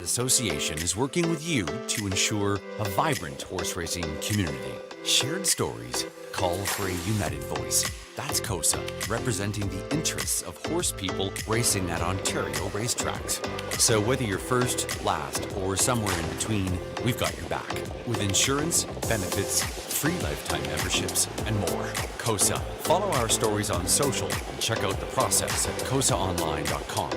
Association is working with you to ensure a vibrant horse racing community. Shared stories call for a united voice. That's KOSA, representing the interests of horse people racing at Ontario racetracks. So whether you're first, last, or somewhere in between, we've got your back. With insurance, benefits, free lifetime memberships, and more. KOSA. Follow our stories on social and check out the process at kosaonline.com.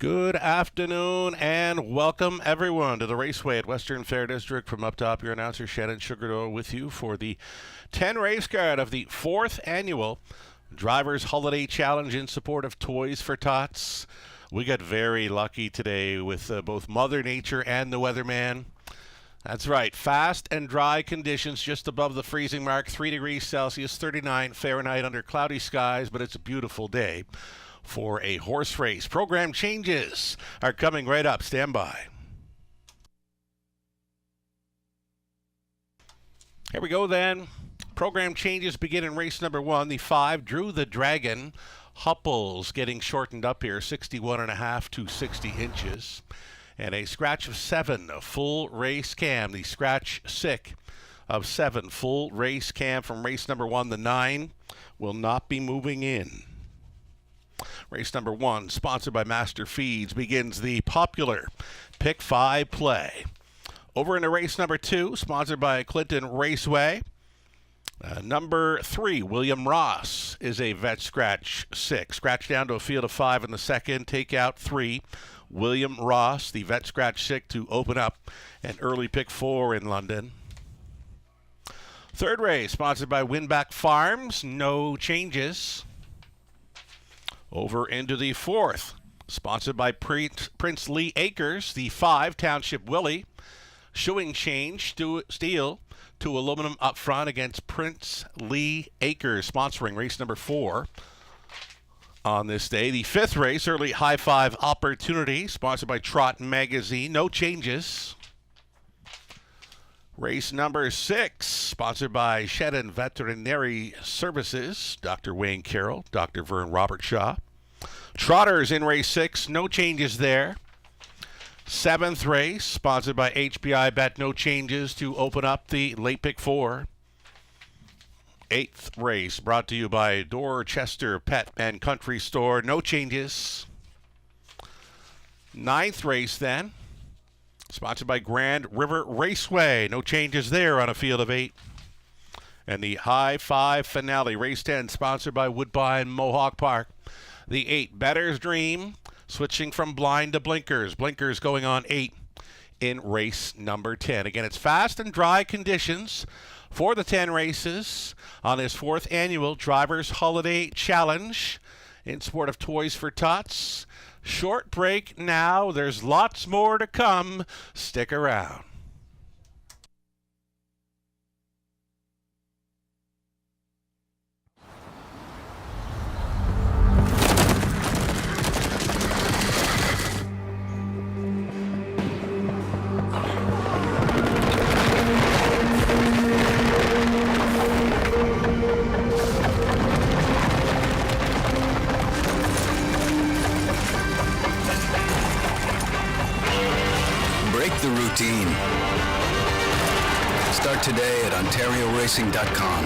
Good afternoon and welcome everyone to the Raceway at Western Fair District. From up top, your announcer Shannon Sugardough with you for the 10 race card of the 4th annual Drivers Holiday Challenge in support of Toys for Tots. We got very lucky today with both Mother Nature and the weatherman. That's right, fast and dry conditions just above the freezing mark, 3 degrees Celsius, 39 Fahrenheit under cloudy skies, but it's a beautiful day for a horse race. Program changes are coming right up. Stand by. Here we go then. Program changes begin in race number 1. The 5, Drew the Dragon. Hupples getting shortened up here, 61.5 to 60 inches. And a scratch of 7, a full race cam. The scratch sick of 7, full race cam from race number 1. The 9 will not be moving in. Race number 1, sponsored by Master Feeds, begins the popular Pick 5 play. Over into race number 2, sponsored by Clinton Raceway. Number 3, William Ross, is a vet scratch 6. Scratch down to a field of 5 in the second. Take out 3. William Ross, the vet scratch 6, to open up an early pick 4 in London. Third race, sponsored by Winback Farms. No changes. Over into the 4th, sponsored by Prince Lee Acres, the 5, Township Willie. Shoeing change, steel to aluminum up front against Prince Lee Acres, sponsoring race number 4 on this day. The 5th race, early high 5 opportunity, sponsored by Trot Magazine. No changes. Race number 6, sponsored by Shannon Veterinary Services, Dr. Wayne Carroll, Dr. Vern Robertshaw. Trotters in race 6, no changes there. 7th race, sponsored by HBI Bet, no changes to open up the late pick 4. 8th race, brought to you by Dorchester Pet and Country Store, no changes. 9th race then, sponsored by Grand River Raceway. No changes there on a field of 8. And the high 5 finale, race 10, sponsored by Woodbine Mohawk Park. The 8, Better's Dream, switching from blind to blinkers. Blinkers going on 8 in race number 10. Again, it's fast and dry conditions for the 10 races on this 4th annual Drivers Holiday Challenge in support of Toys for Tots. Short break now. There's lots more to come. Stick around. The routine. Start today at OntarioRacing.com.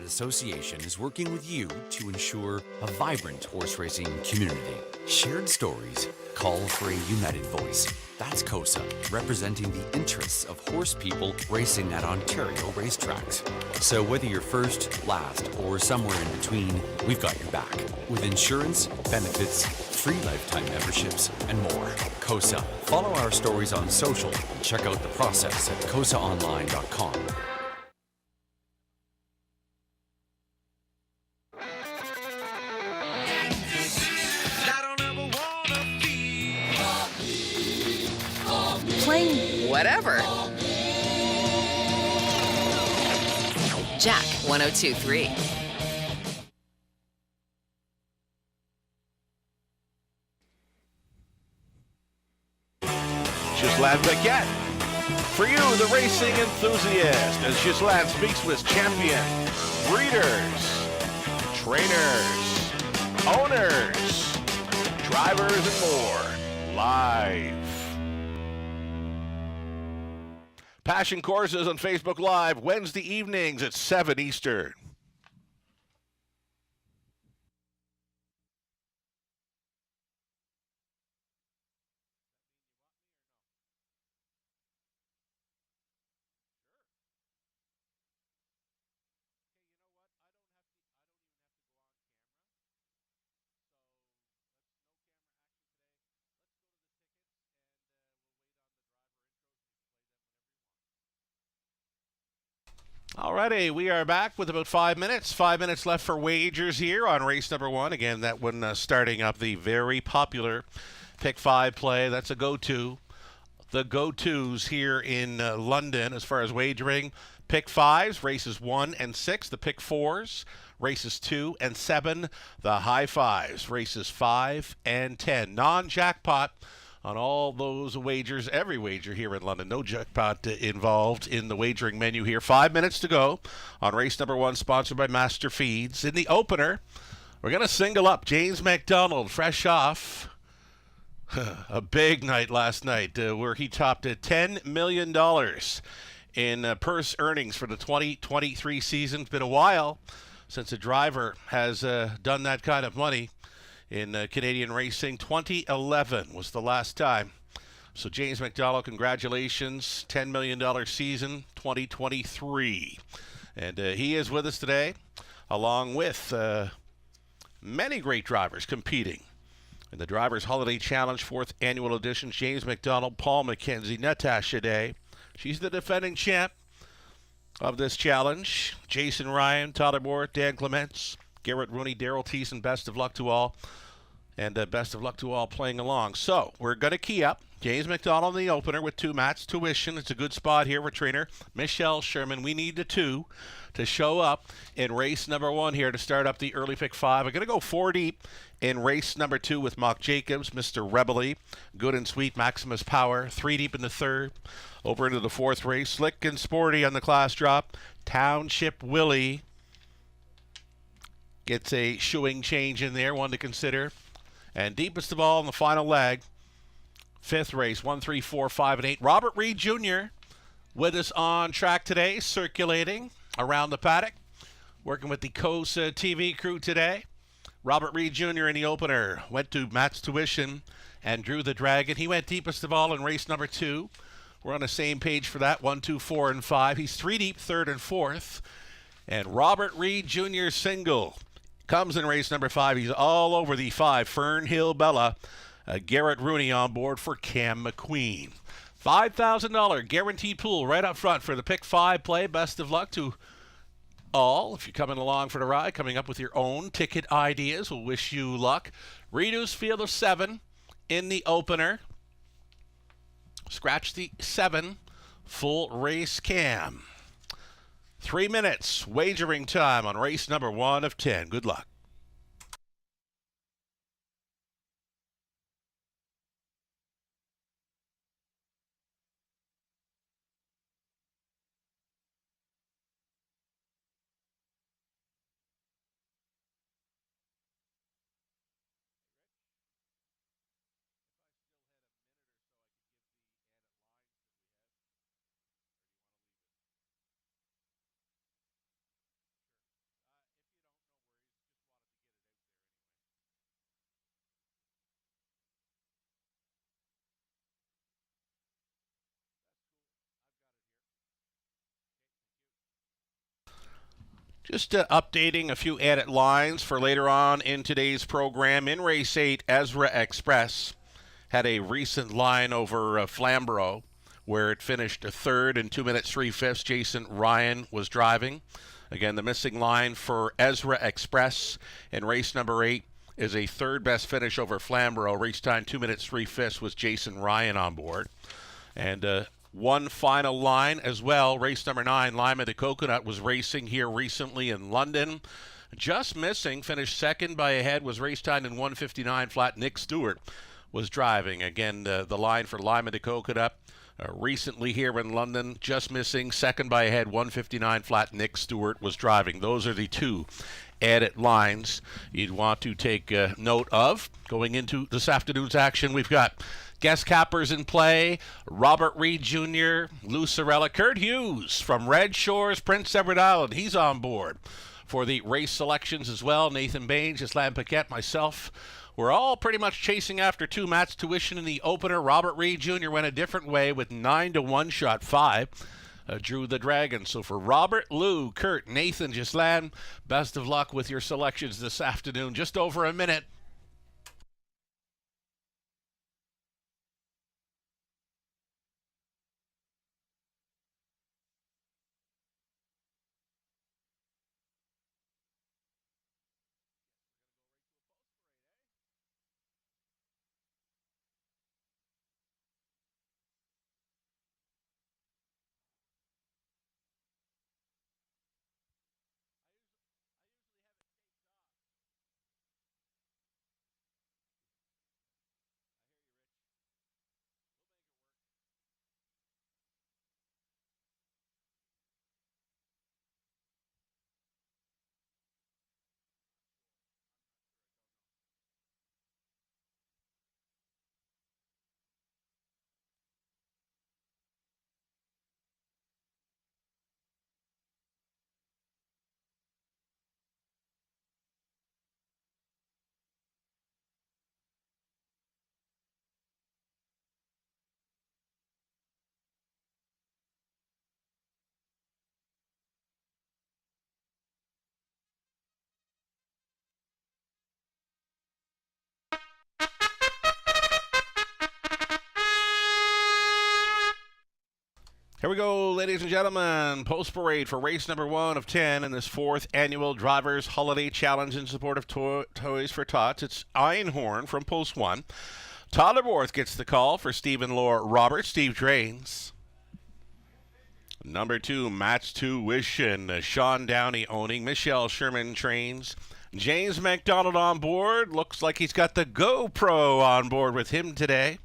Association is working with you to ensure a vibrant horse racing community. Shared stories call for a united voice. That's KOSA, representing the interests of horse people racing at Ontario racetracks. So whether you're first, last, or somewhere in between, we've got your back. With insurance, benefits, free lifetime memberships, and more. KOSA. Follow our stories on social and check out the process at kosaonline.com. Playing whatever. Jack 102.3. Ghislain Paquette. For you, the racing enthusiast, as Ghislain speaks with champion, breeders, trainers, owners, drivers, and more. Live. Passion Courses on Facebook Live, Wednesday evenings at 7 Eastern. Alrighty, we are back with about 5 minutes. 5 minutes left for wagers here on race number one. Again, that one starting up the very popular Pick 5 play. That's a go-to. The go-tos here in London as far as wagering. Pick 5s, races 1 and 6. The Pick 4s, races 2 and 7. The High 5s, races 5 and 10. Non-jackpot on all those wagers, every wager here in London. No jackpot involved in the wagering menu here. 5 minutes to go on race number one, sponsored by Master Feeds. In the opener, we're going to single up James McDonald, fresh off a big night last night where he topped $10 million in purse earnings for the 2023 season. It's been a while since a driver has done that kind of money in Canadian racing. 2011 was the last time. So James McDonald, congratulations. $10 million season 2023. And he is with us today, along with many great drivers competing in the Drivers Holiday Challenge 4th Annual Edition. James McDonald, Paul McKenzie, Natasha Day. She's the defending champ of this challenge. Jason Ryan, Tyler Moore, Dan Clements, Garrett Rooney, Daryl Thiessen, best of luck to all. And best of luck to all playing along. So we're going to key up James McDonald in the opener with 2 mats. Tuition. It's a good spot here for trainer Michelle Sherman. We need the 2 to show up in race number 1 here to start up the early pick 5. I'm going to go 4 deep in race number 2 with Mock Jacobs, Mr. Rebelly, Good and Sweet, Maximus Power. 3 deep in the 3rd. Over into the 4th race. Slick and Sporty on the class drop. Township Willie gets a shoeing change in there, one to consider. And deepest of all in the final leg, 5th race, 1, 3, 4, 5, and 8. Robert Reed Jr. with us on track today, circulating around the paddock, working with the KOSA TV crew today. Robert Reed Jr. in the opener went to Matt's Tuition and drew the Dragon. He went deepest of all in race number 2. We're on the same page for that, 1, 2, 4, and 5. He's 3 deep, 3rd and 4th. And Robert Reed Jr. single comes in race number 5. He's all over the 5. Fernhill Bella. Garrett Rooney on board for Cam McQueen. $5,000 guaranteed pool right up front for the Pick 5 play. Best of luck to all. If you're coming along for the ride, coming up with your own ticket ideas, we'll wish you luck. Reduce field of 7 in the opener. Scratch the 7. Full race cam. 3 minutes, wagering time on race number 1 of 10. Good luck. Just updating a few added lines for later on in today's program. In race 8, Ezra Express had a recent line over Flamborough, where it finished a third in 2 minutes 3/5. Jason Ryan was driving. Again, the missing line for Ezra Express in race number 8 is a third best finish over Flamborough. Race time 2 minutes 3/5 with Jason Ryan on board. And one final line as well. Race number 9, Lima de Coconut, was racing here recently in London. Just missing, finished second by a head, was race time in 1:59 flat. Nick Stewart was driving. Again, the line for Lima de Coconut recently here in London, just missing, second by a head, 1:59 flat. Nick Stewart was driving. Those are the two added lines you'd want to take note of. Going into this afternoon's action, we've got guest cappers in play: Robert Reed Jr., Lou Sorella, Kurt Hughes from Red Shores, Prince Edward Island. He's on board for the race selections as well. Nathan Bain, Ghislaine Paquette, myself. We're all pretty much chasing after 2 Matt's tuition in the opener. Robert Reed Jr. went a different way with 9-1 shot 5. Drew the Dragon. So for Robert, Lou, Kurt, Nathan, Ghislaine, best of luck with your selections this afternoon. Just over a minute. Here we go, ladies and gentlemen. Post parade for race number 1 of 10 in this 4th annual Drivers Holiday Challenge in support of Toys for Tots. It's Einhorn from Post 1. Tyler Borth gets the call for Stephen Lore Roberts. Steve Drains. Number 2, Matt's Tuition. Sean Downey owning. Michelle Sherman trains. James McDonald on board. Looks like he's got the GoPro on board with him today.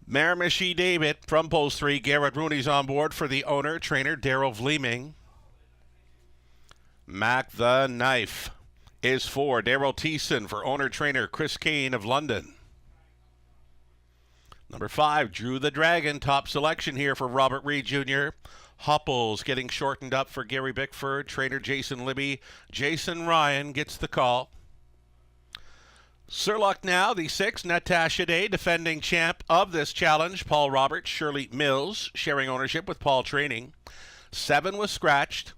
Miramichi David from Post 3. Garrett Rooney's on board for the owner, trainer Daryl Vleeming. Mac the Knife is for Daryl Thiessen for owner, trainer Chris Kane of London. Number 5, Drew the Dragon, top selection here for Robert Reed Jr. Hupples getting shortened up for Gary Bickford, trainer Jason Libby. Jason Ryan gets the call. Sir Luck now, the 6, Natasha Day, defending champ of this challenge. Paul Roberts, Shirley Mills, sharing ownership with Paul Training. 7 was scratched.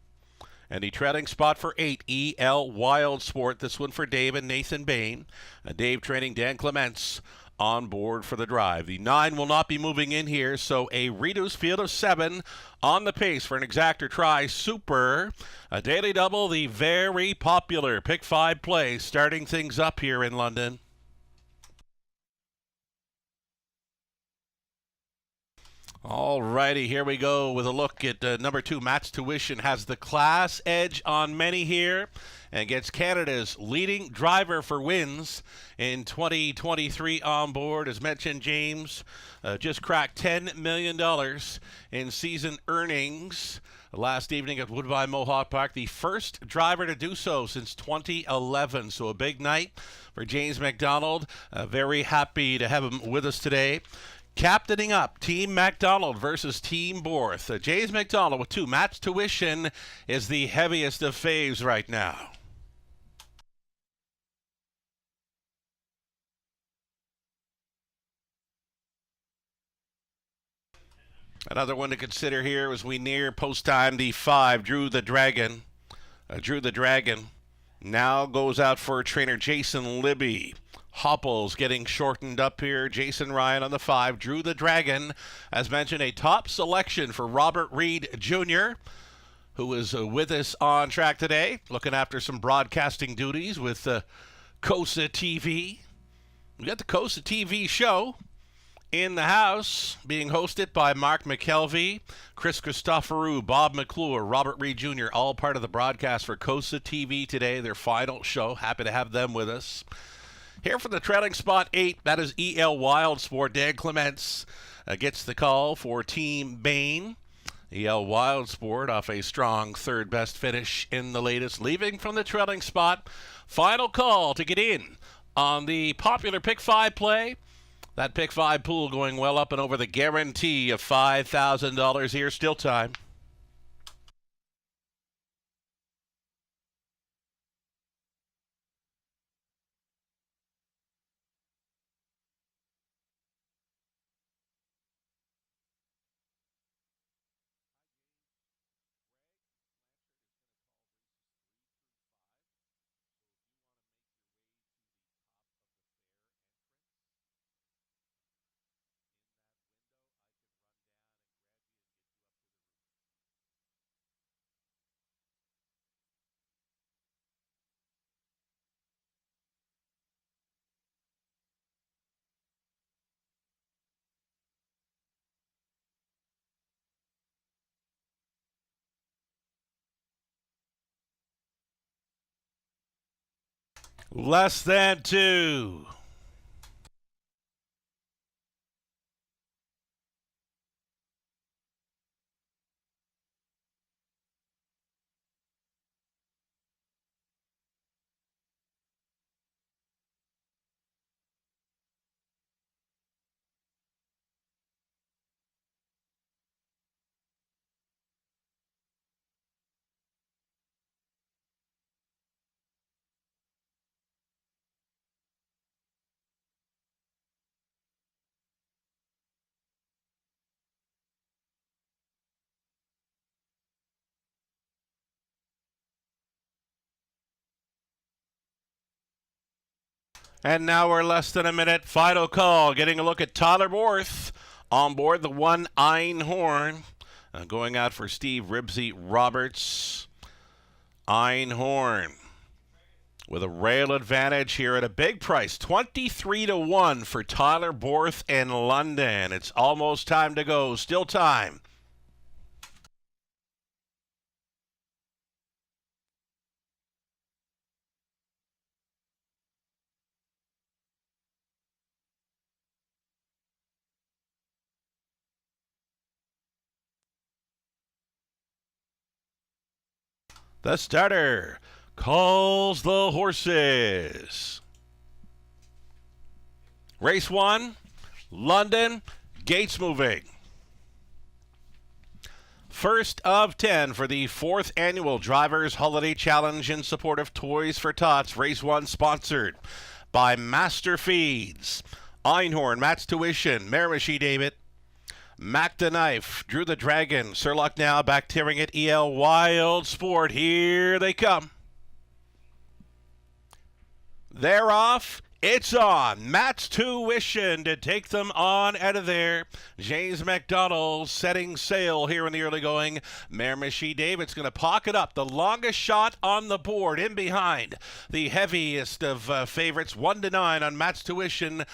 And the trailing spot for 8, E.L. Wild Sport. This one for Dave and Nathan Bain. Dave training Dan Clements on board for the drive. The 9 will not be moving in here, so a reduced field of 7 on the pace for an exactor try. Super. A daily double, the very popular Pick 5 play, starting things up here in London. All righty, here we go with a look at number 2. Matt's Tuition has the class edge on many here and gets Canada's leading driver for wins in 2023 on board. As mentioned, James just cracked $10 million in season earnings last evening at Woodbine Mohawk Park. The first driver to do so since 2011. So a big night for James McDonald. Very happy to have him with us today. Captaining up, Team McDonald versus Team Borth. James McDonald with 2. Matt's Tuition is the heaviest of faves right now. Another one to consider here as we near post time. The 5, Drew the Dragon. Drew the Dragon now goes out for trainer Jason Libby. Hopples getting shortened up here. Jason Ryan on the 5. Drew the Dragon, as mentioned, a top selection for Robert Reed Jr., who is with us on track today, looking after some broadcasting duties with Kosa TV. We got the Kosa TV show in the house, being hosted by Mark McKelvey, Chris Christoforou, Bob McClure, Robert Reed Jr., all part of the broadcast for Kosa TV today, their final show. Happy to have them with us. Here from the trailing spot 8, that is EL Wild Sport. Dan Clements gets the call for Team Bain. EL Wild Sport off a strong third best finish in the latest, leaving from the trailing spot. Final call to get in on the popular Pick 5 play. That Pick 5 pool going well up and over the guarantee of $5,000 here. Still time. Less than 2. And now we're less than a minute. Final call. Getting a look at Tyler Borth on board the 1 Einhorn. Going out for Steve Ribsy Roberts. Einhorn with a rail advantage here at a big price. 23-1 for Tyler Borth in London. It's almost time to go. Still time. The starter calls the horses. Race 1, London, gates moving. First of 10 for the 4th annual Drivers Holiday Challenge in support of Toys for Tots. Race 1 sponsored by Master Feeds, Einhorn, Matt's Tuition, Miramichi David, Mac the Knife, Drew the Dragon, Surlock now back tearing it, EL Wild Sport. Here they come. They're off. It's on. Matt's Tuition to take them on out of there. James McDonald setting sail here in the early going. Miramichi David's going to pocket up the longest shot on the board in behind. The heaviest of favorites, 1-9 on Matt's Tuition.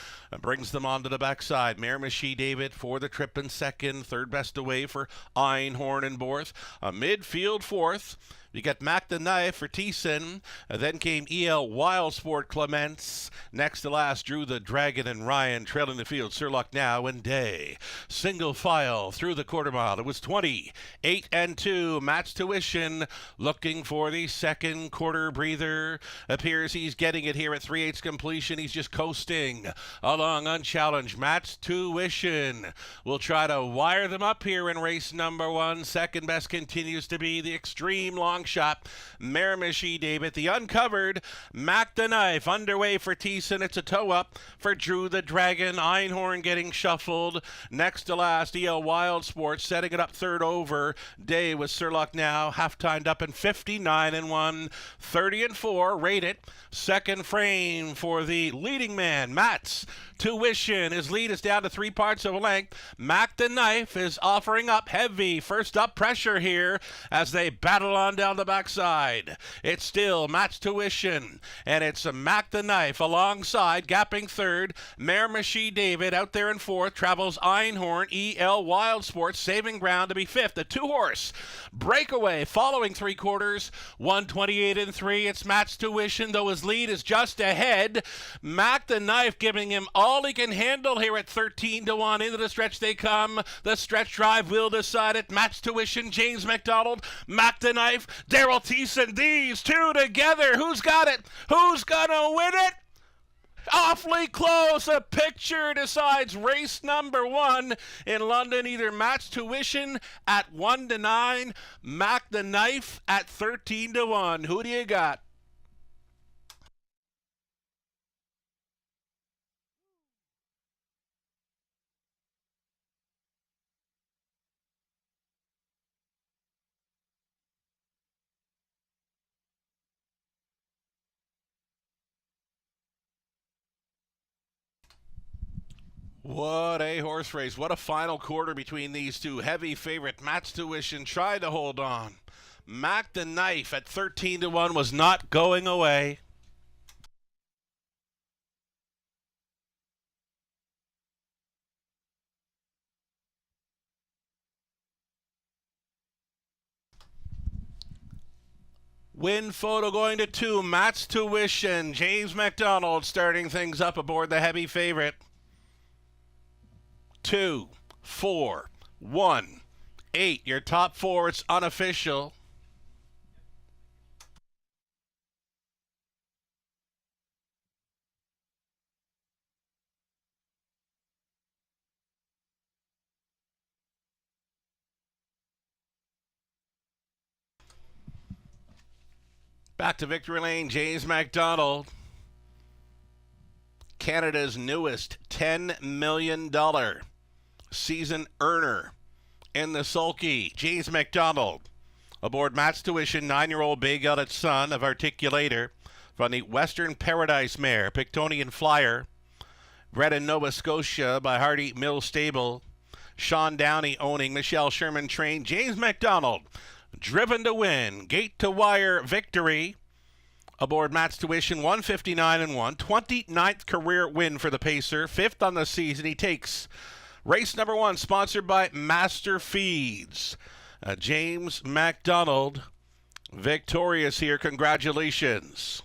Brings them onto the backside. Miramichi David for the trip in second. Third best away for Einhorn and Borth. A midfield fourth. You got Mac the Knife for Thiessen. Then came EL Wild Sport Clements. Next to last, Drew the Dragon and Ryan trailing the field. Surlock now and Day. Single file through the quarter mile. It was 28-2. Matt's Tuition looking for the second quarter breather. Appears he's getting it here at 3/8 completion. He's just coasting along unchallenged. Matt's Tuition will try to wire them up here in race number 1. Second best continues to be the extreme long long shot. Miramichi David, the uncovered. Mac the Knife underway for Thiessen. It's a toe up for Drew the Dragon. Einhorn getting shuffled. Next to last, EL Wild Sports setting it up third over. Day with Surlock now half timed up in 59-1, 30-4. Rate it. Second frame for the leading man, Matt's Tuition. His lead is down to 3 parts of a length. Mac the Knife is offering up heavy. First up pressure here as they battle on down the backside. It's still Matt's Tuition, and it's Mac the Knife alongside, gapping third. Miramichi David out there in fourth. Travels Einhorn. EL Wild Sports saving ground to be fifth. The 2-horse breakaway following 3/4. 128-3. It's Matt's Tuition, though his lead is just ahead. Mac the Knife giving him all he can handle here at 13-1. Into the stretch they come. The stretch drive will decide it. Matt's Tuition, James McDonald, Mac the Knife, Daryl Thiessen. These two together. Who's got it? Who's gonna win it? Awfully close. A picture decides race number 1 in London. Either Matt's Tuition at 1-9, Mac the Knife at 13-1. Who do you got? What a horse race. What a final quarter between these two. Heavy favorite Matt's Tuition tried to hold on. Mac the Knife at 13-1 was not going away. Win photo going to 2. Matt's Tuition. James McDonald starting things up aboard the heavy favorite. 2, 4, 1, 8. Your top 4. It's unofficial. Back to victory lane, James McDonald. Canada's newest $10 million season earner in the sulky. James McDonald aboard Matt's Tuition, 9-year-old bay-gelded son of Articulator from the Western Paradise mare, Pictonian Flyer, bred in Nova Scotia by Hardy Mill Stable. Sean Downey owning, Michelle Sherman trained. James McDonald driven to win, gate to wire victory aboard Matt's Tuition, 159-1, 29th career win for the pacer, 5th on the season. He takes race number 1, sponsored by Master Feeds. James McDonald victorious here. Congratulations.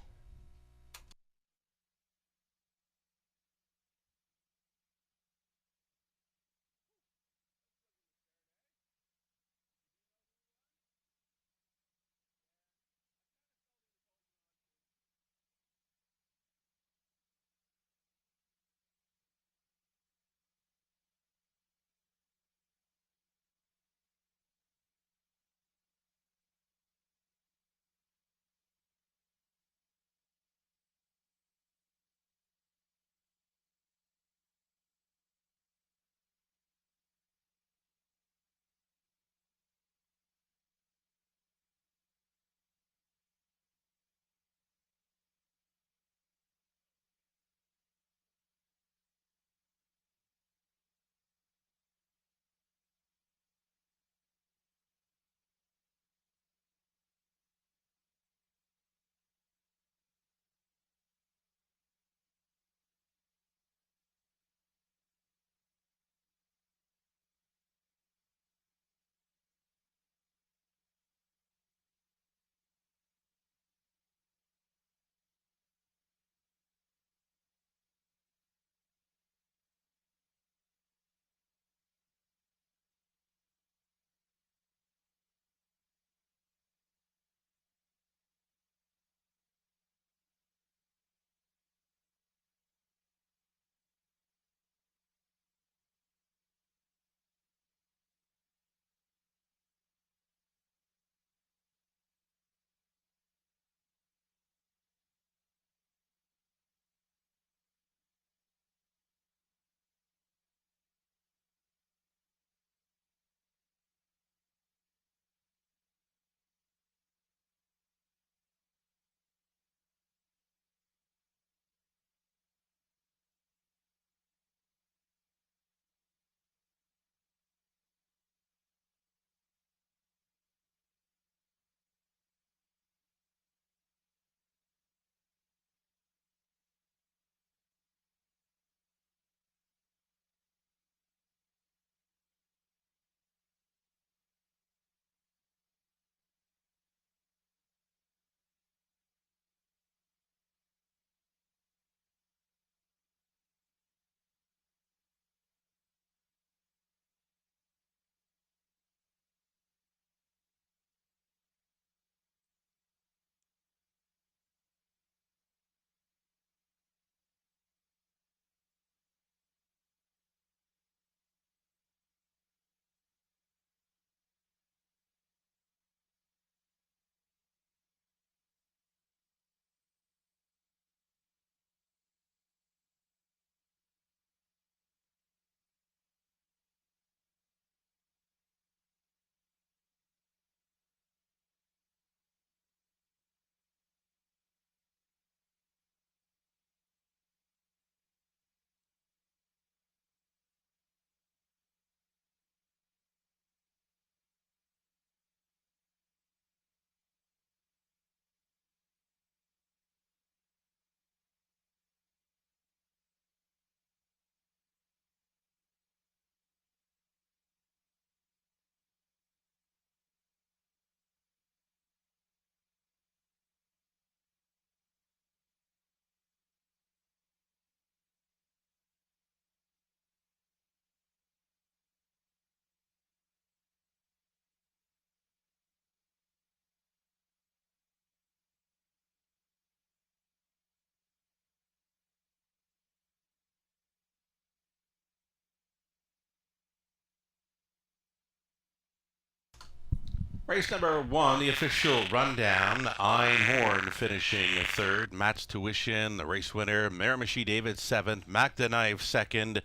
Race number one, the official rundown. Einhorn finishing third. Matt's Tuition, the race winner. Miramichi David seventh. Mac the Knife second.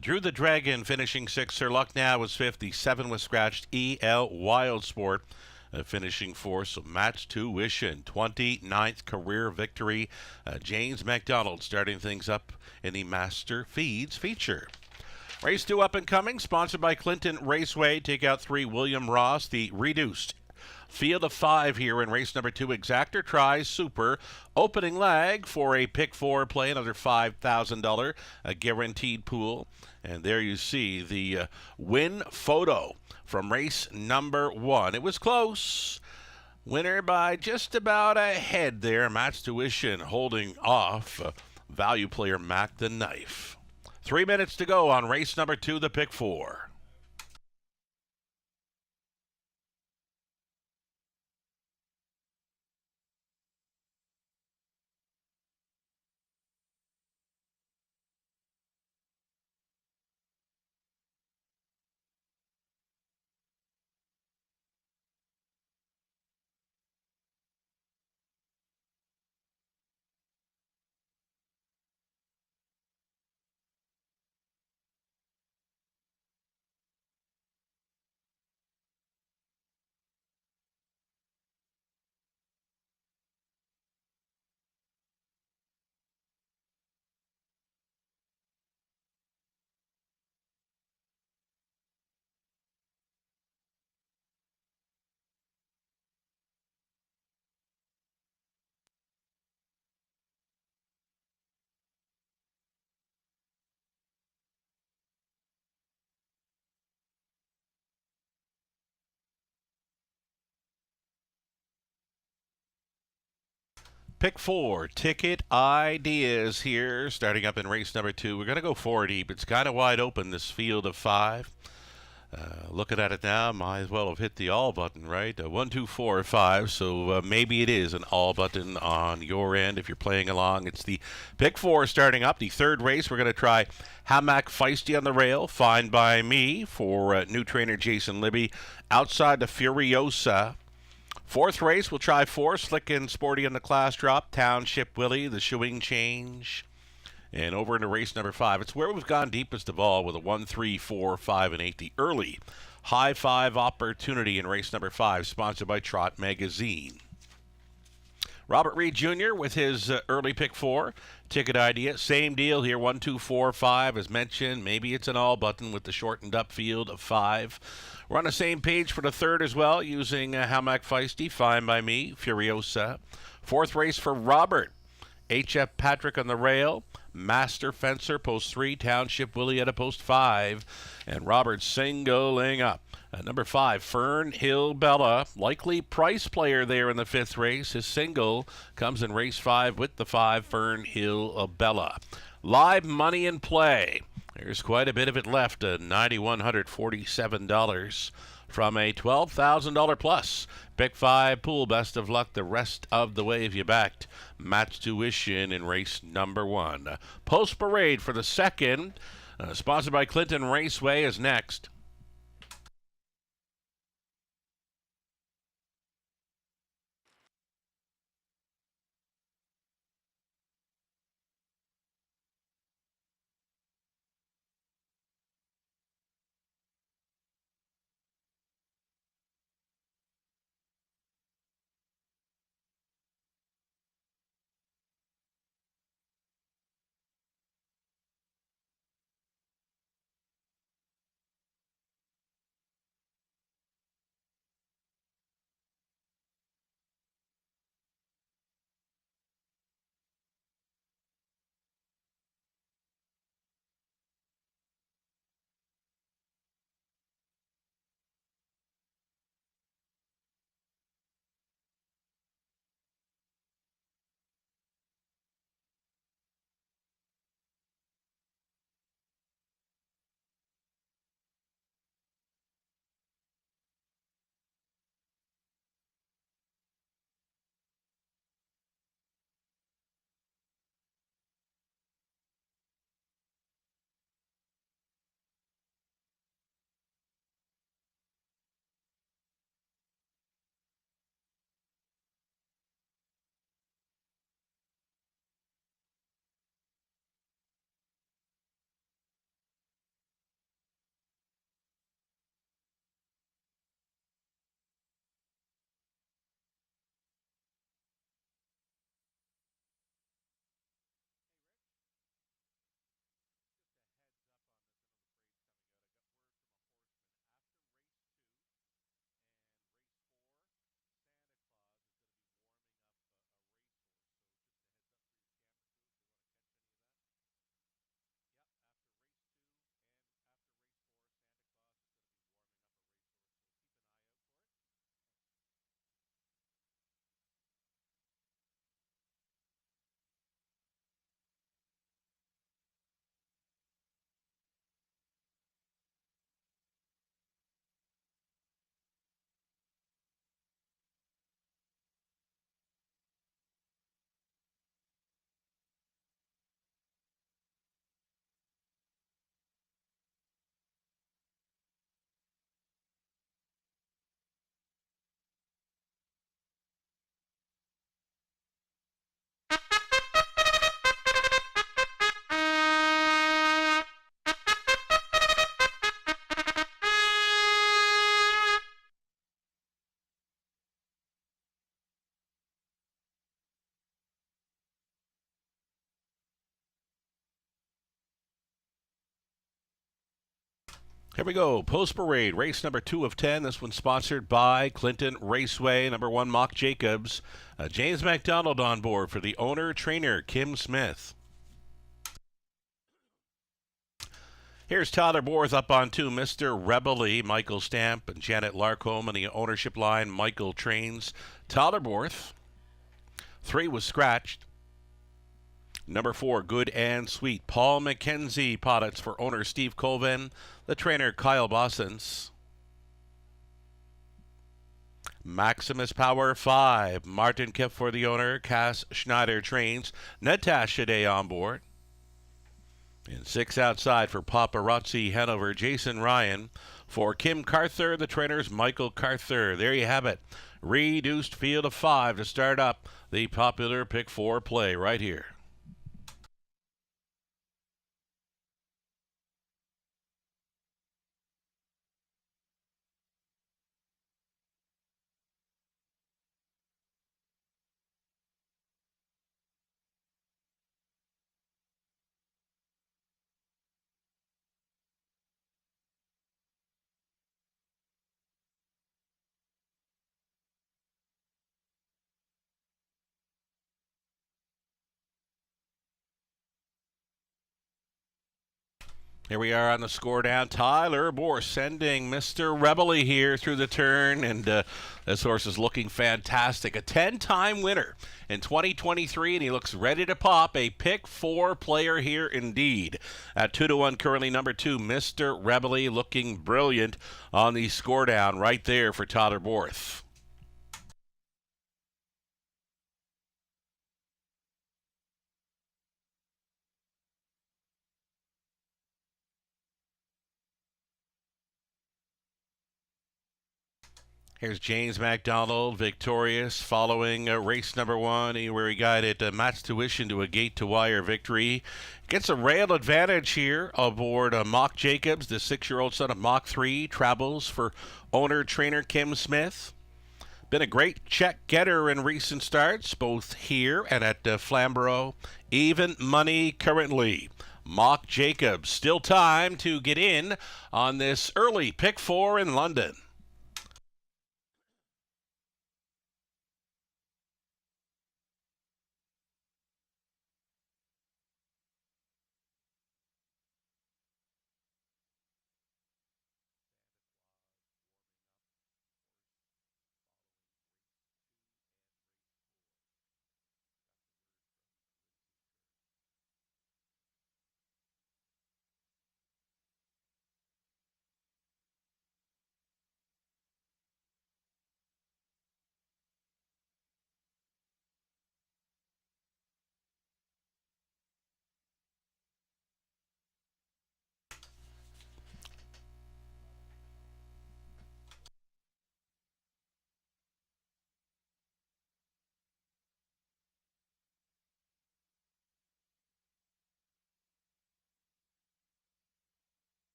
Drew the Dragon finishing sixth. Sir Luck Now was fifth. The seven was scratched. E.L. Wild Sport finishing fourth. So Matt's Tuition, 29th career victory. James McDonald starting things up in the Master Feeds feature. Race 2 up and coming, sponsored by Clinton Raceway. Take out 3 William Ross, the reduced field of 5 here in race number 2. Exactor tries Super. Opening leg for a pick 4 play, another $5,000 a guaranteed pool. And there you see the win photo from race number 1. It was close. Winner by just about a head there. Matt's Tuition holding off value player Mac the Knife. 3 minutes to go on race number 2, the pick 4. Pick 4, Ticket Ideas here, starting up in race number 2. We're going to go 4 deep. It's kind of wide open, this field of 5. Looking at it now, might as well have hit the all button, right? 1, 2, 4, 5. So maybe it is an all button on your end if you're playing along. It's the pick 4 starting up. The third race, we're going to try Hammock Feisty on the rail. Fine by me for new trainer Jason Libby. Outside the Furiosa. Fourth race, we'll try 4. Slick and Sporty on the class drop. Township Willie, the shoeing change. And over into race number 5. It's where we've gone deepest of all with a 1, 3, 4, 5, and 8. The early high 5 opportunity in race number 5, sponsored by Trot Magazine. Robert Reed Jr. with his early pick 4. Ticket idea. Same deal here. 1, 2, 4, 5. As mentioned, maybe it's an all button with the shortened up field of 5. We're on the same page for the third as well, using Hammock Feisty, Fine by Me, Furiosa. Fourth race for Robert. H.F. Patrick on the rail. Master Fencer, post 3. Township Willie at a post 5. And Robert singling up. Number 5, Fern Hill Bella. Likely price player there in the 5th race. His single comes in race 5 with the 5, Fern Hill Bella. Live money in play. There's quite a bit of it left, $9,147 from a $12,000 plus. Pick 5 pool, best of luck the rest of the way if you backed Matt's Tuition in race number 1. Post Parade for the second, sponsored by Clinton Raceway, is next. Here we go. Post Parade, race number 2 of 10. This one sponsored by Clinton Raceway. Number 1, Mock Jacobs. James MacDonald on board for the owner, trainer, Kim Smith. Here's Tyler Borth up on 2, Mr. Rebel-y, Michael Stamp and Janet Larcombe, and the ownership line, Michael Trains. Tyler Borth. 3 was scratched. Number 4, Good and Sweet. Paul McKenzie Poddits for owner Steve Colvin. The trainer Kyle Bossens. Maximus Power 5. Martin Kipp for the owner. Cass Schneider Trains. Natasha Day on board. And 6 outside for Paparazzi Hanover. Jason Ryan. For Kim Carther, the trainers Michael Carther. There you have it. Reduced field of 5 to start up the popular Pick 4 play right here. Here we are on the score down. Tyler Borth sending Mr. Rebel-y here through the turn, and this horse is looking fantastic. A 10-time winner in 2023, and he looks ready to pop. A Pick 4 player here indeed. At 2-1 currently, number 2, Mr. Rebel-y, looking brilliant on the score down right there for Tyler Borth. Here's James MacDonald, victorious, following race number 1, where he guided Matt's Tuition to a gate-to-wire victory. Gets a rail advantage here aboard Mock Jacobs, the 6-year-old son of Mach 3, travels for owner-trainer Kim Smith. Been a great check getter in recent starts, both here and at Flamborough. Even money currently. Mock Jacobs, still time to get in on this early Pick 4 in London.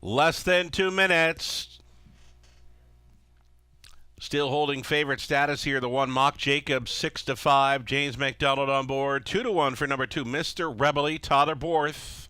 Less than 2 minutes. Still holding favorite status here. The 1, Mock Jacobs, 6-5. James MacDonald on board. 2-1 for number 2, Mr. Rebel-y, Tyler Borth.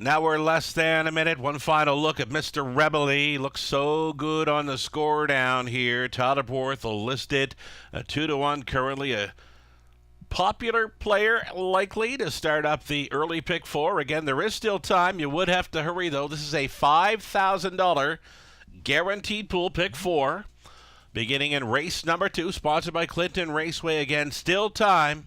Now we're less than a minute. One final look at Mr. Rebel-y. Looks so good on the score down here. Tyler Borth will list it 2-1 currently. A popular player likely to start up the early Pick 4. Again, there is still time. You would have to hurry, though. This is a $5,000 guaranteed pool Pick 4. Beginning in race number 2, sponsored by Clinton Raceway. Again, still time.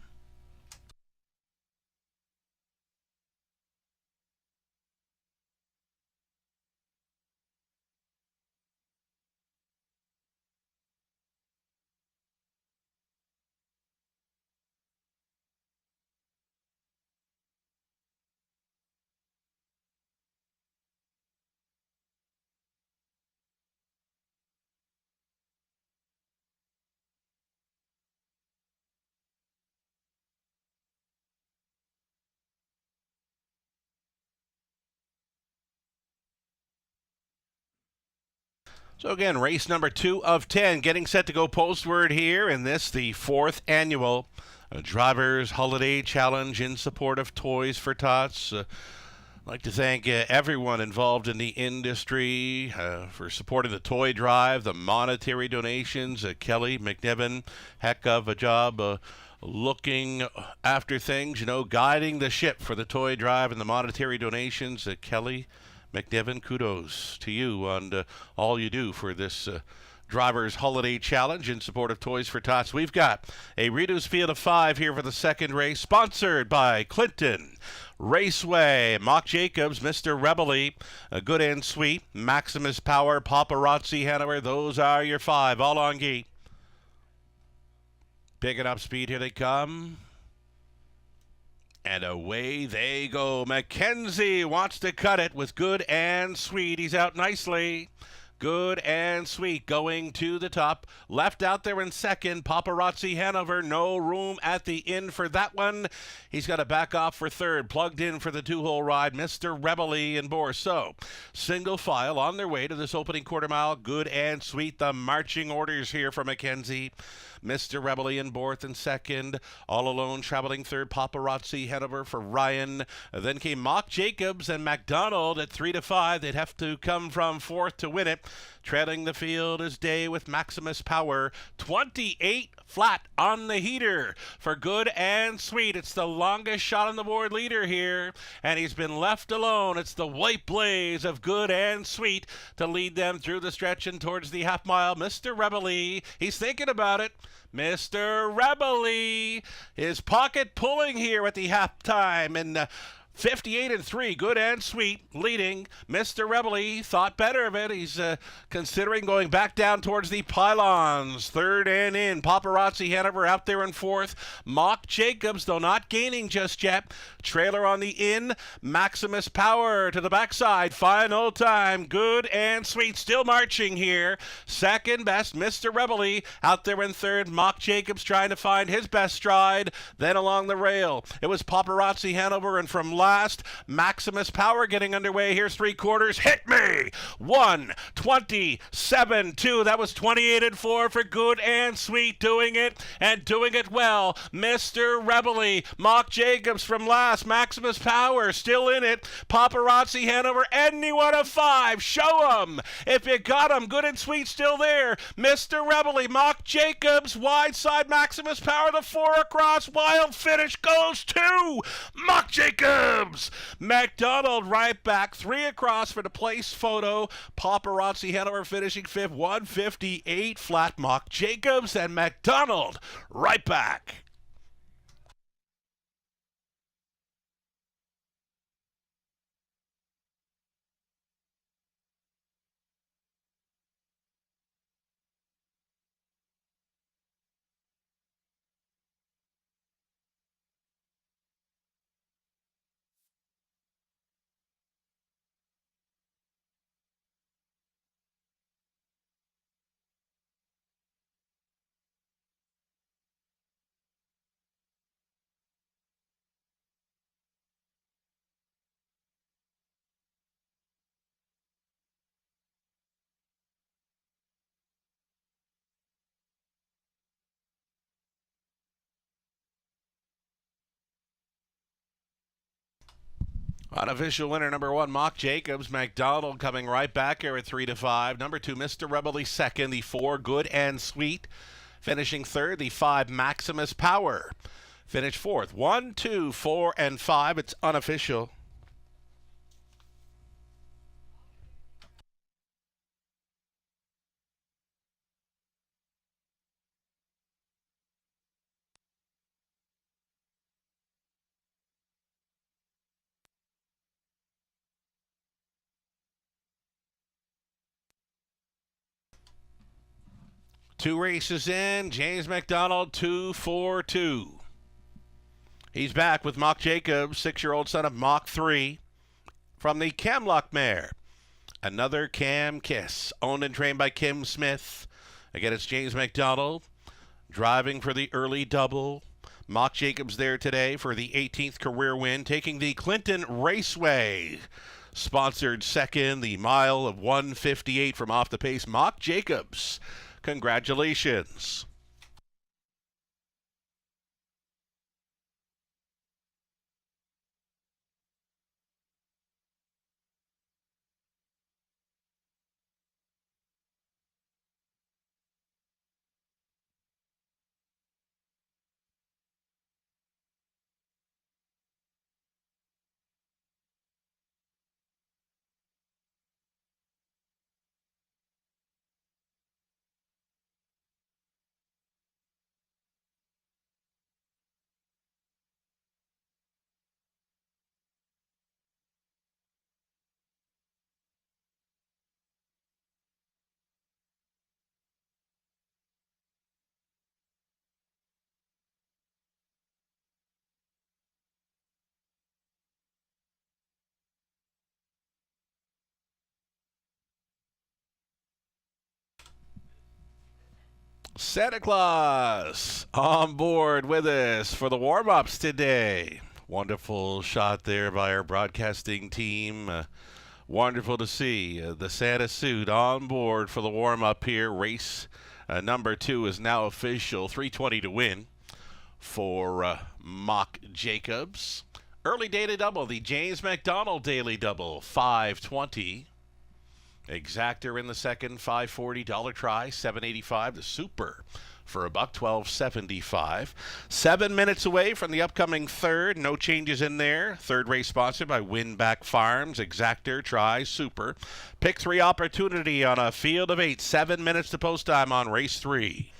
So again, race number 2 of 10, getting set to go postward here in this, the 4th annual Drivers Holiday Challenge in support of Toys for Tots. I'd like to thank everyone involved in the industry for supporting the toy drive, the monetary donations. Kelly McNiven, heck of a job looking after things, guiding the ship for the toy drive and the monetary donations. Kelly McNiven, kudos to you on all you do for this Drivers Holiday Challenge in support of Toys for Tots. We've got a reduced field of 5 here for the second race, sponsored by Clinton Raceway. Mock Jacobs, Mr. Rebely, Good and Sweet, Maximus Power, Paparazzi Hanover. Those are your 5. All on gate. Picking up speed, here they come. And away they go. Mackenzie wants to cut it with Good and Sweet. He's out nicely. Good and Sweet going to the top. Left out there in second. Paparazzi Hanover. No room at the end for that one. He's got to back off for third. Plugged in for the 2-hole ride. Mr. Rebely and Bohr. So, single file on their way to this opening quarter mile. Good and Sweet. The marching orders here for Mackenzie. Mr. Rebely in fourth and second. All alone traveling third. Paparazzi Hanover for Ryan. Then came Mock Jacobs and McDonald at 3 to 5. They'd have to come from fourth to win it. Trailing the field is Day with Maximus Power. 28 flat on the heater for Good and Sweet. It's the longest shot on the board leader here, and he's been left alone. It's the white blaze of Good and Sweet to lead them through the stretch and towards the half mile. Mr. Rebely, he's thinking about it. Mr. Rebely is pocket pulling here at the halftime, and 58 and 3, Good and Sweet leading. Mr. Rebely thought better of it. He's considering going back down towards the pylons. Third and in. Paparazzi Hanover out there in fourth. Mock Jacobs, though not gaining just yet. Trailer on the in. Maximus Power to the backside. Final time. Good and Sweet still marching here. Second best, Mr. Rebely out there in third. Mock Jacobs trying to find his best stride. Then along the rail, it was Paparazzi Hanover, and from last, Maximus Power getting underway. Here's 3/4. Hit me! 1:27.2. That was 28 and 4 for Good and Sweet, doing it and doing it well. Mr. Rebely, Mock Jacobs from last. Maximus Power still in it. Paparazzi Hanover, anyone of 5. Show 'em if you got 'em. Good and Sweet still there. Mr. Rebely, Mock Jacobs, wide side Maximus Power, the 4 across. Wild finish goes to Mock Jacobs. McDonald right back, 3 across for the place photo. Paparazzi Hanover finishing 5th, 1:58 flat. Mock Jacobs and McDonald right back. Unofficial winner number 1, Mock Jacobs. McDonald coming right back here at 3 to 5. Number 2, Mr. Rebely second. The 4, Good and Sweet. Finishing third, the 5, Maximus Power. Finished fourth. 1, 2, 4, and 5. It's unofficial. Two races in, James McDonald, 2-4-2. He's back with Mock Jacobs, 6-year-old son of Mach 3, from the Camlock mare. Another Cam Kiss, owned and trained by Kim Smith. Again, it's James McDonald, driving for the early double. Mock Jacobs there today for the 18th career win, taking the Clinton Raceway. Sponsored second, the mile of 1:58 from off the pace, Mock Jacobs. Congratulations. Santa Claus on board with us for the warm-ups today. Wonderful shot there by our broadcasting team. Wonderful to see the Santa suit on board for the warm-up here. Race number 2 is now official. 3:20 to win for Mock Jacobs. Early daily double, the James McDonald daily double, 5:20. Exactor in the second, $5.40. Dollar try, $7.85. The super for $112.75. 7 minutes away from the upcoming third. No changes in there. Third race sponsored by Winback Farms. Exactor, try, super. Pick 3 opportunity on a field of 8. 7 minutes to post time on race 3.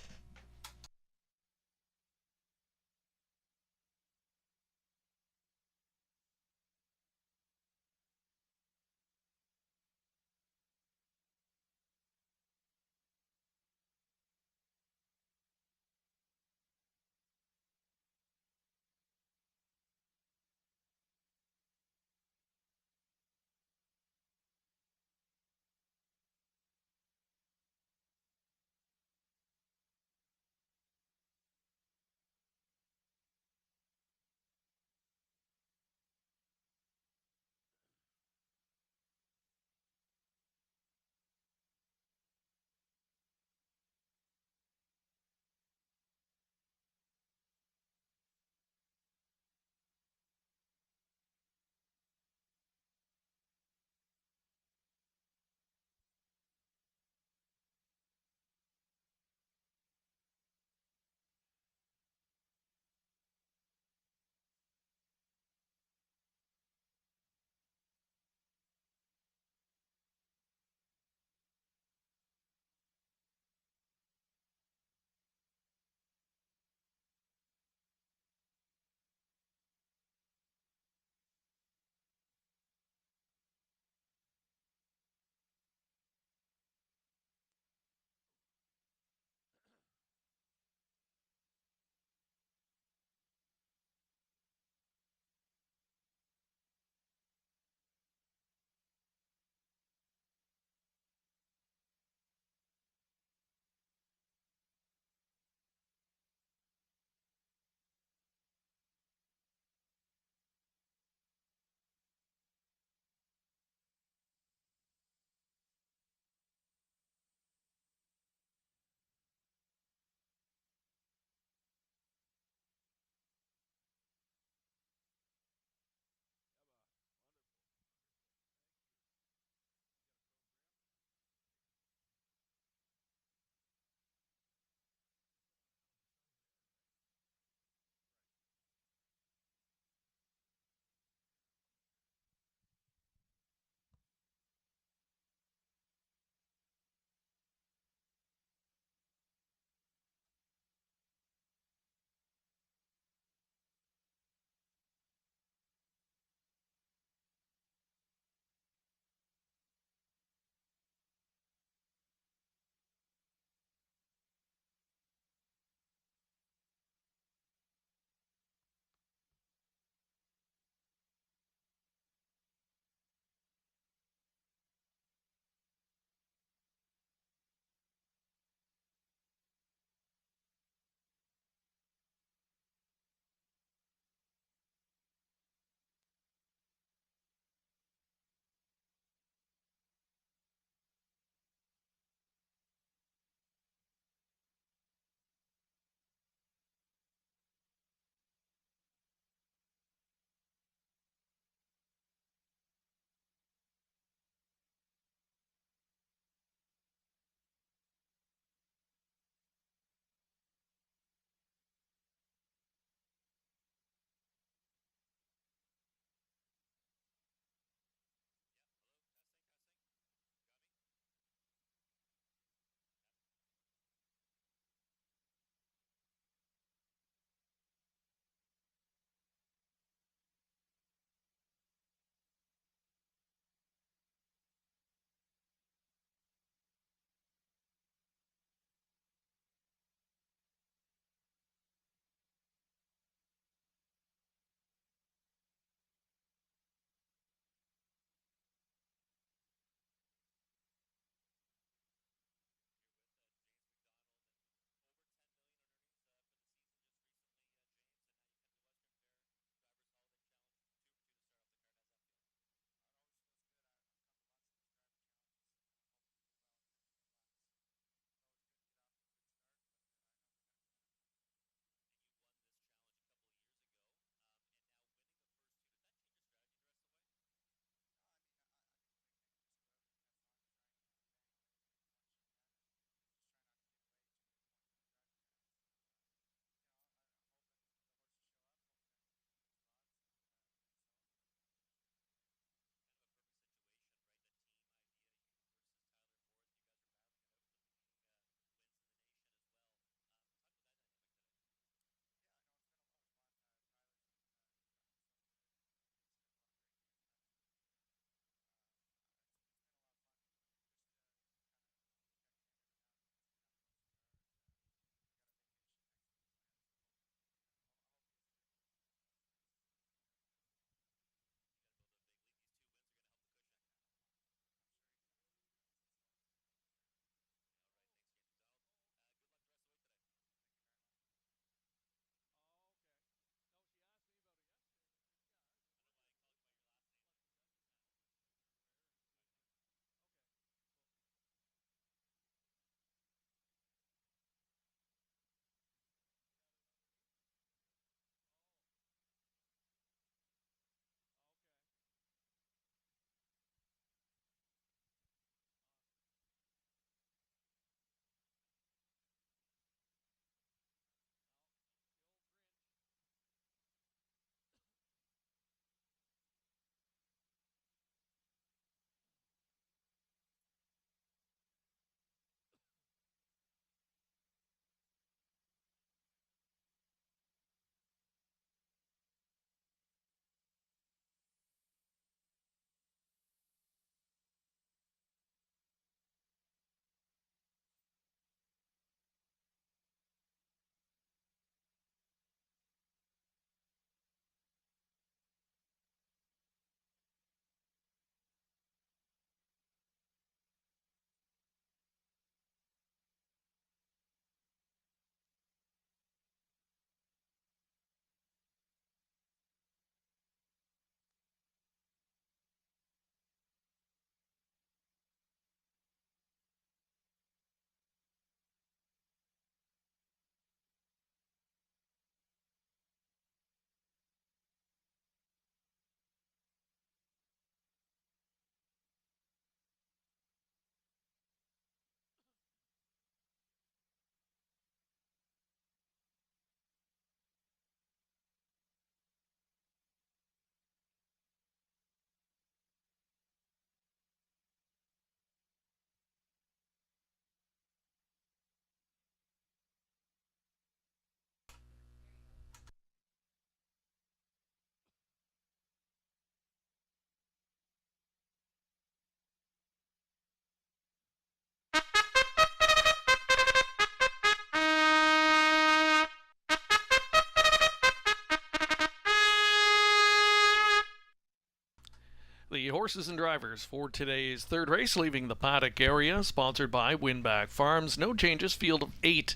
horses and drivers for today's third race, leaving the paddock area, sponsored by Winback Farms. No changes, field of 8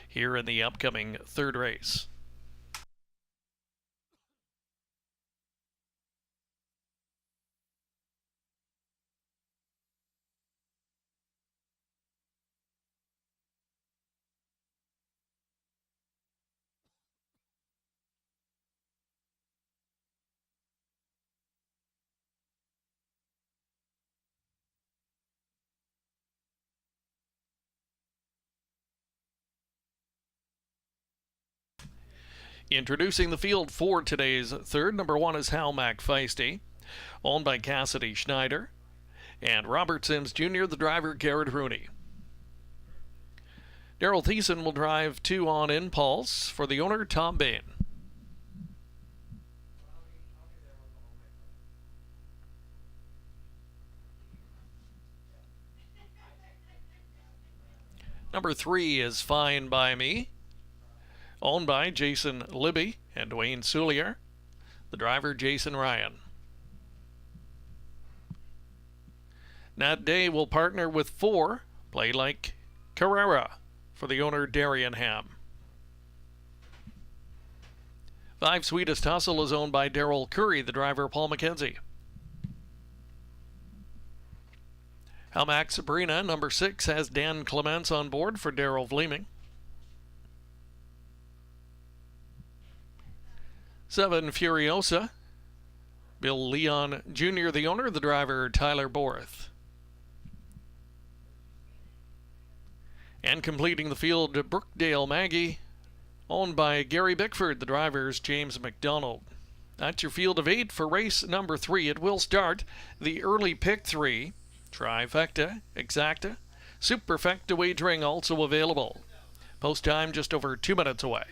here in the upcoming third race. Introducing the field for today's third. Number 1 is Halmack Feisty, owned by Cassidy Schneider. And Robert Sims Jr., the driver, Garrett Rooney. Daryl Thiessen will drive 2 on Impulse for the owner, Tom Bain. Number 3 is Fine By Me, owned by Jason Libby and Dwayne Soulier. The driver, Jason Ryan. Nat Day will partner with 4, Play Like Carrera, for the owner, Darian Ham. 5 Sweetest Hustle is owned by Daryl Curry, the driver, Paul McKenzie. Halmack Sabrina, number 6, has Dan Clements on board for Darryl Vleeming. 7 Furiosa, Bill Leon Jr., the owner, the driver, Tyler Borth. And completing the field, Brookdale Maggie, owned by Gary Bickford, the driver's James McDonald. That's your field of 8 for race number 3. It will start the early pick 3, Trifecta, Exacta, Superfecta wagering also available. Post time just over 2 minutes away.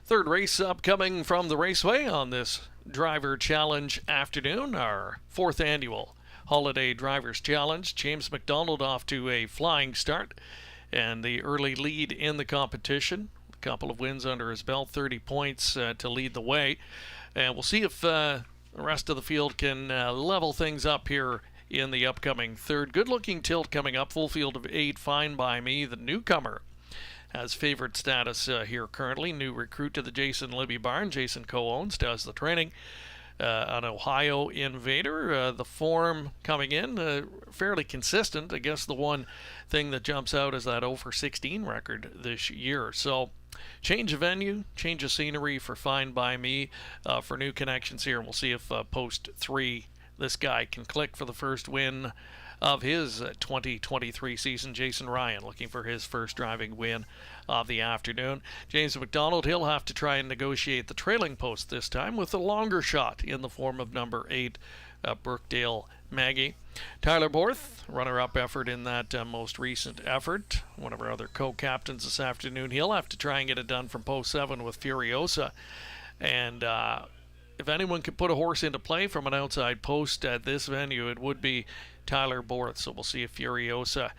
Third race upcoming from the raceway on this Driver Challenge afternoon, our 4th annual Holiday Drivers Challenge. James McDonald off to a flying start and the early lead in the competition. A couple of wins under his belt, 30 points to lead the way. And we'll see if the rest of the field can level things up here in the upcoming third. Good-looking tilt coming up, full field of 8, Fine By Me, the newcomer. Has favorite status here currently. New recruit to the Jason Libby barn. Jason co-owns, does the training. An Ohio Invader. The form coming in fairly consistent. I guess the one thing that jumps out is that 0-for-16 record this year. So change of venue, change of scenery for Fine By Me for new connections here. And we'll see if post 3 this guy can click for the first win of his 2023 season. Jason Ryan looking for his first driving win of the afternoon. James McDonald, he'll have to try and negotiate the trailing post this time with a longer shot in the form of number 8, Brookdale Maggie. Tyler Borth, runner-up effort in that most recent effort. One of our other co-captains this afternoon. He'll have to try and get it done from post 7 with Furiosa. And if anyone could put a horse into play from an outside post at this venue, it would be Tyler Borth. So we'll see if Furiosa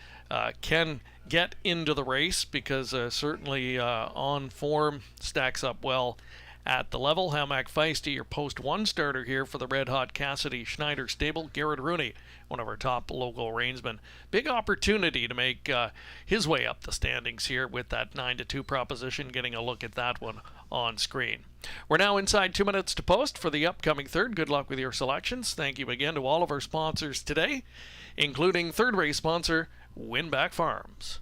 can get into the race, because certainly on form, stacks up well at the level. Halmack Feisty, your post 1 starter here for the Red Hot Cassidy Schneider stable. Garrett Rooney, one of our top local reinsmen. Big opportunity to make his way up the standings here with that 9-2 proposition. Getting a look at that one on screen. We're now inside 2 minutes to post for the upcoming third. Good luck with your selections. Thank you again to all of our sponsors today, including third race sponsor Winback Farms.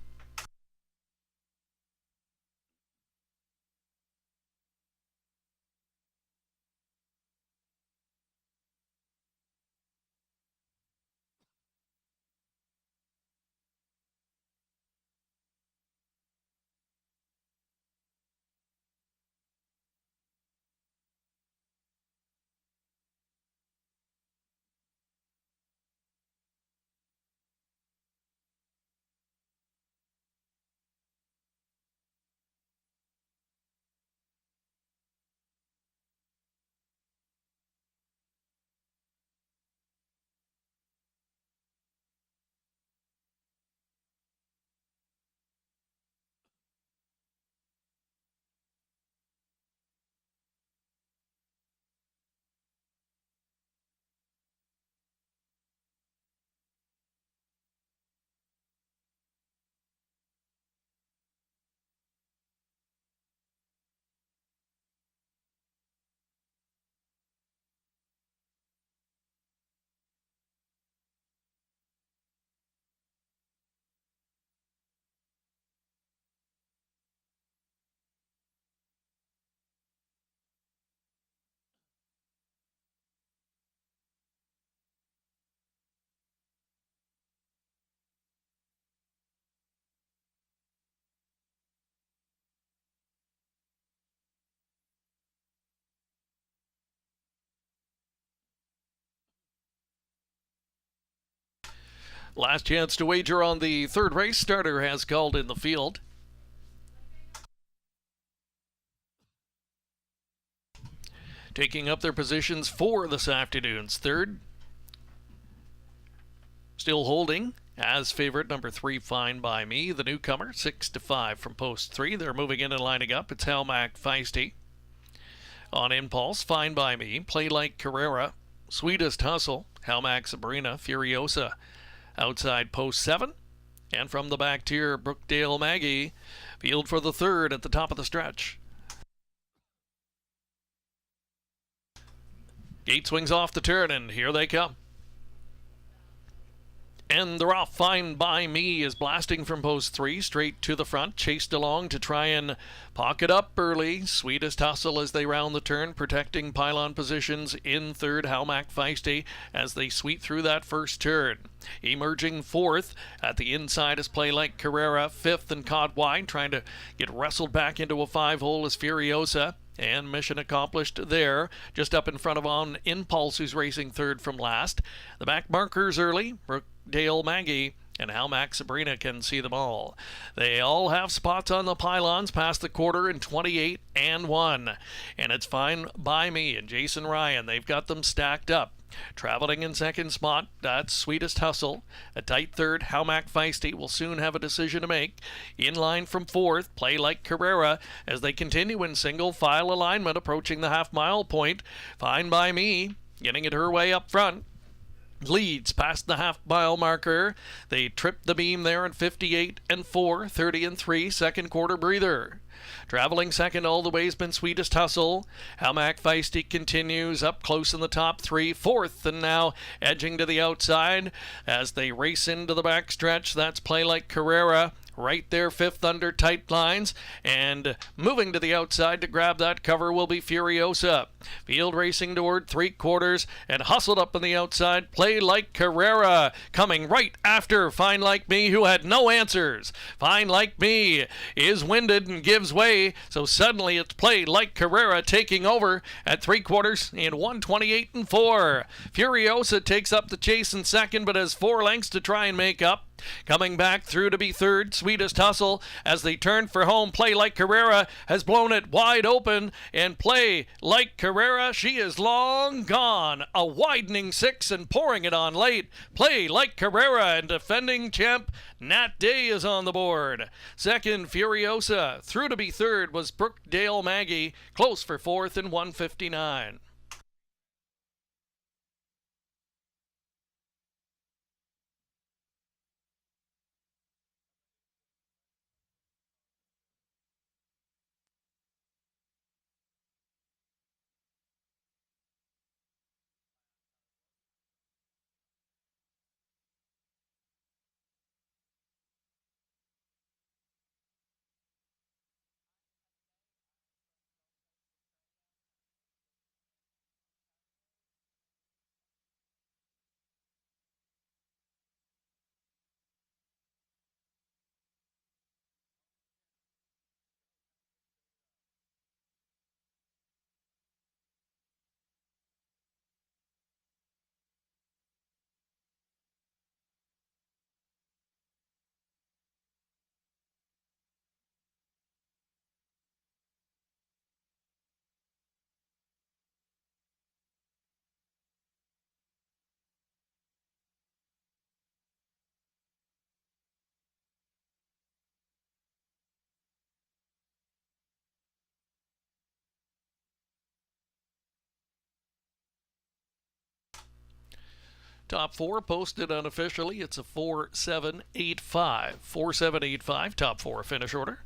Last chance to wager on the third race. Starter has called in the field. Taking up their positions for this afternoon's third. Still holding as favorite number 3, Fine By Me, the newcomer, 6-5 from post 3. They're moving in and lining up. It's Helmac Feisty. On Impulse, Fine By Me, Play Like Carrera, Sweetest Hustle, Helmac Sabrina, Furiosa. Outside post 7. And from the back tier, Brookdale Maggie. Field for the third at the top of the stretch. Gate swings off the turn, and here they come. And they're off. Fine By Me is blasting from post 3 straight to the front, chased along to try and pocket up early. Sweetest Hustle as they round the turn, protecting pylon positions in third. Helmac Feisty as they sweep through that first turn. Emerging fourth at the inside is Play Like Carrera, fifth and caught wide, trying to get wrestled back into a 5-hole is Furiosa. And mission accomplished there. Just up in front of On Impulse, who's racing third from last. The back markers early. Brookdale Maggie and Helmac Sabrina can see them all. They all have spots on the pylons past the quarter in 28 and 1. And it's Fine By Me and Jason Ryan. They've got them stacked up. Traveling in second spot, that's Sweetest Hustle. A tight third, Helmac Feisty will soon have a decision to make. In line from fourth, Play Like Carrera as they continue in single file alignment approaching the half-mile point. Fine By Me getting it her way up front. Leads past the half-mile marker. They tripped the beam there in 58 and 4, 30 and 3, second quarter breather. Traveling second all the way has been Sweetest Hustle. Helmac Feisty continues up close in the top 3. Fourth and now edging to the outside as they race into the back stretch. That's Play Like Carrera. Right there, fifth under tight lines. And moving to the outside to grab that cover will be Furiosa. Field racing toward 3/4 and hustled up on the outside. Play Like Carrera coming right after Fine Like Me, who had no answers. Fine Like Me is winded and gives way. So suddenly it's Play Like Carrera taking over at 3/4 in 1:28 and 4. Furiosa takes up the chase in second, but has 4 lengths to try and make up. Coming back through to be third, Sweetest Hustle as they turn for home. Play Like Carrera has blown it wide open, and Play Like Carrera, she is long gone. A widening 6 and pouring it on late. Play Like Carrera and defending champ Nat Day is on the board. Second, Furiosa. Through to be third was Brookdale Maggie, close for fourth in 1:59. Top 4 posted unofficially. It's a 4-7-8-5. 4-7-8-5, top 4 finish order.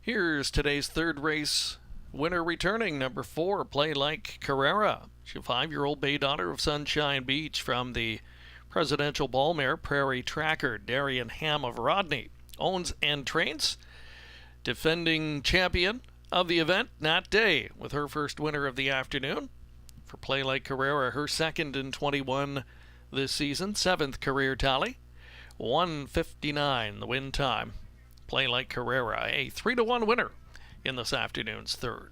Here's today's third race winner returning, number 4, Play Like Carrera. She's a 5-year-old bay daughter of Sunshine Beach from the Presidential Bull mare Prairie Tracker Darian Ham of Rodney owns and trains defending champion of the event, Nat Day, with her first winner of the afternoon. For Play Like Carrera, her second in 21 this season, 7th career tally. 1:59 the win time. Play Like Carrera, a 3-1 winner in this afternoon's third.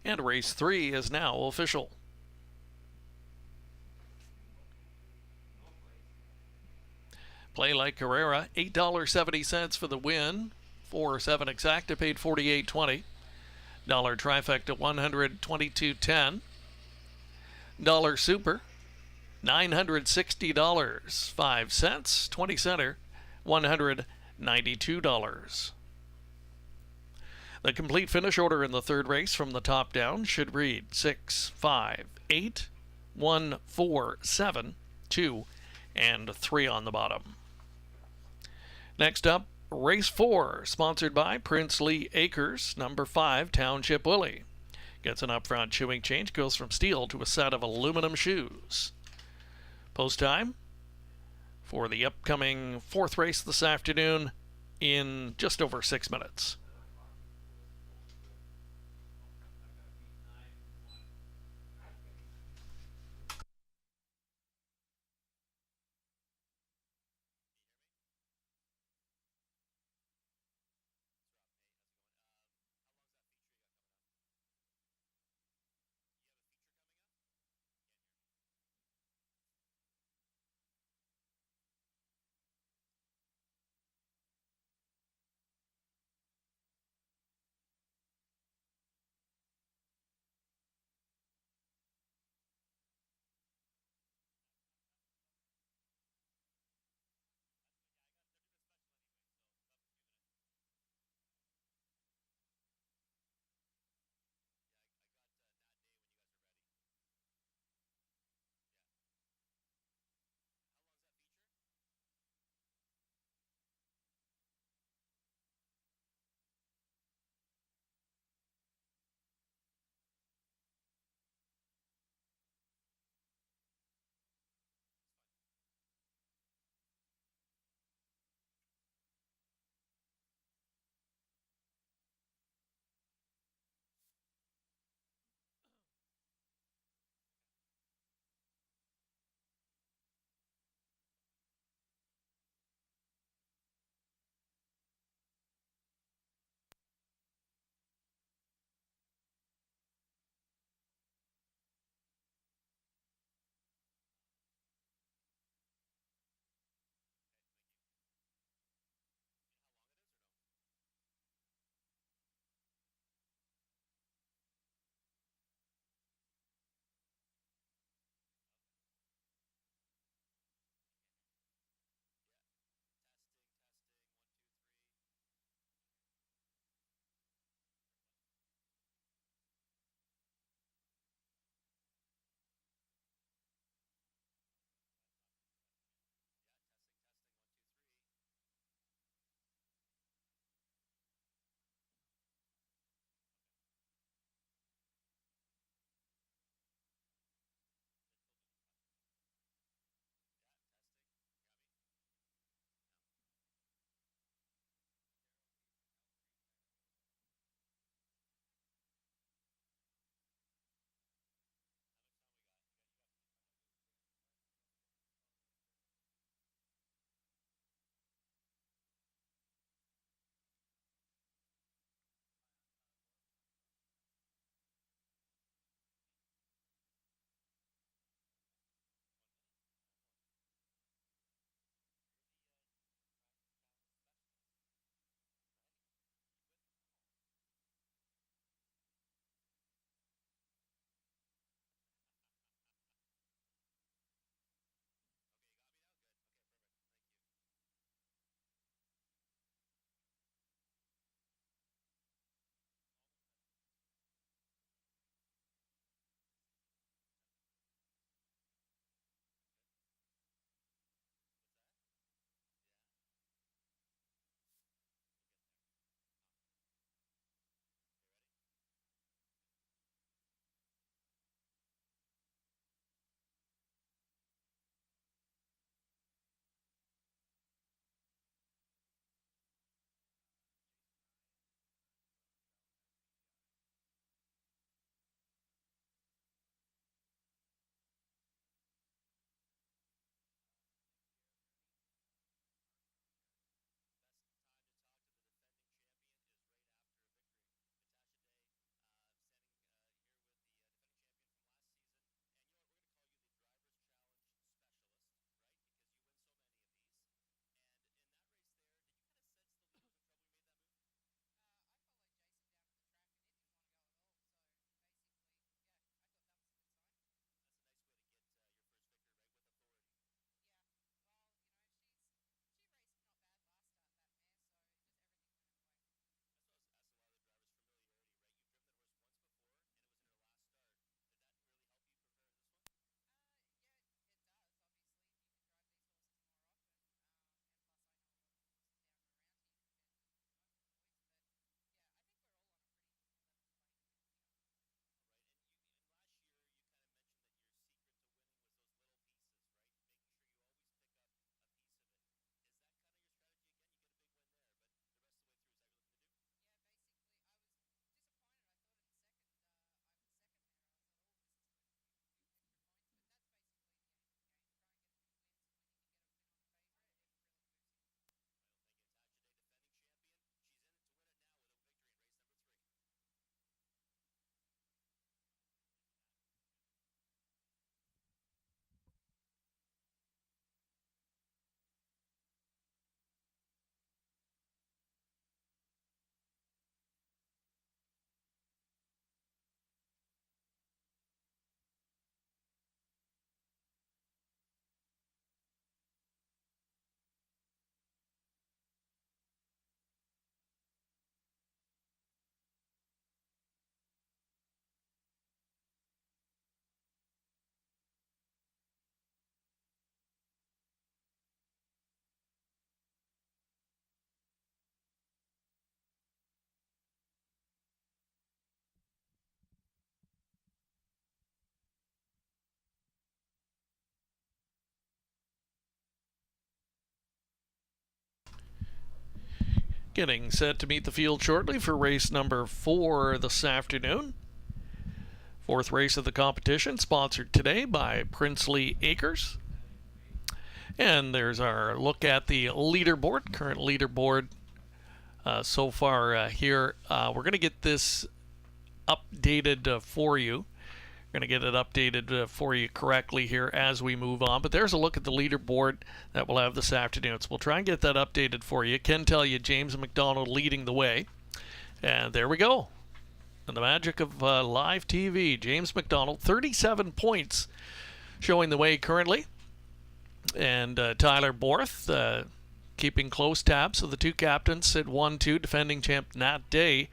And race 3 is now official. Play Like Carrera, $8.70 for the win. 4-7 exacta paid $48.20. Dollar trifecta, $122.10. Dollar super, $960, 5 cents. 20 center, $192. The complete finish order in the third race from the top down should read 6, 5, 8, 1, 4, 7, 2, and 3 on the bottom. Next up, race 4, sponsored by Princely Acres, number 5, Township Willie. Gets an upfront shoeing change, goes from steel to a set of aluminum shoes. Post time for the upcoming 4th race this afternoon in just over 6 minutes. getting set to meet the field shortly for race number 4 this afternoon. Fourth race of the competition, sponsored today by Princely Acres. And there's our look at the leaderboard, current leaderboard so far here. We're going to get this updated for you. Going to get it updated for you correctly here as we move on. But there's a look at the leaderboard that we'll have this afternoon. So we'll try and get that updated for you. Can tell you James McDonald leading the way. And there we go. And the magic of live TV. James McDonald, 37 points showing the way currently. And Tyler Borth keeping close tabs. So the two captains sit 1-2, defending champ Nat Day.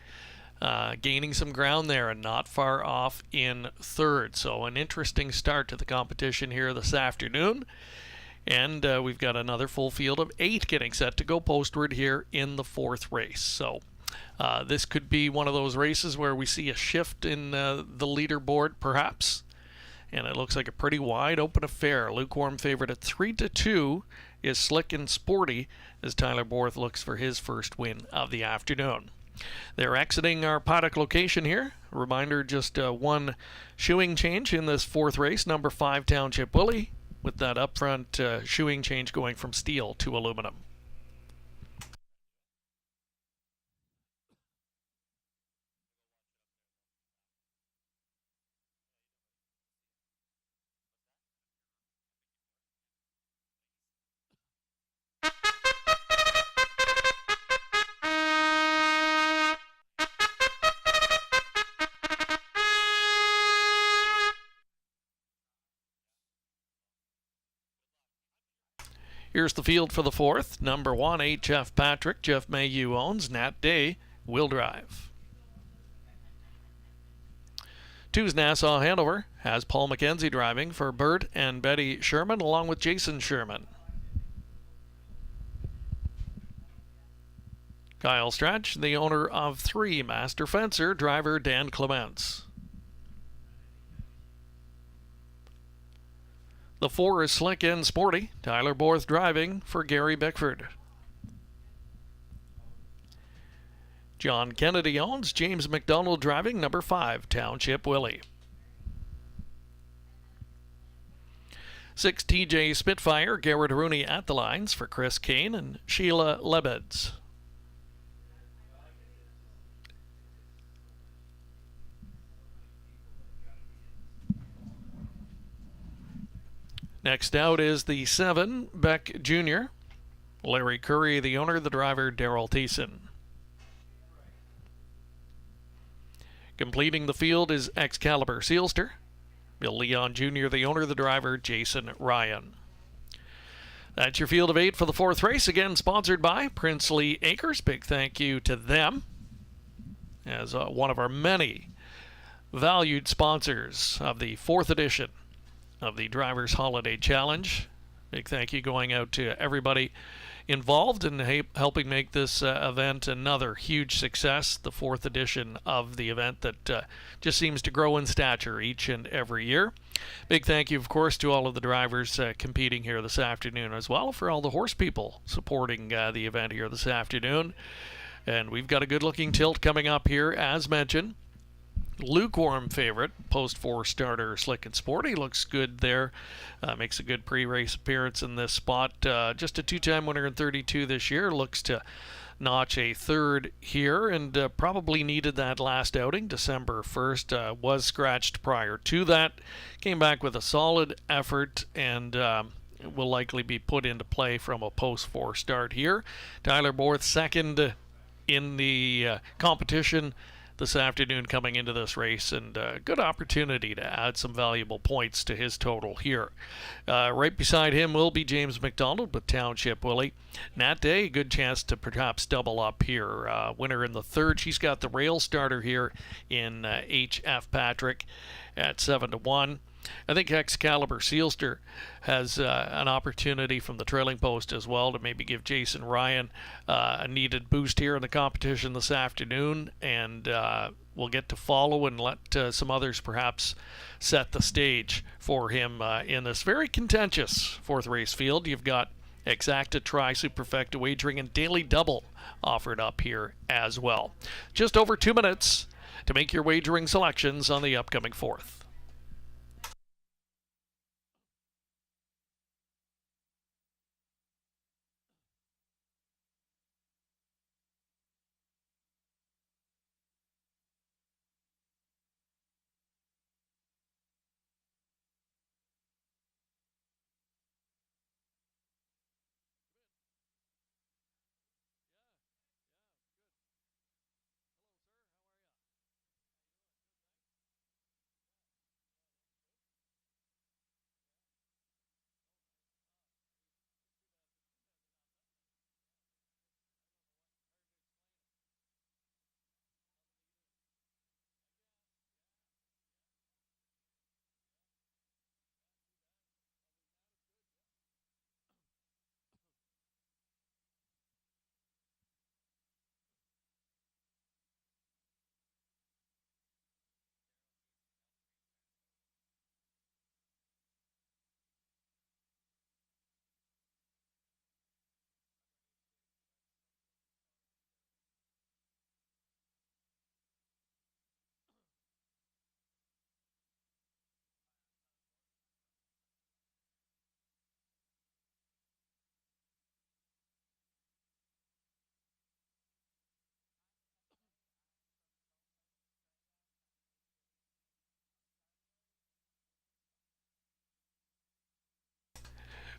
Gaining some ground there and not far off in third. So an interesting start to the competition here this afternoon. And we've got another full field of 8 getting set to go postward here in the fourth race. So this could be one of those races where we see a shift in the leaderboard perhaps. And it looks like a pretty wide open affair. Lukewarm favorite at 3-2 is Slick and Sporty as Tyler Borth looks for his first win of the afternoon. They're exiting our paddock location here. A reminder, just one shoeing change in this fourth race, number 5 Township Willie, with that up front shoeing change going from steel to aluminum. Here's the field for the fourth. Number 1, 8, Jeff Patrick. Jeff Mayhew owns. Nat Day will drive. 2's Nassau Hanover has Paul McKenzie driving for Bert and Betty Sherman along with Jason Sherman. Kyle Stratch, the owner of 3, Master Fencer, driver Dan Clements. The 4 is Slick and Sporty. Tyler Borth driving for Gary Bickford. John Kennedy owns. James McDonald driving, number 5, Township Willie. 6 TJ Spitfire, Garrett Rooney at the lines for Chris Kane and Sheila Lebeds. Next out is the 7, Beck Jr. Larry Curry, the owner, the driver, Daryl Thiessen. Completing the field is Excalibur Sealster. Bill Leon Jr., the owner, the driver, Jason Ryan. That's your field of 8 for the fourth race. Again, sponsored by Princely Acres. Big thank you to them as one of our many valued sponsors of the 4th edition of the Drivers Holiday Challenge. Big thank you going out to everybody involved in helping make this event another huge success, the 4th edition of the event that just seems to grow in stature each and every year. Big thank you, of course, to all of the drivers competing here this afternoon as well, for all the horse people supporting the event here this afternoon. And we've got a good-looking tilt coming up here, as mentioned. Lukewarm favorite, post 4 starter Slick and Sporty, looks good there. Makes a good pre-race appearance in this spot. Just a 2-time winner in 32 this year. Looks to notch a 3rd here and probably needed that last outing. December 1st was scratched prior to that. Came back with a solid effort and will likely be put into play from a post 4 start here. Tyler Borth 2nd in the competition this afternoon coming into this race, and a good opportunity to add some valuable points to his total here. Right beside him will be James McDonald with Township Willie. Nat Day, good chance to perhaps double up here. Winner in the 3rd. She's got the rail starter here in H.F. Patrick at 7-1. I think Excalibur Sealster has an opportunity from the trailing post as well to maybe give Jason Ryan a needed boost here in the competition this afternoon, and we'll get to follow and let some others perhaps set the stage for him in this very contentious 4th race field. You've got Exacta, Tri, Superfecta wagering, and Daily Double offered up here as well. Just over 2 minutes to make your wagering selections on the upcoming 4th.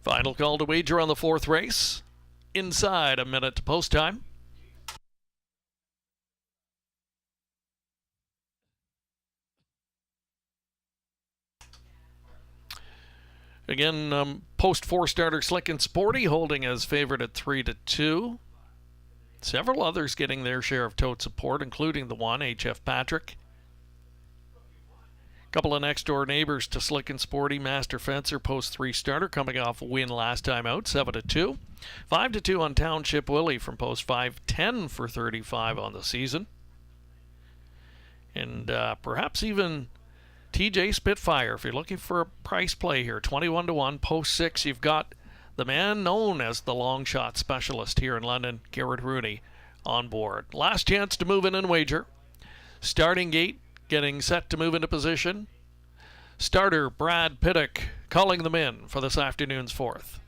Final call to wager on the 4th race. Inside a minute to post time. Again, post 4-starter Slick and Sporty holding as favorite at 3-2. Several others getting their share of tote support, including the one, HF Patrick. Couple of next door neighbors to Slick and Sporty, Master Fencer, post 3-starter, coming off a win last time out, 7-2. 5-2 on Township Willie from post 5, 10 for 35 on the season. And perhaps even TJ Spitfire, if you're looking for a price play here, 21-1, post 6, you've got the man known as the long shot specialist here in London, Garrett Rooney, on board. Last chance to move in and wager. Starting gate getting set to move into position. Starter Brad Piddock calling them in for this afternoon's 4th.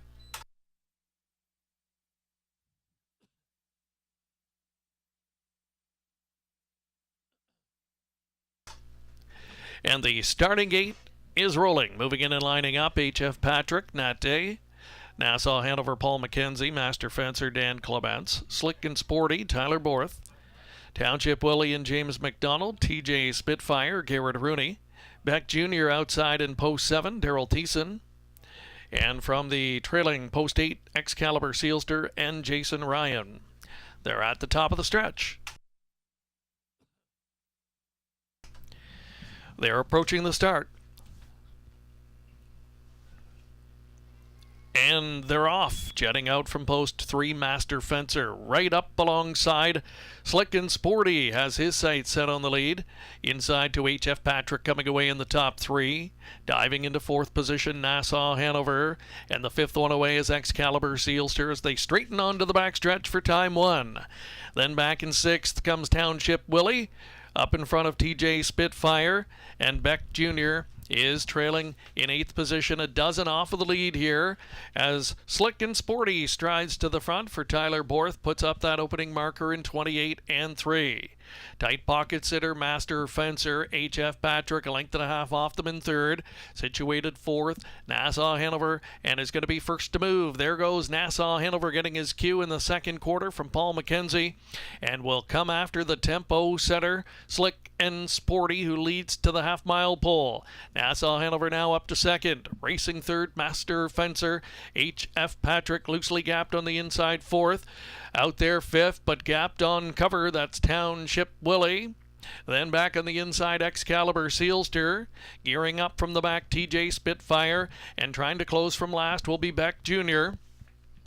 And the starting gate is rolling. Moving in and lining up, HF Patrick, Nat Day, Nassau Hanover, Paul McKenzie, Master Fencer, Dan Clements, Slick and Sporty, Tyler Borth, Township Willie and James McDonald, TJ Spitfire, Garrett Rooney, Beck Jr. outside in post 7, Daryl Thiessen, and from the trailing post 8, Excalibur Sealster and Jason Ryan. They're at the top of the stretch. They're approaching the start. And they're off, jetting out from post 3, Master Fencer, right up alongside Slick and Sporty, has his sights set on the lead. Inside to HF Patrick, coming away in the top 3. Diving into 4th position, Nassau Hanover, and the 5th one away is Excalibur Sealster as they straighten onto the backstretch for time 1. Then back in 6th comes Township Willie, up in front of TJ Spitfire, and Beck Jr. is trailing in 8th position, a dozen off of the lead here as Slick and Sporty strides to the front for Tyler Borth, puts up that opening marker in 28 and 3. Tight pocket sitter, Master Fencer, HF Patrick, a length and a half off them in 3rd. Situated 4th, Nassau Hanover, and is going to be first to move. There goes Nassau Hanover getting his cue in the 2nd quarter from Paul McKenzie, and will come after the tempo setter, Slick and Sporty, who leads to the half-mile pole. Nassau Hanover now up to 2nd. Racing 3rd, Master Fencer, HF Patrick loosely gapped on the inside 4th. Out there 5th, but gapped on cover, that's Township Willie. Then back on the inside, Excalibur Sealster. Gearing up from the back, TJ Spitfire. And trying to close from last will be Beck Jr.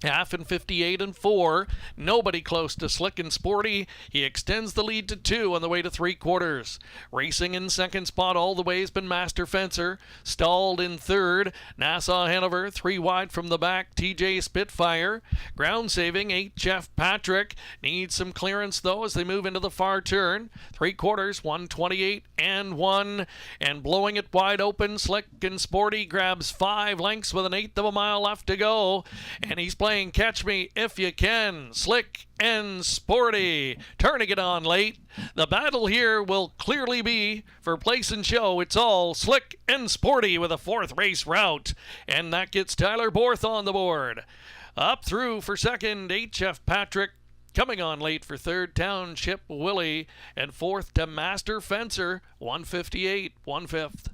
Half in 58 and 4. Nobody close to Slick and Sporty. He extends the lead to 2 on the way to 3/4. Racing in second spot all the way has been Master Fencer. Stalled in third. Nassau Hanover 3 wide from the back. TJ Spitfire. Ground saving 8 Jeff Patrick. Needs some clearance though as they move into the far turn. 3/4 128 and 1. And blowing it wide open. Slick and Sporty grabs 5 lengths with an eighth of a mile left to go. And he's playing Catch Me If You Can. Slick and Sporty turning it on late. The battle here will clearly be for place and show. It's all Slick and Sporty with a 4th race route. And that gets Tyler Borth on the board. Up through for second, HF Patrick. Coming on late for third, Township Willie. And 4th to Master Fencer, 158, 1/5.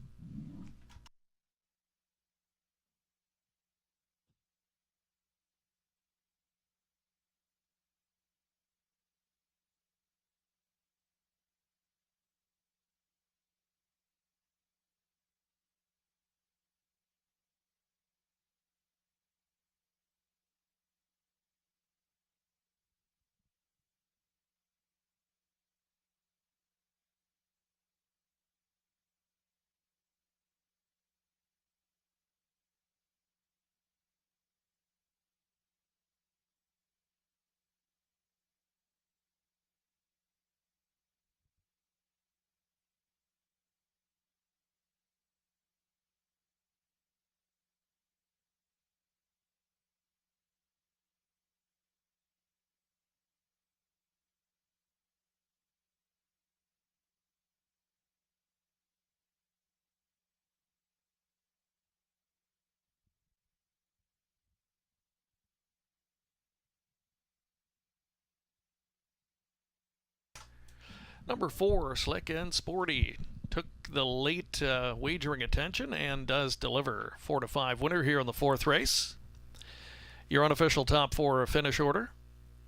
Number 4, Slick and Sporty, took the late wagering attention and does deliver. 4-5 winner here in the 4th race. Your unofficial top 4 finish order: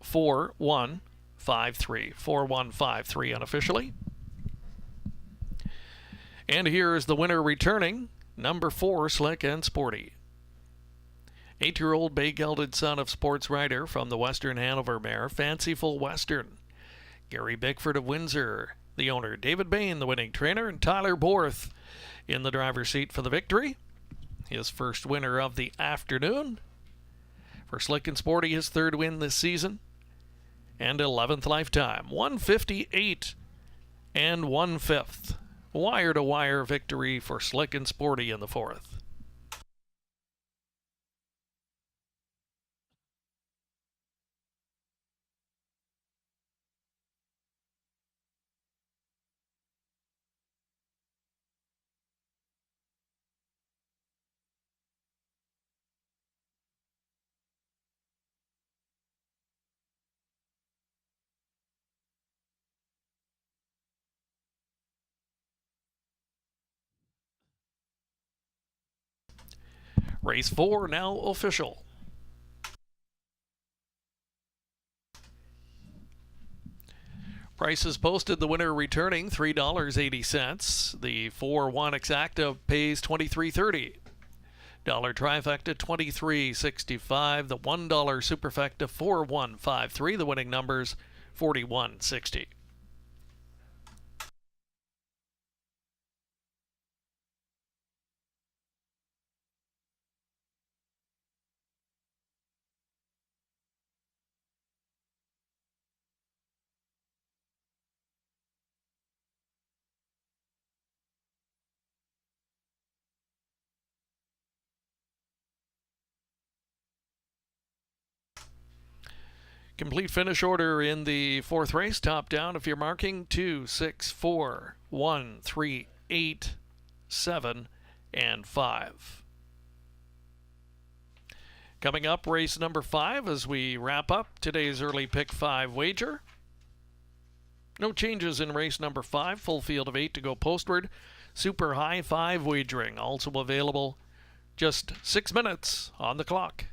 4-1-5-3. 4-1-5-3 unofficially. And here's the winner returning, number 4, Slick and Sporty. 8-year-old bay-gelded son of sports writer from the Western Hanover mare, Fanciful Western. Gary Bickford of Windsor, the owner. David Bain, the winning trainer, and Tyler Borth in the driver's seat for the victory. His first winner of the afternoon. For Slick and Sporty, his 3rd win this season and 11th lifetime. 158 and 1/5. Wire-to-wire victory for Slick and Sporty in the 4th. Race 4 now official. Prices posted, the winner returning $3.80. The 4-1 exacta pays $23.30. Dollar trifecta $23.65. The $1 superfecta 4-1-5-3. The winning numbers 41.60. Complete finish order in the 4th race. Top down if you're marking: 2, 6, 4, 1, 3, 8, 7, and 5. Coming up, race number 5 as we wrap up today's early pick 5 wager. No changes in race number 5. Full field of 8 to go postward. Super high 5 wagering also available. Just 6 minutes on the clock.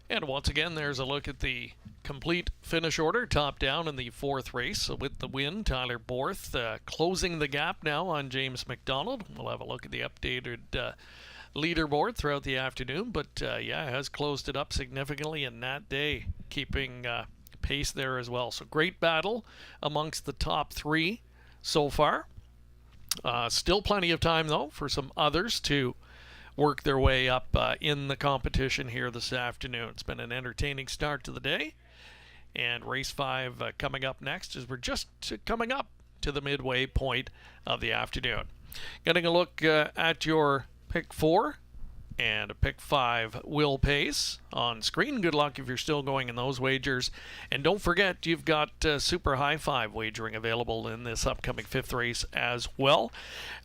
And once again, there's a look at the complete finish order, top down in the fourth race. So with the win, Tyler Borth closing the gap now on James McDonald. We'll have a look at the updated leaderboard throughout the afternoon, but has closed it up significantly in that day, keeping pace there as well. So great battle amongst the top three so far. Still plenty of time, though, for some others to work their way up in the competition here this afternoon. It's been an entertaining start to the day. And race 5 coming up next as we're just coming up to the midway point of the afternoon. Getting a look at your pick 4 and a pick 5 will pace on screen. Good luck if you're still going in those wagers. And don't forget, you've got super high 5 wagering available in this upcoming 5th race as well.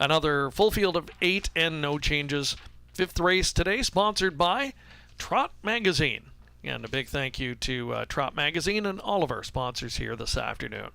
Another full field of 8 and no changes. 5th race today sponsored by Trot Magazine. And a big thank you to Trot Magazine and all of our sponsors here this afternoon.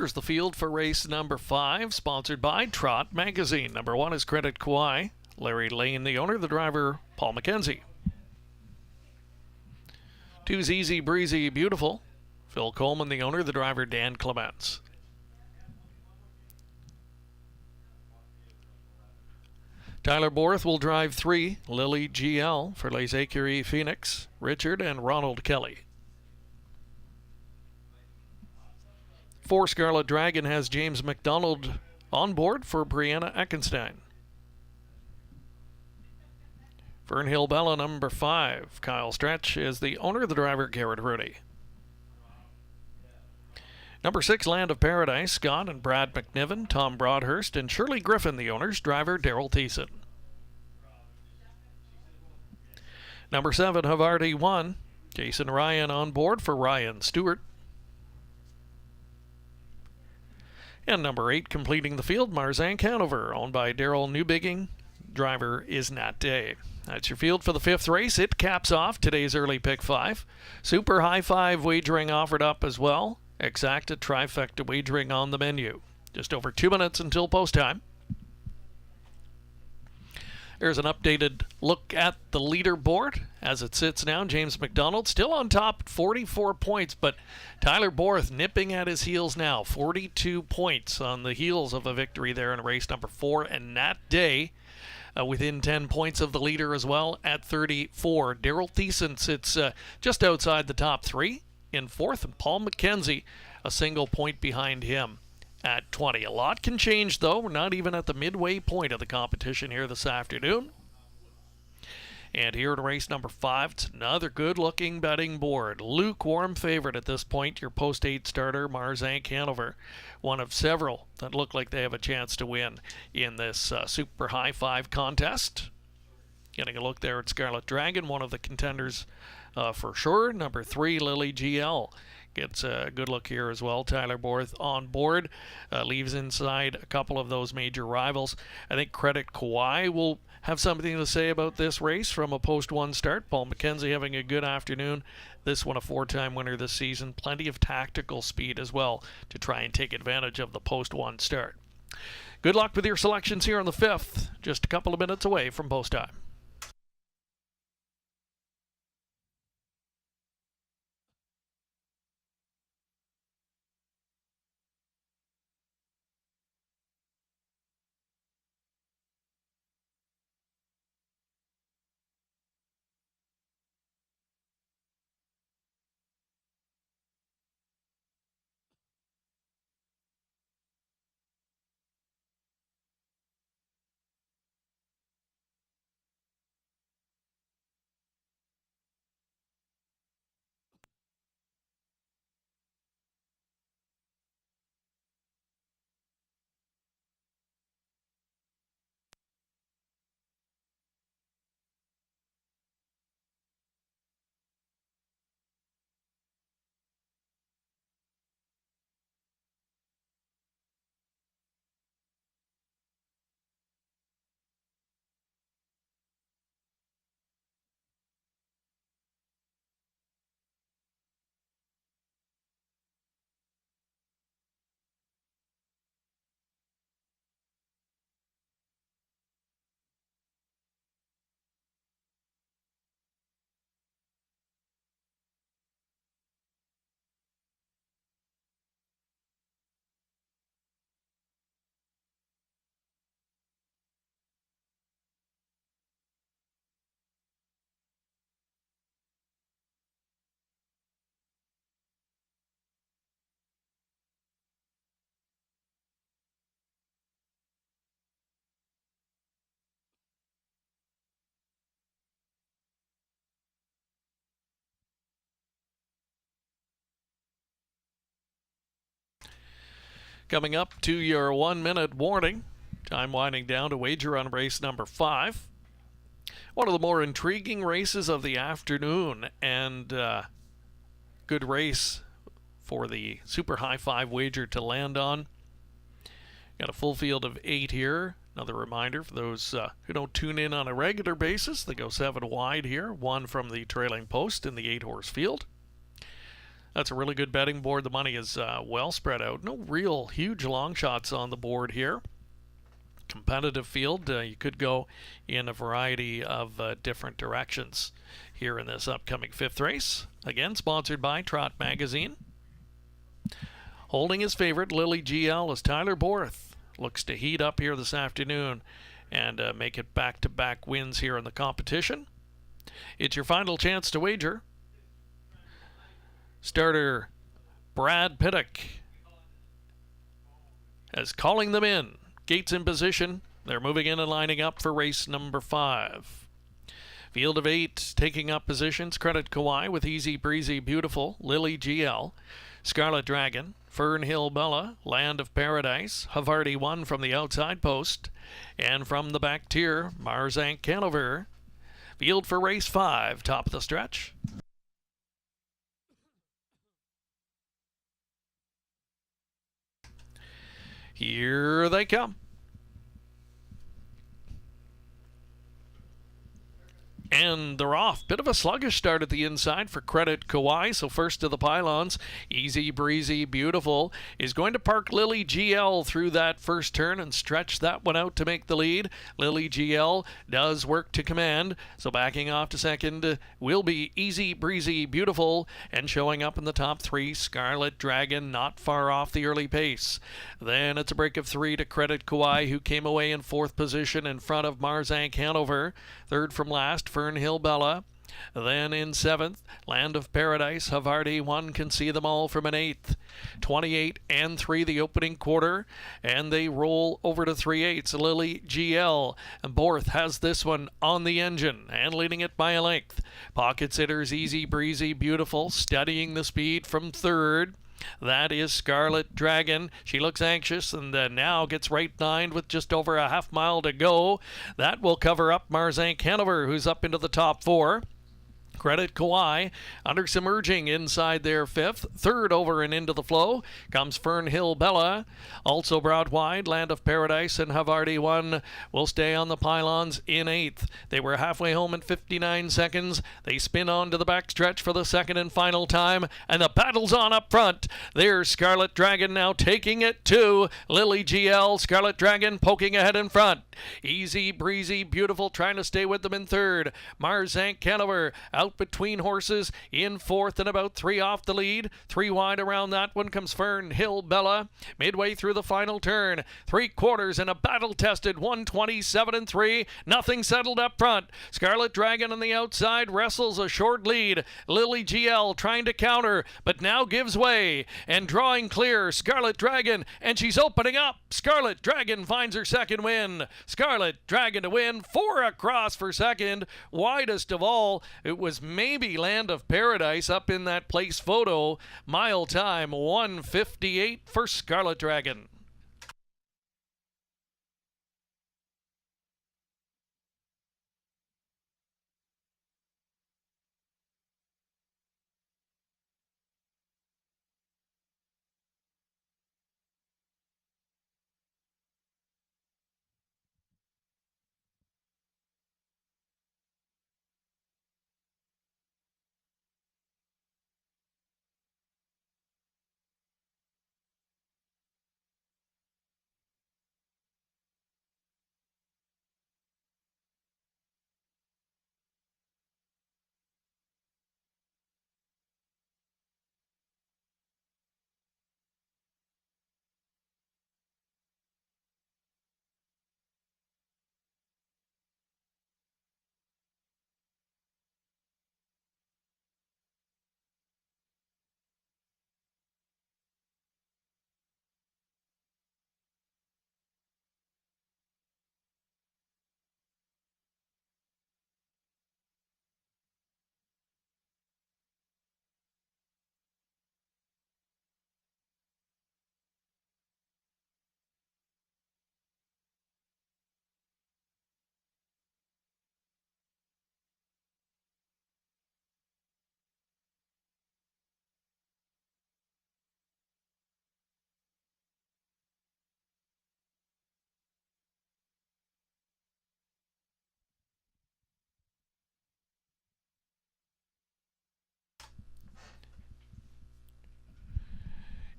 Here's the field for race number 5, sponsored by Trot Magazine. Number 1 is Credit Kauai. Larry Lane, the owner, the driver, Paul McKenzie. 2's Easy Breezy Beautiful. Phil Coleman, the owner, the driver, Dan Clements. Tyler Borth will drive 3, Lily GL for Les Écuries Phoenix, Richard and Ronald Kelly. 4 Scarlet Dragon has James McDonald on board for Brianna Eckenstein. Fernhill Bella, number 5. Kyle Stretch is the owner, the driver, Garrett Rudy. Number 6, Land of Paradise, Scott and Brad McNiven, Tom Broadhurst, and Shirley Griffin, the owners, driver, Daryl Thiessen. Number 7, Havarti 1. Jason Ryan on board for Ryan Stewart. And number 8, completing the field, Marzank Hanover, owned by Daryl Newbigging. Driver is Nat Day. That's your field for the 5th race. It caps off today's early pick 5. Super high 5 wagering offered up as well. Exacta trifecta wagering on the menu. Just over 2 minutes until post time. There's an updated look at the leaderboard as it sits now. James McDonald still on top, 44 points, but Tyler Borth nipping at his heels now, 42 points on the heels of a victory there in race number 4, and Nat Day within 10 points of the leader as well at 34. Daryl Thiessen sits just outside the top 3 in 4th, and Paul McKenzie a single point behind him at 20. A lot can change, though. We're not even at the midway point of the competition here this afternoon. And here in race number 5, it's another good-looking betting board. Lukewarm favorite at this point, your post-8 starter, Marzank Hanover. One of several that look like they have a chance to win in this super high 5 contest. Getting a look there at Scarlet Dragon, one of the contenders for sure. Number 3, Lily GL. Gets a good look here as well. Tyler Borth on board. Leaves inside a couple of those major rivals. I think Credit Kauai will have something to say about this race from a post-1 start. Paul McKenzie having a good afternoon. This one a 4-time winner this season. Plenty of tactical speed as well to try and take advantage of the post-1 start. Good luck with your selections here on the 5th. Just a couple of minutes away from post time. Coming up to your 1-minute warning. Time winding down to wager on race number 5. One of the more intriguing races of the afternoon, and good race for the super high 5 wager to land on. Got a full field of 8 here. Another reminder for those who don't tune in on a regular basis, they go 7 wide here, 1 from the trailing post in the 8-horse field. That's a really good betting board. The money is well spread out. No real huge long shots on the board here. Competitive field. You could go in a variety of different directions here in this upcoming fifth race. Again, sponsored by Trot Magazine. Holding his favorite, Lily GL, as Tyler Borth looks to heat up here this afternoon and make it back-to-back wins here in the competition. It's your final chance to wager. Starter Brad Pittock as calling them in. Gates in position. They're moving in and lining up for race number 5. Field of 8 taking up positions. Credit Kauai with Easy Breezy Beautiful, Lily GL, Scarlet Dragon, Fern Hill Bella, Land of Paradise, Havarti 1 from the outside post, and from the back tier, Marzank Canover. Field for race 5, top of the stretch. Here they come. And they're off. Bit of a sluggish start at the inside for Credit Kauai. So first to the pylons. Easy Breezy Beautiful is going to park Lily GL through that first turn and stretch that one out to make the lead. Lily GL does work to command. So backing off to second will be Easy Breezy Beautiful. And showing up in the top 3, Scarlet Dragon, not far off the early pace. Then it's a break of 3 to Credit Kauai, who came away in 4th position in front of Marzank Hanover. Third from last, Fern Hill Bella. Then in 7th, Land of Paradise, Havarti 1 can see them all from an 8th. 28 and 3 the opening quarter, and they roll over to 3/8. Lily GL, and Borth has this one on the engine and leading it by a length. Pocket sitters Easy Breezy Beautiful studying the speed from 3rd. That is Scarlet Dragon. She looks anxious and now gets right lined with just over a half mile to go. That will cover up Marzank Hanover, who's up into the top 4. Credit Kauai under some urging inside their 5th. 3rd over and into the flow comes Fern Hill Bella. Also brought wide, Land of Paradise and Havarti 1 will stay on the pylons in 8th. They were halfway home in 59 seconds. They spin on to the backstretch for the second and final time, and the battle's on up front. There's Scarlet Dragon now taking it to Lily GL. Scarlet Dragon poking ahead in front. Easy Breezy Beautiful trying to stay with them in 3rd. Marzank Hanover out between horses in 4th and about 3 off the lead. 3 wide around that one comes Fern Hill Bella. Midway through the final turn, 3/4 in a battle-tested 127 and 3. Nothing settled up front. Scarlet Dragon on the outside wrestles a short lead. Lily GL trying to counter, but now gives way and drawing clear. Scarlet Dragon, and she's opening up. Scarlet Dragon finds her second win. Scarlet Dragon to win. 4 across for second. Widest of all, it was maybe Land of Paradise up in that place photo. Mile time 1:58 for Scarlet Dragon.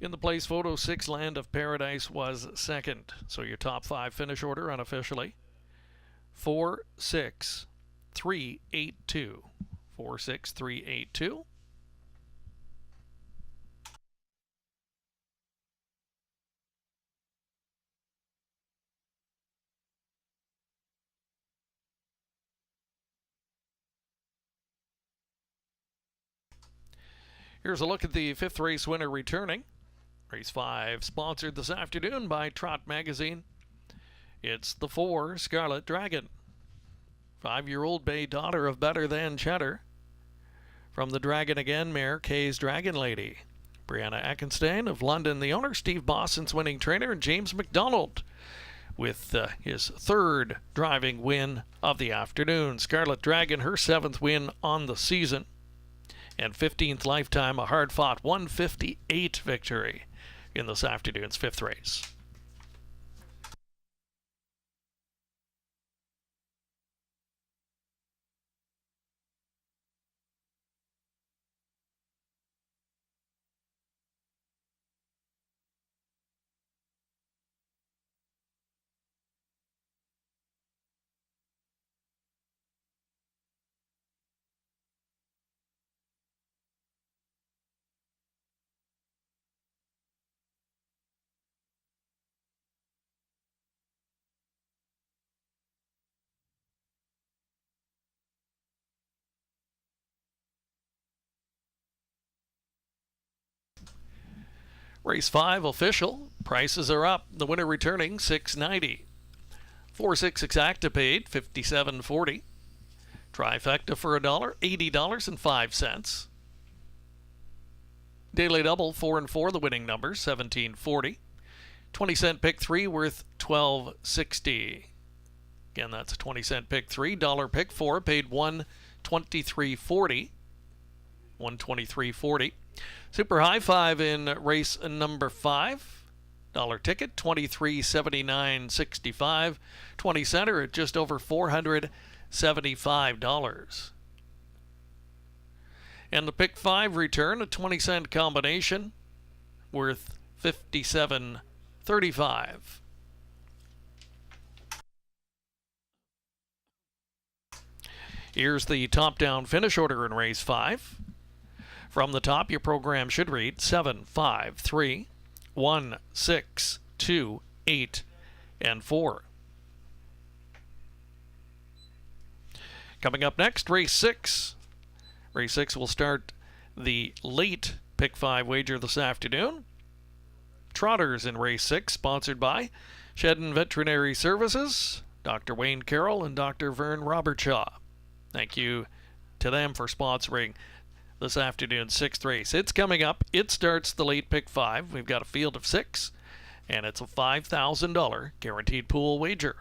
In the place photo, 6 Land of Paradise was second. So your top 5 finish order unofficially: 46382. 46382. Here's a look at the 5th race winner returning. Race 5, sponsored this afternoon by Trot Magazine. It's the 4 Scarlet Dragon. 5-year-old bay daughter of Better Than Cheddar. From the Dragon Again mare, Kay's Dragon Lady. Brianna Eckenstein of London, the owner, Steve Boston's winning trainer, and James McDonald with his 3rd driving win of the afternoon. Scarlet Dragon, her 7th win on the season, and 15th lifetime, a hard-fought 158 victory in this afternoon's 5th race. Race 5 official. Prices are up. The winner returning $6.90. 4-6 exacta paid $57.40. Trifecta for $1, $80.05. Daily double 4 and 4, the winning numbers $17.40. 20-cent pick 3 worth $12.60. Again, that's a 20-cent pick 3. Dollar pick 4 paid $123.40. $123.40. Super high 5 in race number 5. Dollar ticket $23.79.65. 20 center at just over $475. And the pick 5 return, a 20-cent combination worth $57.35. Here's the top-down finish order in race 5. From the top, your program should read 7, 5, 3, 1, 6, 2, 8, and 4. Coming up next, race 6. Race 6 will start the late pick 5 wager this afternoon. Trotters in race 6, sponsored by Shedden Veterinary Services, Dr. Wayne Carroll, and Dr. Vern Robertshaw. Thank you to them for sponsoring this afternoon's 6th race. It's coming up. It starts the late pick 5. We've got a field of 6, and it's a $5,000 guaranteed pool wager.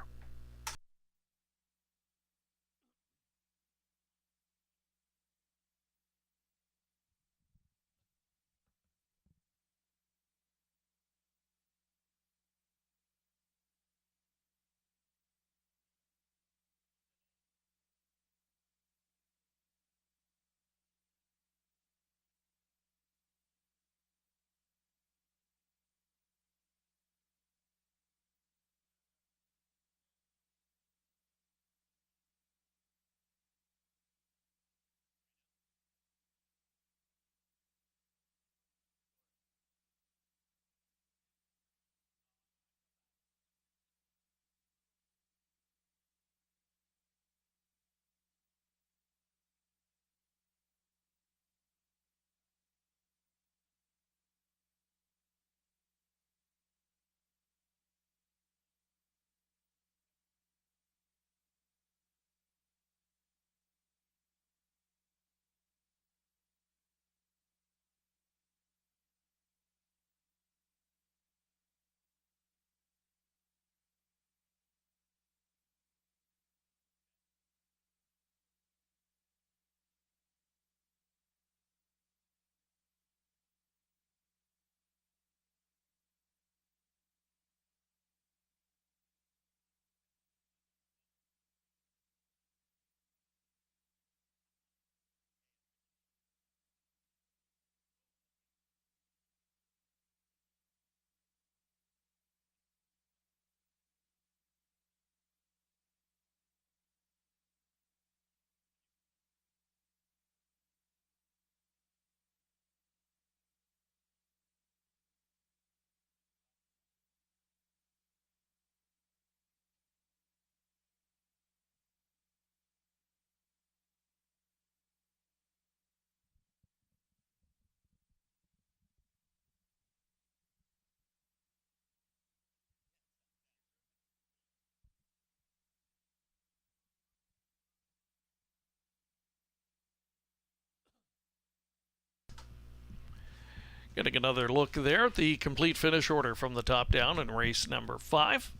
Getting another look there at the complete finish order from the top down in race number 5,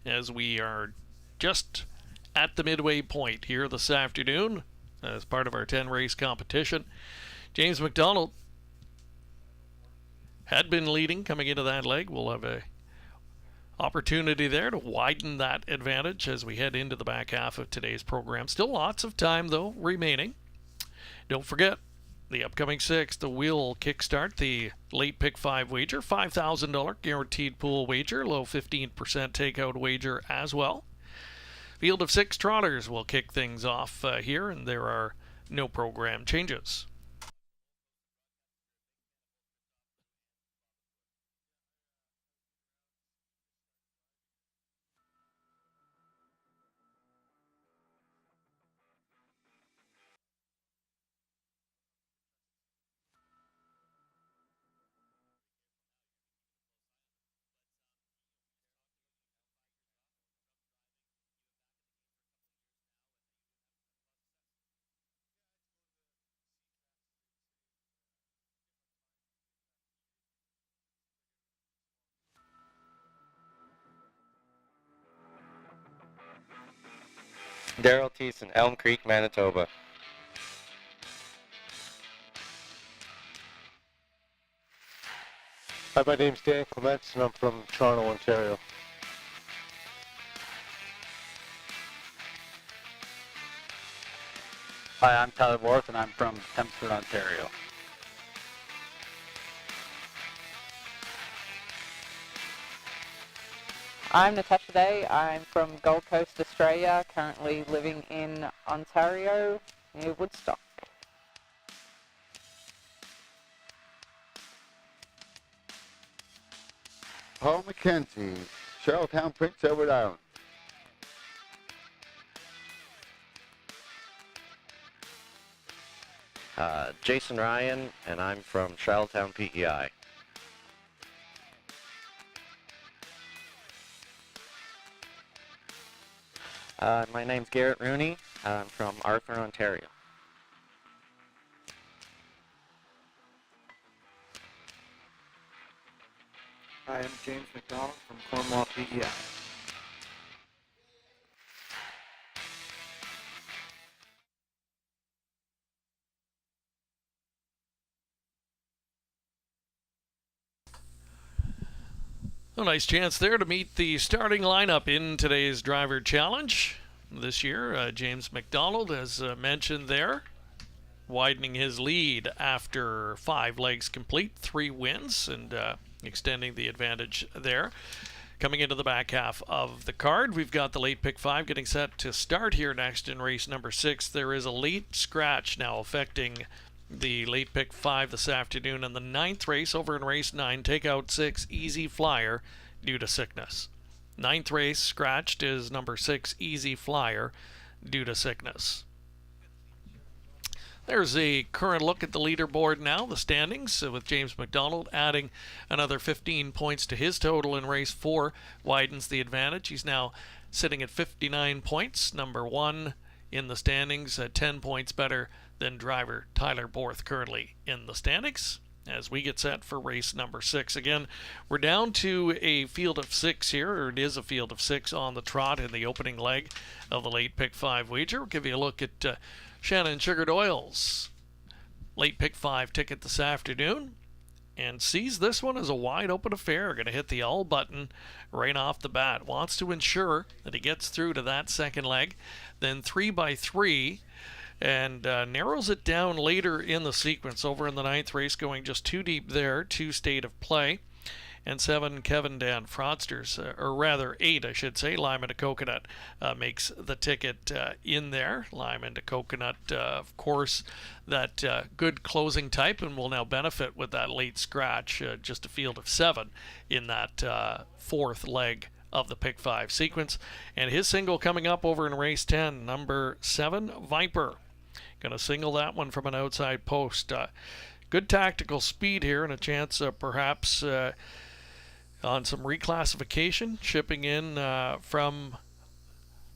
as we are just at the midway point here this afternoon as part of our 10-race competition. James McDonald had been leading coming into that leg. We'll have a opportunity there to widen that advantage as we head into the back half of today's program. Still lots of time, though, remaining. Don't forget, the upcoming 6th, we'll kickstart the late pick 5 wager, $5,000 guaranteed pool wager, low 15% takeout wager as well. Field of 6 trotters will kick things off here, and there are no program changes. Daryl Thiessen, Elm Creek, Manitoba. Hi, my name's Dan Clements and I'm from Toronto, Ontario. Hi, I'm Tyler Worth and I'm from Chelmsford, Ontario. I'm Natasha Day. I'm from Gold Coast, Australia, currently living in Ontario, near Woodstock. Paul McKenzie, Charlottetown, Prince Edward Island. Jason Ryan, and I'm from Charlottetown, PEI. My name's Garrett Rooney. I'm from Arthur, Ontario. Hi, I'm James McDonald from Cornwall, PEI. A nice chance there to meet the starting lineup in today's Driver Challenge. This year, James McDonald, as mentioned there, widening his lead after 5 legs complete, 3 wins, and extending the advantage there. Coming into the back half of the card, we've got the late pick 5 getting set to start here next in race number 6. There is a late scratch now affecting the late pick 5 this afternoon in the 9th race over in race 9. Take out 6, Easy Flyer, due to sickness. 9th race scratched is number 6, Easy Flyer, due to sickness. There's a current look at the leaderboard now, the standings, with James McDonald adding another 15 points to his total in race 4, widens the advantage. He's now sitting at 59 points, number 1 in the standings, 10 points better than driver Tyler Borth currently in the standings. As we get set for race number 6. Again, we're down to a field of 6 here, or it is a field of 6 on the trot in the opening leg of the late pick 5 wager. We'll give you a look at Shannon Sugar Doyle's late pick 5 ticket this afternoon, and sees this one as a wide open affair. Going to hit the all button right off the bat. Wants to ensure that he gets through to that second leg. Then 3x3, and narrows it down later in the sequence over in the 9th race, going just 2 deep there, 2 state of play. And 7, Kevin Dan Fraudsters, or rather 8, I should say, Lime and a Coconut makes the ticket in there. Lime and a Coconut, of course, that good closing type, and will now benefit with that late scratch, just a field of 7 in that 4th leg of the pick 5 sequence. And his single coming up over in race 10, number 7, Viper. Going to single that one from an outside post. Good tactical speed here, and a chance perhaps on some reclassification, shipping in from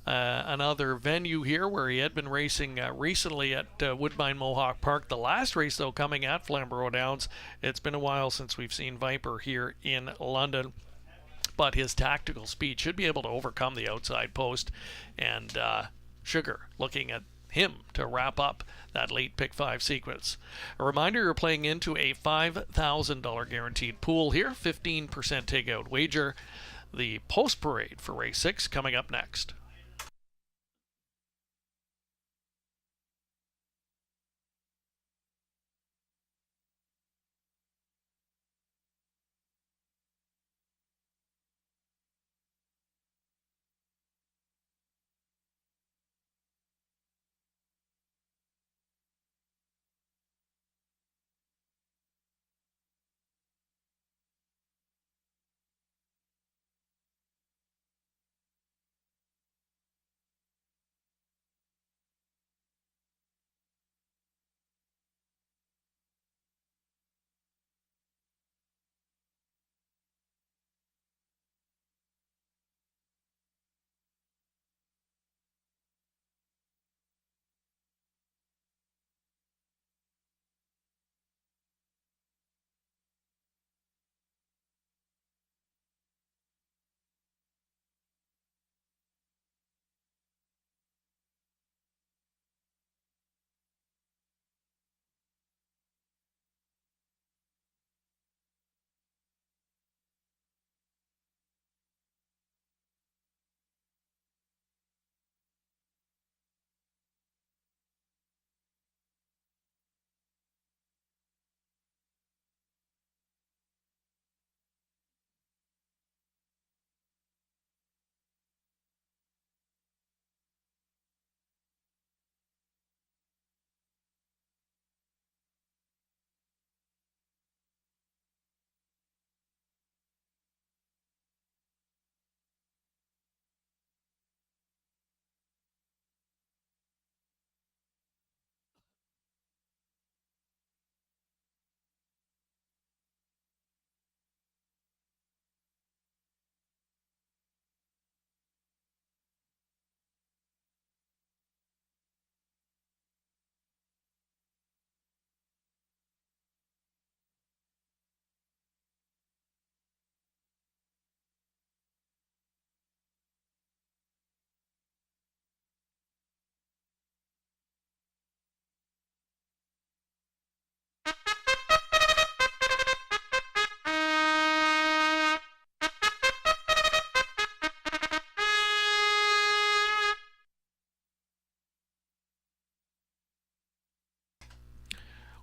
another venue here where he had been racing recently at Woodbine Mohawk Park. The last race, though, coming at Flamborough Downs. It's been a while since we've seen Viper here in London, but his tactical speed should be able to overcome the outside post, and Sugar looking at him to wrap up that late pick 5 sequence. A reminder, you're playing into a $5,000 guaranteed pool here, 15% takeout wager. The post parade for race 6 coming up next.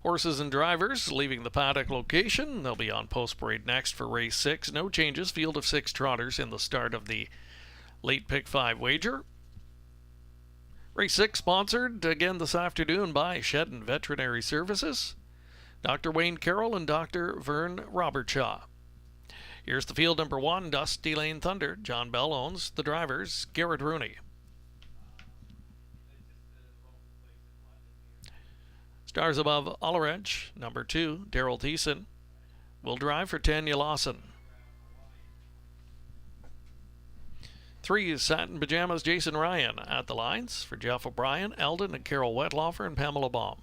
Horses and drivers leaving the paddock location. They'll be on post parade next for race 6. No changes. Field of 6 trotters in the start of the late pick 5 wager. Race 6 sponsored again this afternoon by Shedden Veterinary Services, Dr. Wayne Carroll and Dr. Vern Robertshaw. Here's the field number 1, Dusty Lane Thunder. John Bell owns the drivers, Garrett Rooney. Stars Above Ulleridge, number 2, Daryl Thiessen, will drive for Tanya Lawson. 3 is Satin Pajamas, Jason Ryan at the lines for Jeff O'Brien, Eldon and Carol Wettlaufer, and Pamela Baum.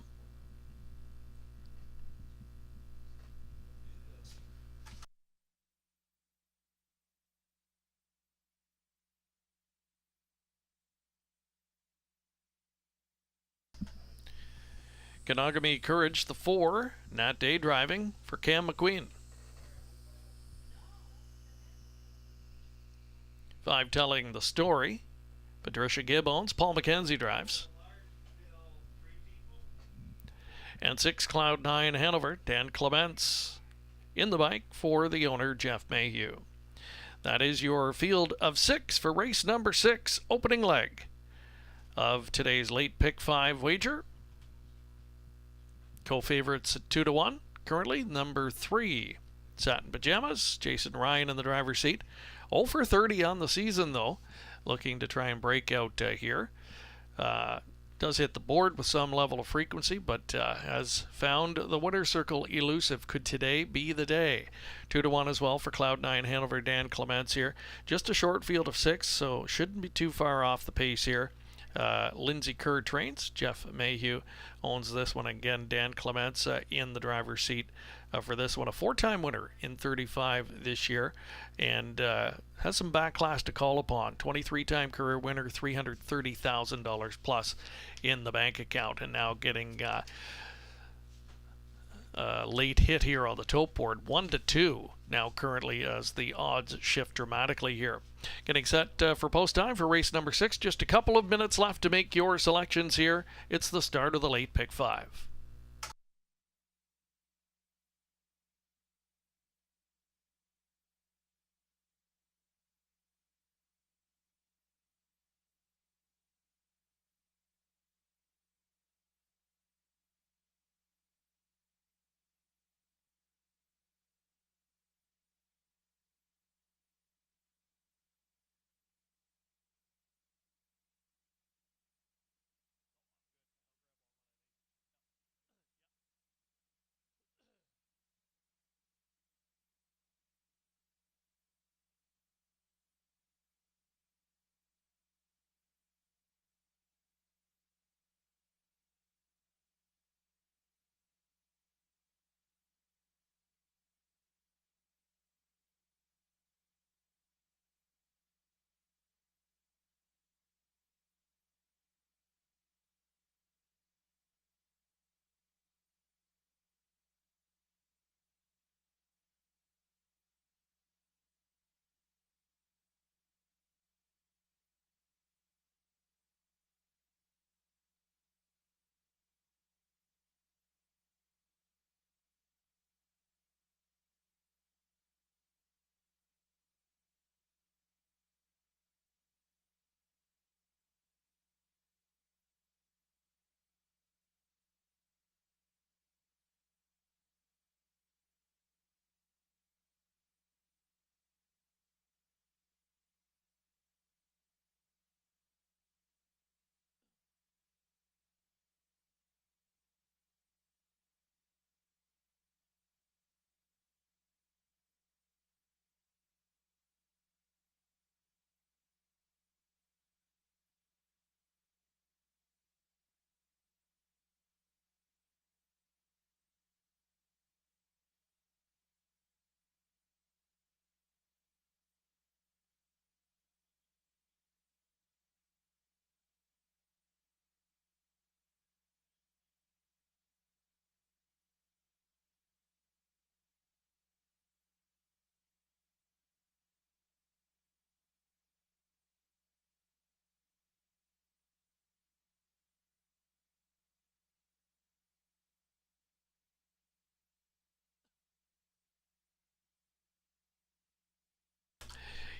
Kanagami Courage, the 4, Nat Day driving for Cam McQueen. 5 Telling the Story, Patricia Gibb owns, Paul McKenzie drives. And 6 Cloud 9 Hanover, Dan Clements in the bike for the owner, Jeff Mayhew. That is your field of 6 for race number 6, opening leg of today's late pick 5 wager. Co-favorites at 2-1. Currently, number 3, Satin Pajamas, Jason Ryan in the driver's seat. 0 for 30 on the season, though. Looking to try and break out here. does hit the board with some level of frequency, but has found the winner's circle elusive. Could today be the day? 2-1 as well for Cloud9 Hanover, Dan Clements here. Just a short field of 6, so shouldn't be too far off the pace here. Lindsay Kerr trains. Jeff Mayhew owns this one. Again, Dan Clements in the driver's seat for this one. A 4-time winner in 35 this year, and has some backlash to call upon. 23-time career winner, $330,000 plus in the bank account, and now getting late hit here on the tote board. 1-2 now currently as the odds shift dramatically here. Getting set for post time for race number 6. Just a couple of minutes left to make your selections here. It's the start of the late pick 5.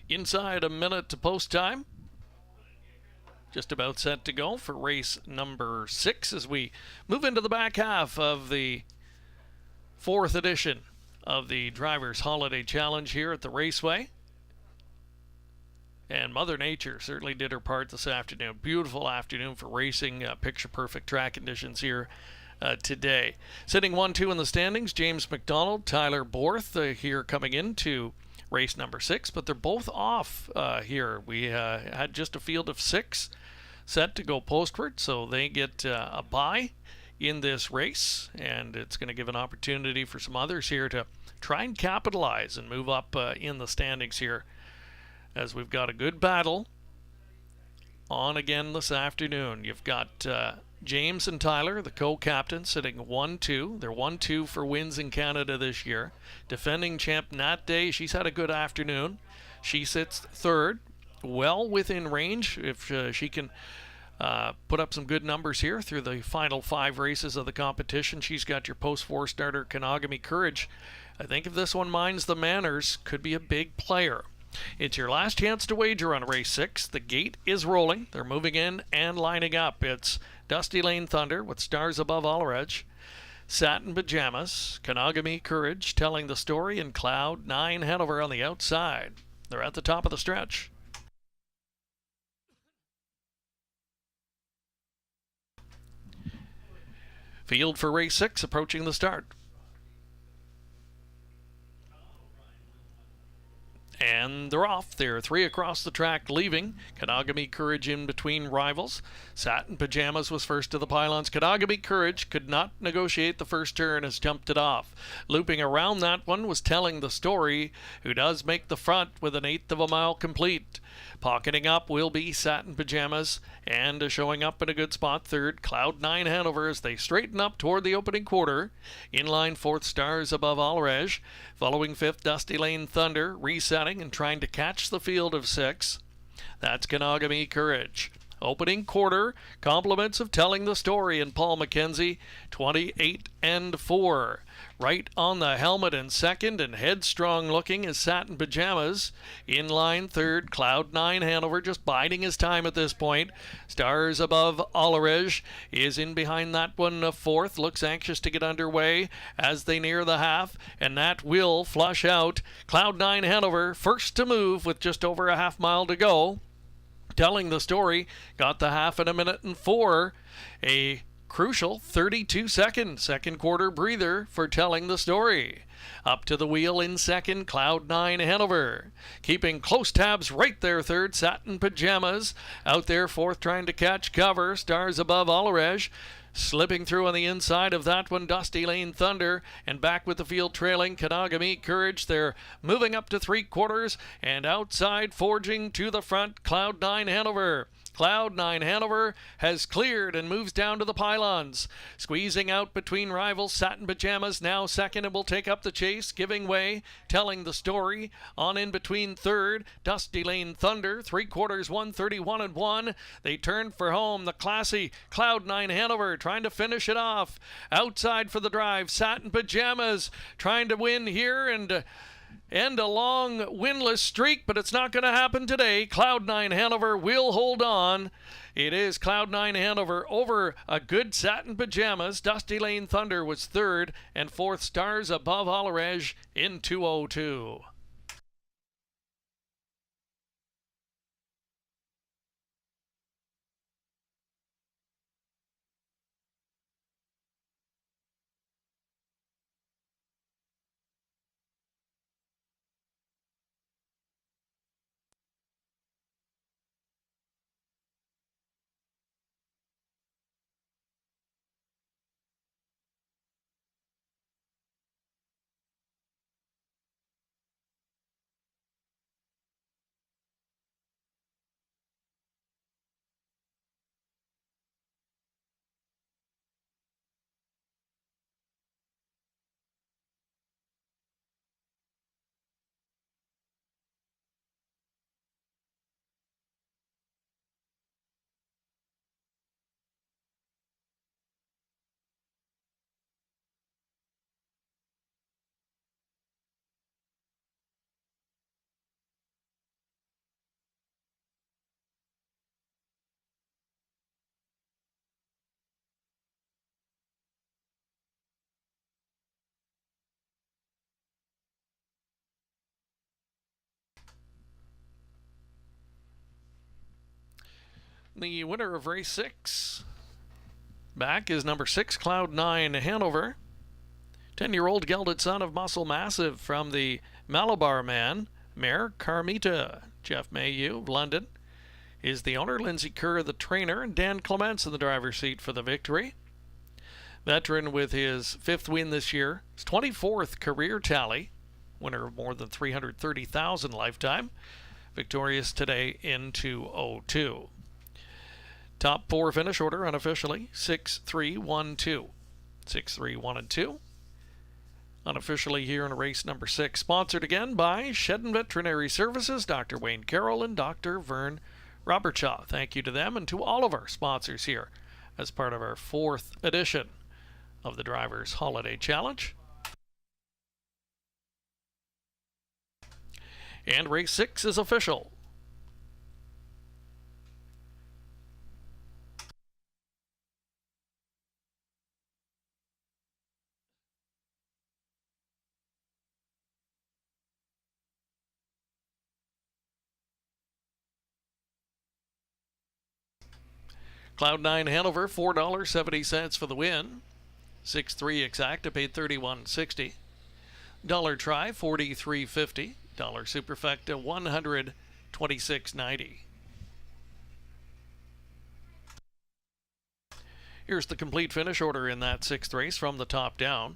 Inside a minute to post time. Just about set to go for race number 6 as we move into the back half of the 4th edition of the Drivers Holiday Challenge here at the Raceway. And Mother Nature certainly did her part this afternoon. Beautiful afternoon for racing, picture-perfect track conditions here today. Sitting 1-2 in the standings, James McDonald, Tyler Borth here coming into race number 6, but they're both off here. We had just a field of 6 set to go postward, so they get a bye in this race, and it's going to give an opportunity for some others here to try and capitalize and move up in the standings here, as we've got a good battle on again this afternoon. You've got James and Tyler, the co-captains, sitting 1-2. They're 1-2 for wins in Canada this year. Defending champ Nat Day, she's had a good afternoon. She sits 3rd, well within range if she can put up some good numbers here through the final 5 races of the competition. She's got your post-4 starter, Kanagami Courage. I think if this one minds the manners, could be a big player. It's your last chance to wager on race 6. The gate is rolling. They're moving in and lining up. It's Dusty Lane Thunder with Stars Above Allredge, Satin Pajamas, Kanagami Courage telling the story, and Cloud9 Hanover on the outside. They're at the top of the stretch. Field for race 6 approaching the start. And they're off. There are 3 across the track leaving. Kanagami Courage in between rivals. Satin Pajamas was first to the pylons. Kanagami Courage could not negotiate the first turn, has jumped it off. Looping around that one was Telling the Story, who does make the front with an 1/8 of a mile complete. Pocketing up will be Satin Pajamas, and showing up in a good spot third, Cloud9 Hanover as they straighten up toward the opening quarter. In line fourth, Stars Above Alrej. Following fifth, Dusty Lane Thunder, resetting and trying to catch the field of 6. That's Kanagami Courage. Opening quarter, compliments of Telling the Story and Paul McKenzie, 28 and 4. Right on the helmet in second, and headstrong looking is Satin Pajamas. In line third, Cloud9 Hanover just biding his time at this point. Stars Above Alarej is in behind that one fourth, looks anxious to get underway as they near the half, and that will flush out. Cloud9 Hanover first to move with just over a half mile to go. Telling the Story got the half in 1:04. A crucial 32 seconds, second quarter breather for Telling the Story. Up to the wheel in second, Cloud9 Hanover. Keeping close tabs right there third, Satin Pajamas. Out there fourth trying to catch cover, Stars Above Alarej. Slipping through on the inside of that one, Dusty Lane Thunder, and back with the field trailing Kanagami Courage. They're moving up to 3/4, and outside forging to the front, Cloud9 Hanover. Cloud9 Hanover has cleared and moves down to the pylons. Squeezing out between rivals, Satin Pajamas now second and will take up the chase, giving way, Telling the Story. On in between third, Dusty Lane Thunder, 3/4, 1:31 and 1. They turn for home. The classy Cloud9 Hanover trying to finish it off. Outside for the drive, Satin Pajamas trying to win here and end a long winless streak, but it's not going to happen today. Cloud9 Hanover will hold on. It is Cloud9 Hanover over a good Satin Pajamas. Dusty Lane Thunder was third, and fourth, Stars Above Alarej in 2:02. The winner of race 6 back is number 6, Cloud9 Hanover. 10-year-old gelded son of Muscle Massive from the Malabar Man, mare Carmita. Jeff Mayhew of London is the owner, Lindsay Kerr the trainer, and Dan Clements in the driver's seat for the victory. Veteran with his 5th win this year, his 24th career tally, winner of more than 330,000 lifetime, victorious today in 2:02. Top 4 finish order unofficially 6, 3, 1, 2. 6, 3, 1, and 2. Unofficially here in race number 6. Sponsored again by Shedden Veterinary Services, Dr. Wayne Carroll and Dr. Vern Robertshaw. Thank you to them and to all of our sponsors here as part of our 4th edition of the Drivers Holiday Challenge. And race 6 is official. Cloud9 Hanover, $4.70 for the win. 6-3 exacta paid $31.60. Dollar try $43.50. Dollar superfecta $126.90. Here's the complete finish order in that 6th race from the top down.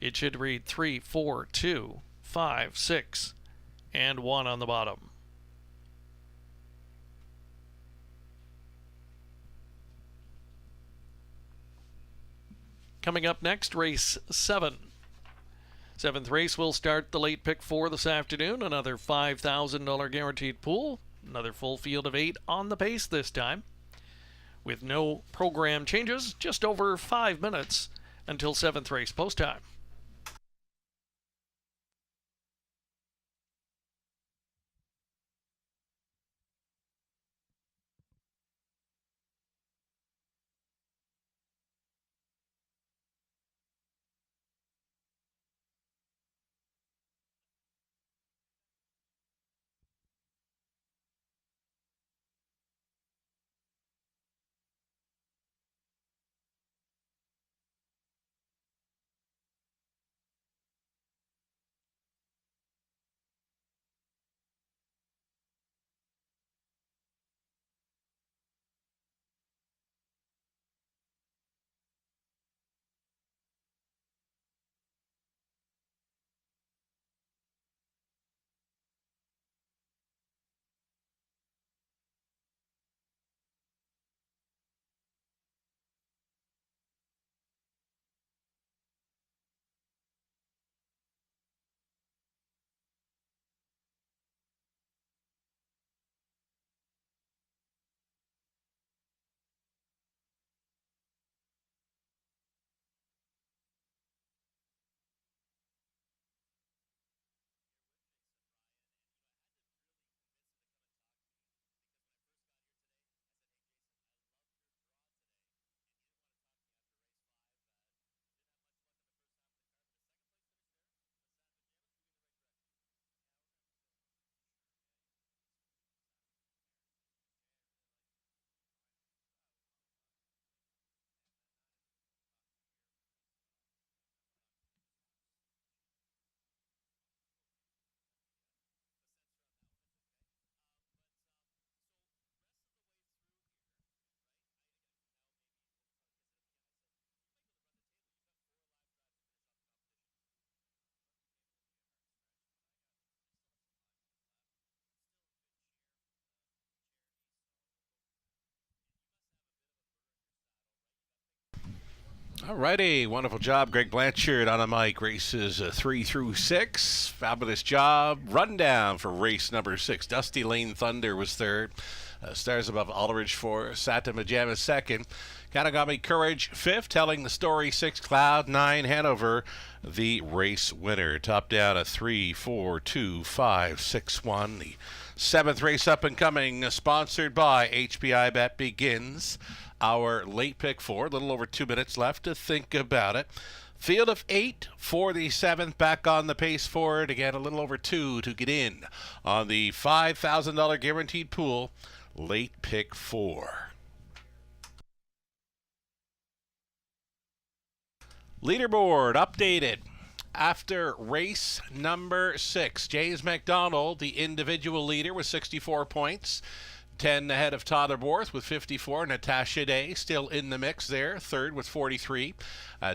It should read 3, 4, 2, 5, 6, and 1 on the bottom. Coming up next, race 7. 7th race will start the late pick 4 this afternoon. Another $5,000 guaranteed pool. Another full field of 8 on the pace this time. With no program changes, just over 5 minutes until 7th race post time. Alrighty, wonderful job, Greg Blanchard on a mic. Races 3 through 6. Fabulous job. Rundown for race number 6. Dusty Lane Thunder was third. Stars Above Aldridge 4. Sata Majama second. Kanagami Courage 5th. Telling the Story 6. Cloud 9. Hanover the race winner. Top down a 3, 4, 2, 5, 6, 1. The 7th race up and coming, sponsored by HPI Bet begins. Our late pick 4, a little over 2 minutes left to think about it. Field of 8 for the 7th, back on the pace for it. Again, a little over 2 to get in on the $5,000 guaranteed pool. Late pick 4. Leaderboard updated. After race number 6, James McDonald, the individual leader with 64 points. 10 ahead of Tyler Borth with 54. Natasha Day still in the mix there, third with 43.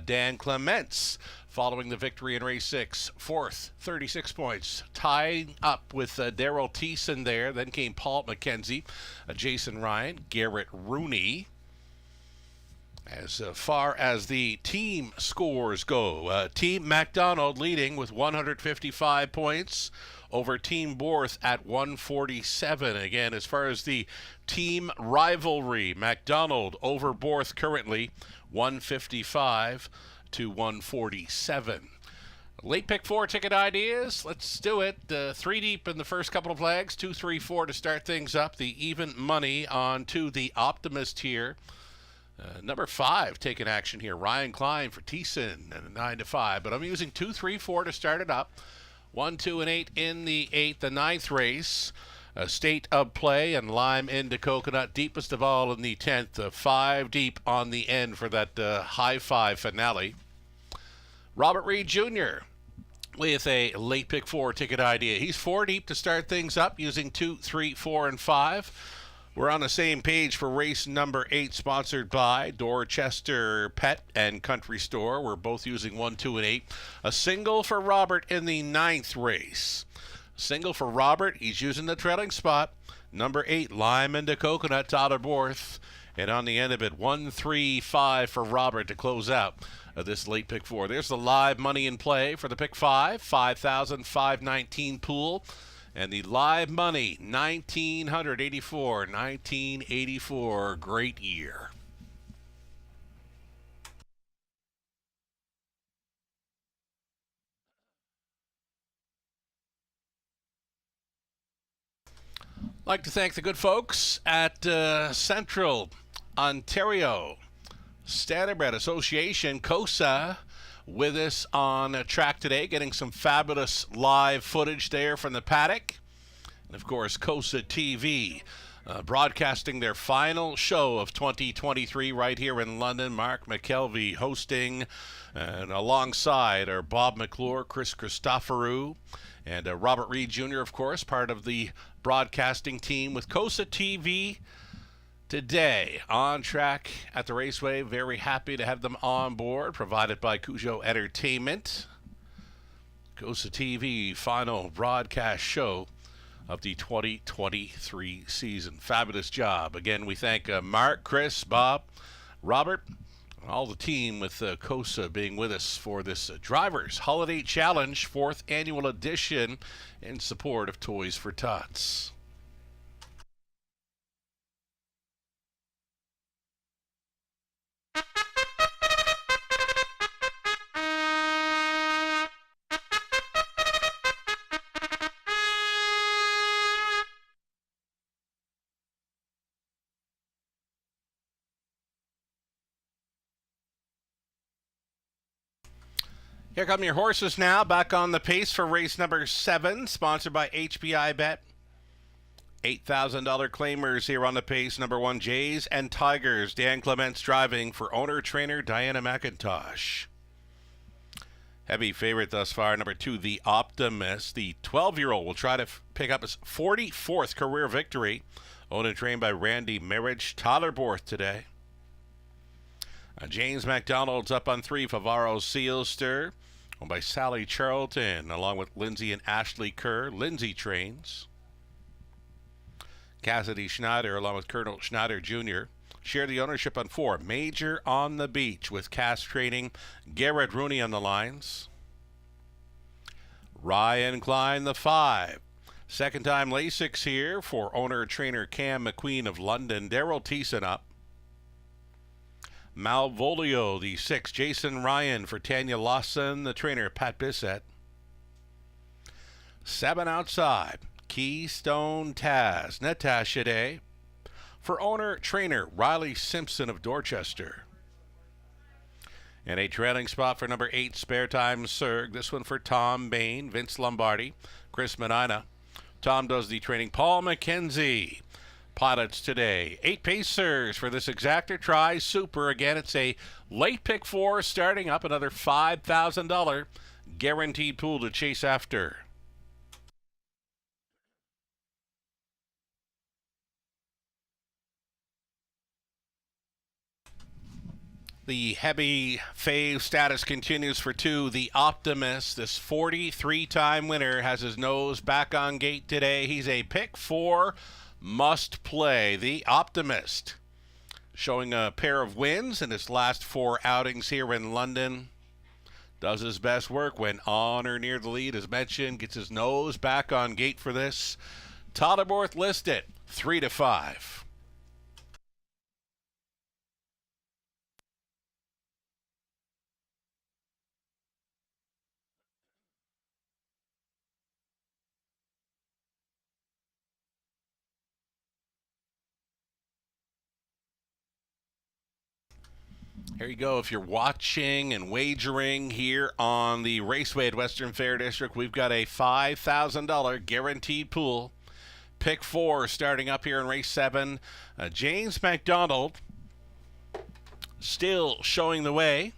Dan Clements following the victory in race 6, fourth, 36 points. Tied up with Daryl Thiessen there. Then came Paul McKenzie, Jason Ryan, Garrett Rooney. As far as the team scores go, Team McDonald leading with 155 points over Team Borth at 147. Again, as far as the team rivalry, McDonald over Borth currently 155 to 147. Late pick 4 ticket ideas. Let's do it. 3 deep in the first couple of flags. 2, 3, 4 to start things up. The even money on to the Optimist here. Number 5 taking action here. Ryan Klein for Thiessen and a 9 to 5. But I'm using 2, 3, 4 to start it up. 1, 2, and 8 in the 8th. The 9th race. State of Play and Lime into Coconut, deepest of all in the 10th, 5 deep on the end for that high five finale. Robert Reed Jr. with a late pick 4 ticket idea. He's 4 deep to start things up using 2, 3, 4, and 5. We're on the same page for race number 8, sponsored by Dorchester Pet and Country Store. We're both using 1, 2, and 8. A single for Robert in the 9th race. Single for Robert. He's using the trailing spot. Number 8, Lime into Coconut, Tyler Borth. And on the end of it, 1, 3, 5 for Robert to close out this late pick 4. There's the live money in play for the pick 5, 5,519 pool. And the live money, 1984. Great year. I'd like to thank the good folks at Central Ontario Standardbred Association, KOSA, with us on track today, getting some fabulous live footage there from the paddock. And of course, KOSA TV broadcasting their final show of 2023 right here in London. Mark McKelvey hosting, and alongside are Bob McClure, Chris Christoforou, and Robert Reed Jr., of course, part of the broadcasting team with KOSA TV today on track at the Raceway. Very happy to have them on board, provided by Cujo Entertainment. KOSA TV final broadcast show of the 2023 season. Fabulous job. Again, we thank Mark, Chris, Bob, Robert, all the team with KOSA being with us for this Drivers Holiday Challenge, 4th annual edition, in support of Toys for Tots. Here come your horses now, back on the pace for race number 7, sponsored by HBI Bet. $8,000 claimers here on the pace. Number 1, Jays and Tigers. Dan Clements driving for owner-trainer Diana McIntosh. Heavy favorite thus far, number 2, The Optimist. The 12-year-old will try to pick up his 44th career victory. Owned and trained by Randy Marriage. Tyler Borth today. James McDonald's up on 3, Favaro Sealster, owned by Sally Charlton, along with Lindsay and Ashley Kerr. Lindsay trains. Cassidy Schneider, along with Colonel Schneider Jr., share the ownership on 4, Major on the Beach, with Cass training Garrett Rooney on the lines. Ryan Klein, the 5. Second time Lasix here for owner-trainer Cam McQueen of London. Daryl Thiessen up. Malvolio, the 6, Jason Ryan for Tanya Lawson, the trainer Pat Bissett. 7 outside, Keystone Taz, Natasha Day for owner-trainer Riley Simpson of Dorchester. And a trailing spot for number 8, Spare Time Serg. This one for Tom Bain, Vince Lombardi, Chris Medina. Tom does the training. Paul McKenzie pilots today. 8 pacers for this exactor try super. Again, it's a late pick 4, starting up another $5,000 guaranteed pool to chase after. The heavy fave status continues for 2, The Optimist. This 43-time winner has his nose back on gate today. He's a pick 4 must play. The Optimist showing a pair of wins in his last 4 outings here in London. Does his best work when on or near the lead, as mentioned. Gets his nose back on gate for this. Tyler Borth listed 3-5. There you go. If you're watching and wagering here on the Raceway at Western Fair District, we've got a $5,000 guaranteed pool. pick 4 starting up here in race 7. James McDonald still showing the way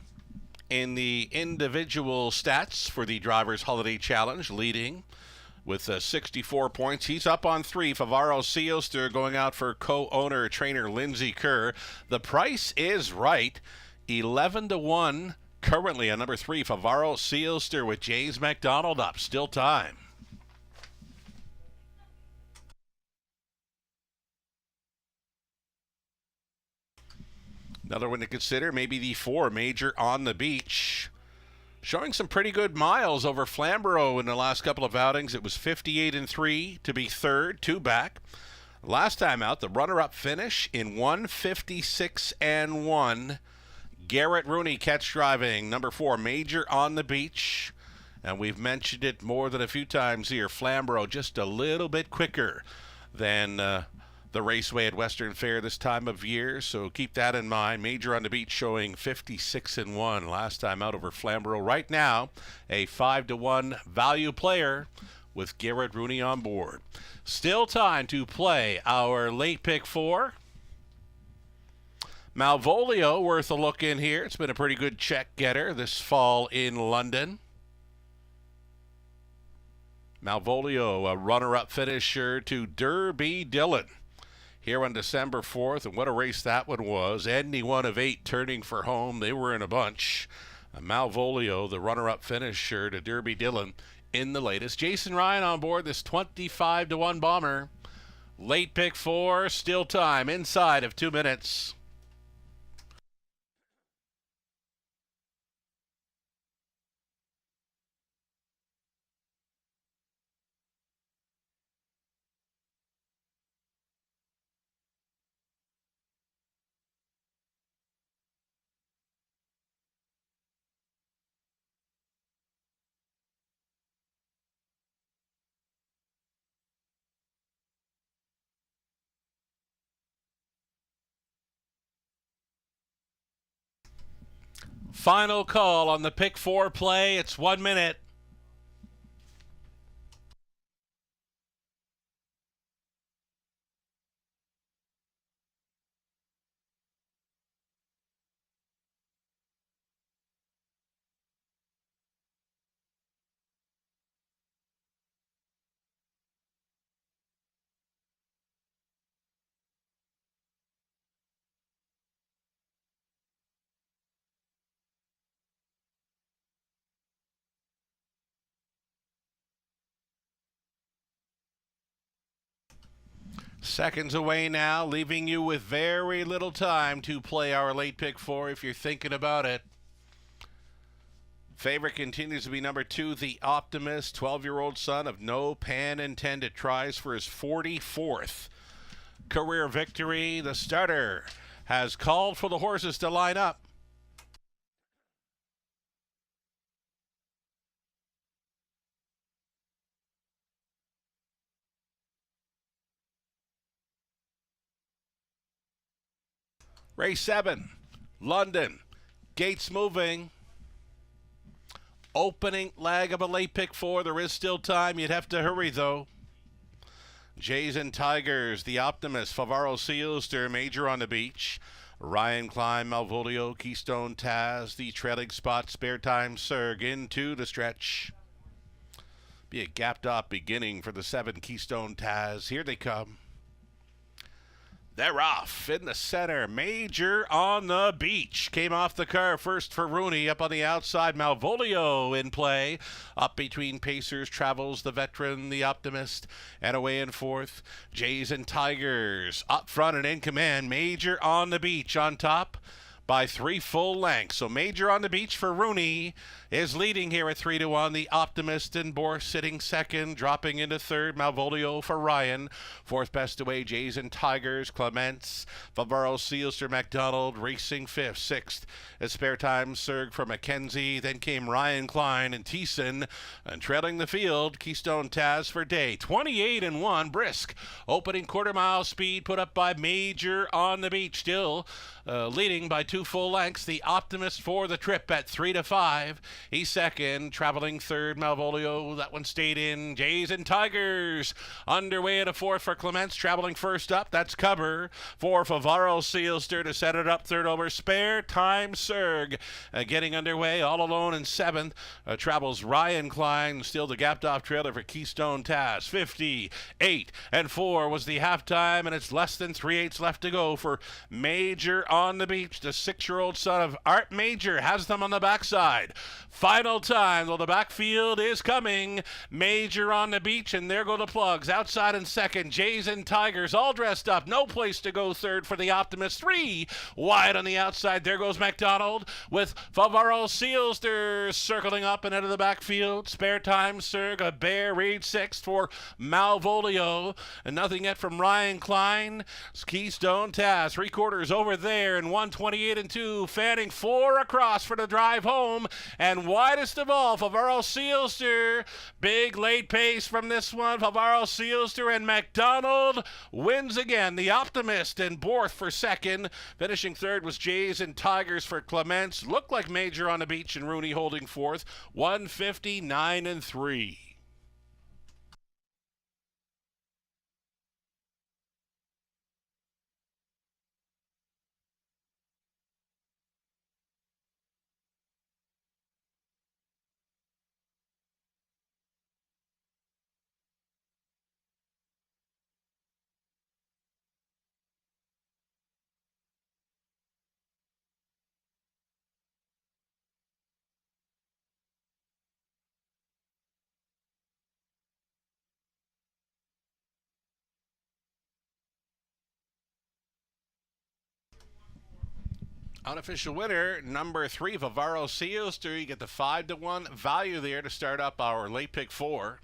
in the individual stats for the Drivers' Holiday Challenge, leading with 64 points. He's up on 3. Favaro Seoster going out for co-owner trainer Lindsay Kerr. The price is right. 11-1 currently on number 3. Favaro Seoster with James McDonald up. Still time. Another one to consider, maybe the 4, Major on the Beach. Showing some pretty good miles over Flamborough in the last couple of outings. It was 58-3 to be third, 2 back. Last time out, the runner-up finish in 156-1. Garrett Rooney catch driving, number 4, Major on the Beach. And we've mentioned it more than a few times here. Flamborough just a little bit quicker than the Raceway at Western Fair this time of year, so keep that in mind. Major on the Beach showing 56-1 last time out over Flamborough. Right now, a 5-1 value player with Garrett Rooney on board. Still time to play our late pick 4. Malvolio worth a look in here. It's been a pretty good check getter this fall in London. Malvolio, a runner-up finisher to Derby Dillon here on December 4th, and what a race that one was. Edney 1 of 8 turning for home. They were in a bunch. Malvolio, the runner-up finisher to Derby Dillon in the latest. Jason Ryan on board this 25-1 bomber. Late pick 4, still time, inside of 2 minutes. Final call on the pick 4 play. It's 1 minute. Seconds away now, leaving you with very little time to play our late pick 4 if you're thinking about it. Favorite continues to be number 2, the Optimist, 12-year-old son of no pan intended. Tries for his 44th career victory. The starter has called for the horses to line up. Race 7, London. Gates moving. Opening leg of a late pick 4. There is still time. You'd have to hurry, though. Jays and Tigers, the Optimist, Favaro Seoster, Major on the Beach. Ryan Klein, Malvolio, Keystone Taz, the trailing spot, Spare Time Surg into the stretch. Be a gapped up beginning for the 7 Keystone Taz. Here they come. They're off in the center. Major on the Beach. Came off the car first for Rooney. Up on the outside, Malvolio in play. Up between Pacers travels the veteran, the Optimist. And away in fourth, Jays and Tigers. Up front and in command, Major on the Beach on top by 3 full lengths. So Major on the Beach for Rooney is leading here at 3-1. The Optimist and Bohr sitting second, dropping into third. Malvolio for Ryan. Fourth best away, Jays and Tigers. Clements, Favaro, Seelster, McDonald racing fifth. Sixth, a Spare Time Surg for McKenzie. Then came Ryan Klein and Thiessen. And trailing the field, Keystone Taz for Day. 28-1, brisk. Opening quarter mile speed put up by Major on the Beach. Still leading by 2 2 full lengths. The Optimist for the trip at 3-5. He's second. Traveling third, Malvolio. That one stayed in. Jays and Tigers underway at a fourth for Clements. Traveling first up, that's Cover. For Favaro Sealster to set it up third over. Spare Time Serg getting underway all alone in seventh. Travels Ryan Klein. Still the gapped off trailer for Keystone Tass. 58-4 was the halftime, and it's less than 3/8 left to go for Major on the Beach. The 6-year-old son of Art Major has them on the backside. Final time, though the backfield is coming. Major on the Beach, and there go the plugs. Outside in second, Jays and Tigers all dressed up. No place to go third for the Optimist. 3 wide on the outside. There goes McDonald with Favaro Sealster circling up and out of the backfield. Spare Time Serg, a Bear Reed sixth for Malvolio. And nothing yet from Ryan Klein. Keystone Tass, 3/4 over there, and 128-2. Fanning 4 across for the drive home. And widest of all, Favaro Sealster. Big late pace from this one. Favaro Sealster and McDonald wins again. The Optimist and Borth for second. Finishing third was Jays and Tigers for Clements. Looked like Major on the Beach and Rooney holding fourth. 159-3. Unofficial winner, number 3, Favaro Sealster. You get the 5-1 value there to start up our late pick 4.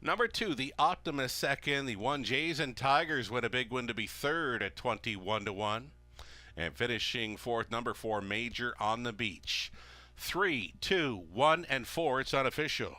Number 2, the Optimist second. The 1 Jays and Tigers win a big win to be third at 21-1. And finishing fourth, number 4, Major on the Beach. 3, 2, 1, and 4. It's unofficial.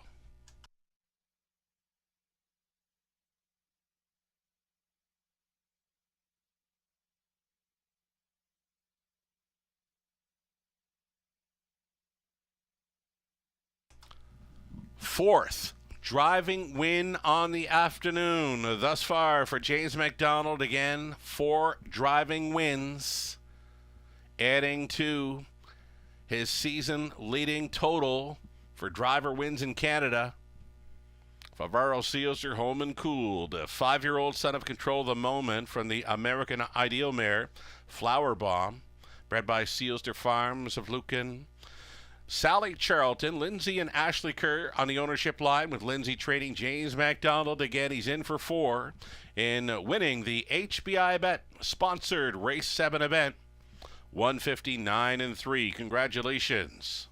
Fourth driving win on the afternoon thus far for James McDonald. Again, 4 driving wins, adding to his season leading total for driver wins in Canada. Favaro Sealster home and cooled. A 5-year-old son of Control the Moment from the American Ideal mare Flower Bomb, bred by Sealster Farms of Lucan. Sally Charlton, Lindsay and Ashley Kerr on the ownership line, with Lindsay trading James McDonald. Again, he's in for 4 in winning the HBI Bet sponsored Race 7 event. 159-3. Congratulations.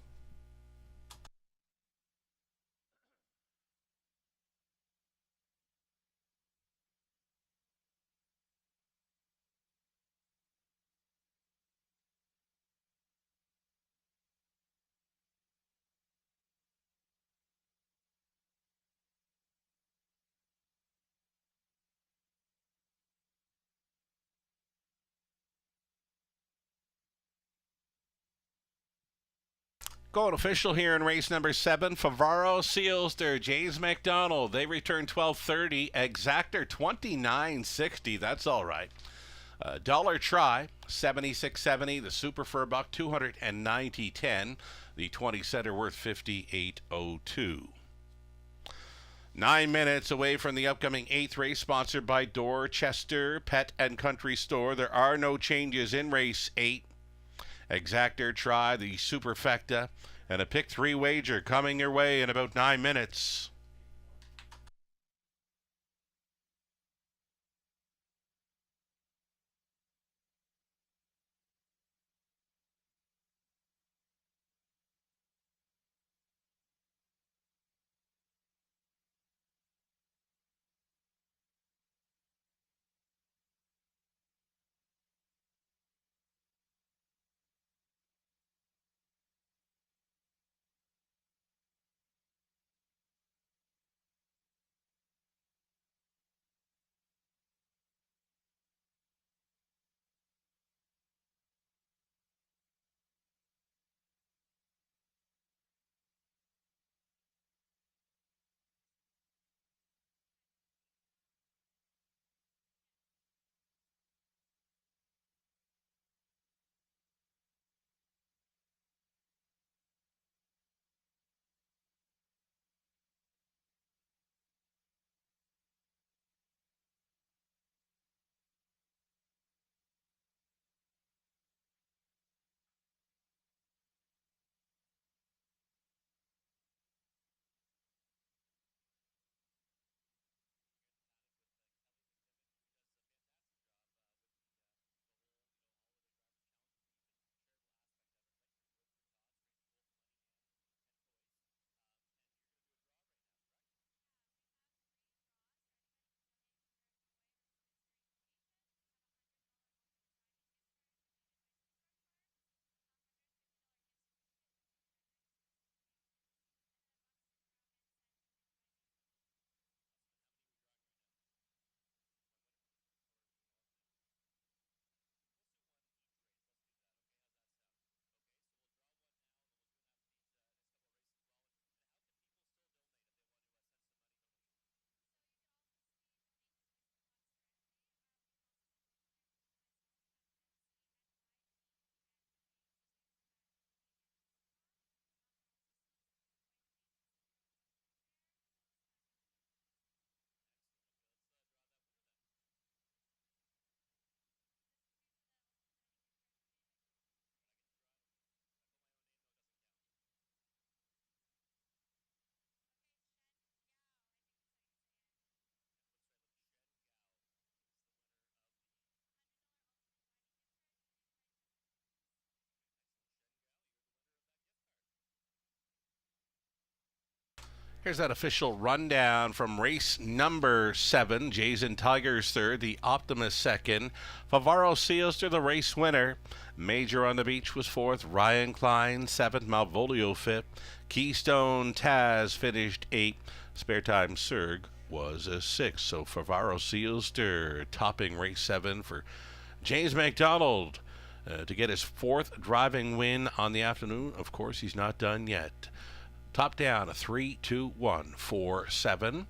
Going official here in race number 7, Favaro Sealster, James McDonald. They return 12.30. Exactor 29.60. That's all right. Dollar try 76.70. The Super Fur Buck 290.10. The 20 center worth 58.02. 9 minutes away from the upcoming 8th race, sponsored by Dorchester Pet and Country Store. There are no changes in race 8. Exactor try, the Superfecta, and a pick 3 wager coming your way in about 9 minutes. Here's that official rundown from race number 7. Jays and Tigers third, the Optimus second. Favaro Seals to the race winner. Major on the Beach was fourth. Ryan Klein seventh. Malvolio fifth. Keystone Taz finished eighth. Spare Time Surg was a sixth. So Favaro Seals topping race 7 for James McDonald to get his 4th driving win on the afternoon. Of course, he's not done yet. Top down, a 3, 2, 1, 4, 7,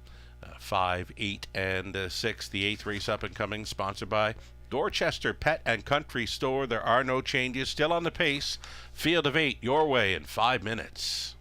5, 8, and 6. The 8th race up and coming, sponsored by Dorchester Pet and Country Store. There are no changes. Still on the pace. Field of 8, your way in 5 minutes.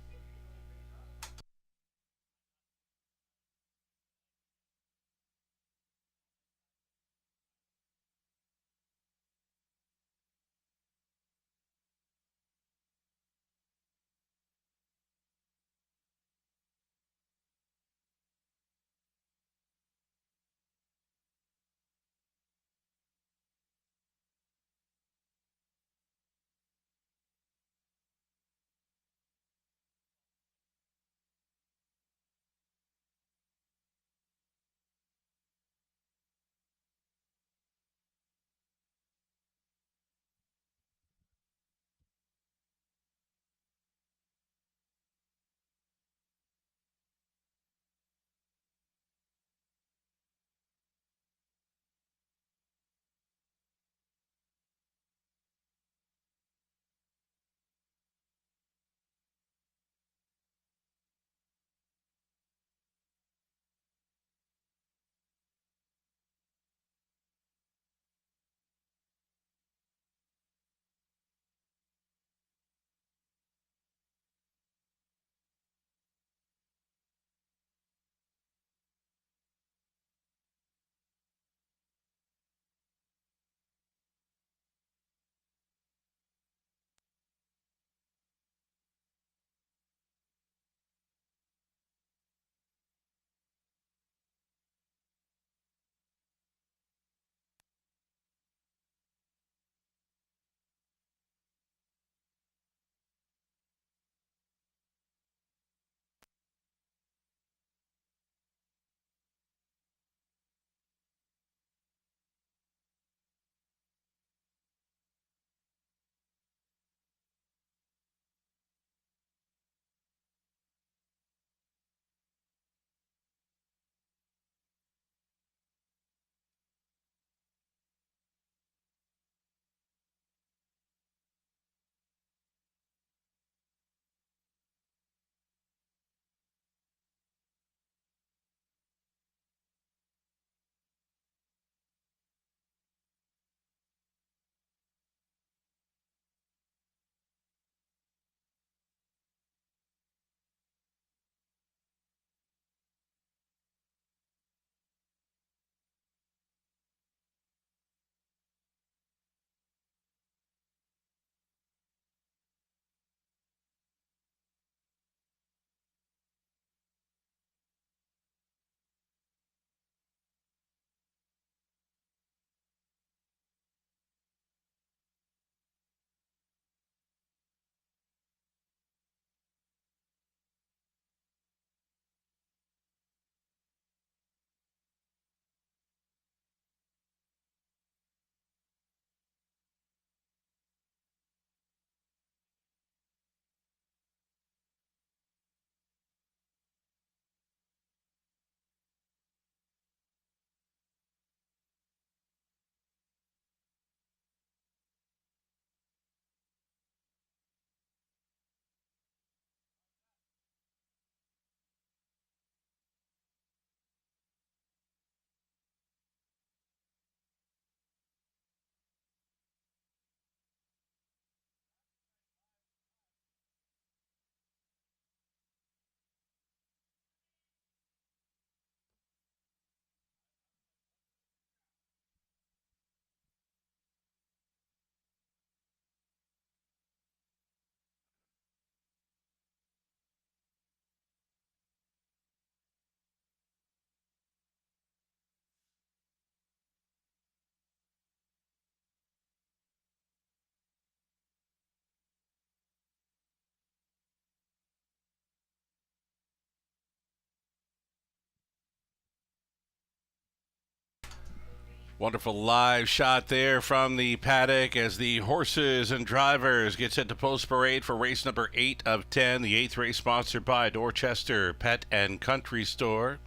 Wonderful live shot there from the paddock as the horses and drivers get set to post parade for race number 8 of 10. The 8th race sponsored by Dorchester Pet and Country Store.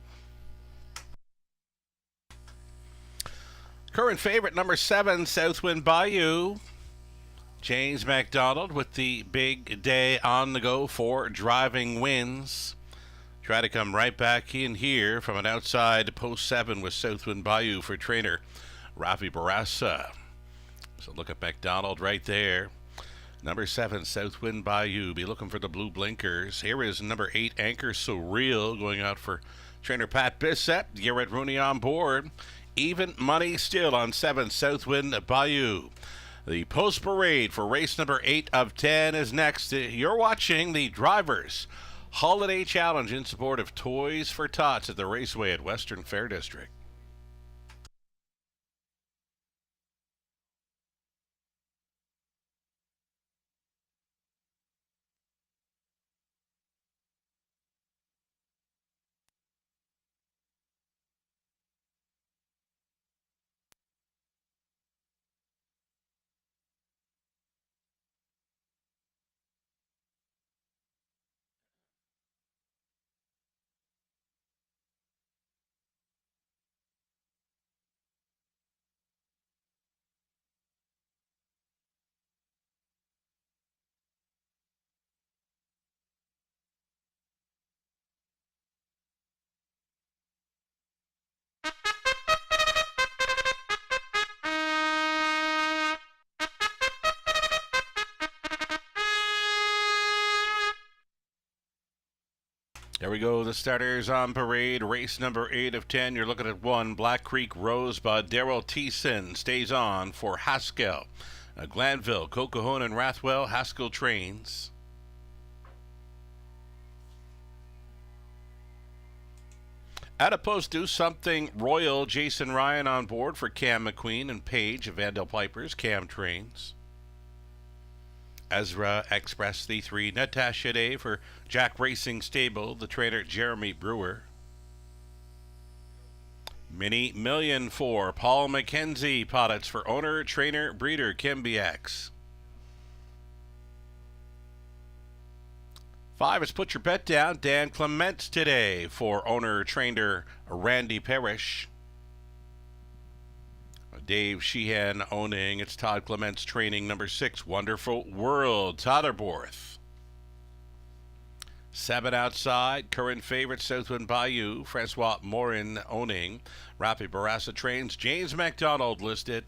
Current favorite number 7, Southwind Bayou. James MacDonald with the big day on the go for driving wins. Try to come right back in here from an outside post 7 with Southwind Bayou for trainer Rafi Barassa. So look at MacDonald right there. Number 7, Southwind Bayou. Be looking for the blue blinkers. Here is number 8, Anchor Surreal, going out for trainer Pat Bissett. Garrett Rooney on board. Even money still on 7, Southwind Bayou. The post parade for race number 8 of 10 is next. You're watching the Drivers Holiday Challenge in support of Toys for Tots at the Raceway at Western Fair District. There we go, the starters on parade. Race number 8 of 10. You're looking at 1, Black Creek Rosebud. Daryl Thiessen stays on for Haskell. Glanville, Coquihon, and Rathwell. Haskell trains. At a post, Do Something Royal. Jason Ryan on board for Cam McQueen and Paige of Vandal Pipers. Cam trains. Ezra Express the 3, Natasha Day for Jack Racing Stable, the trainer Jeremy Brewer. Mini Million for Paul McKenzie, Poddits for owner, trainer, breeder Kimbiax. 5 is Put Your Bet Down, Dan Clements today for owner, trainer Randy Parrish. Dave Sheehan owning. It's Todd Clements training. Number 6, Wonderful World, Totterborth. 7 outside. Current favorite, Southwind Bayou. Francois Morin owning. Rafi Barassa trains. James MacDonald listed.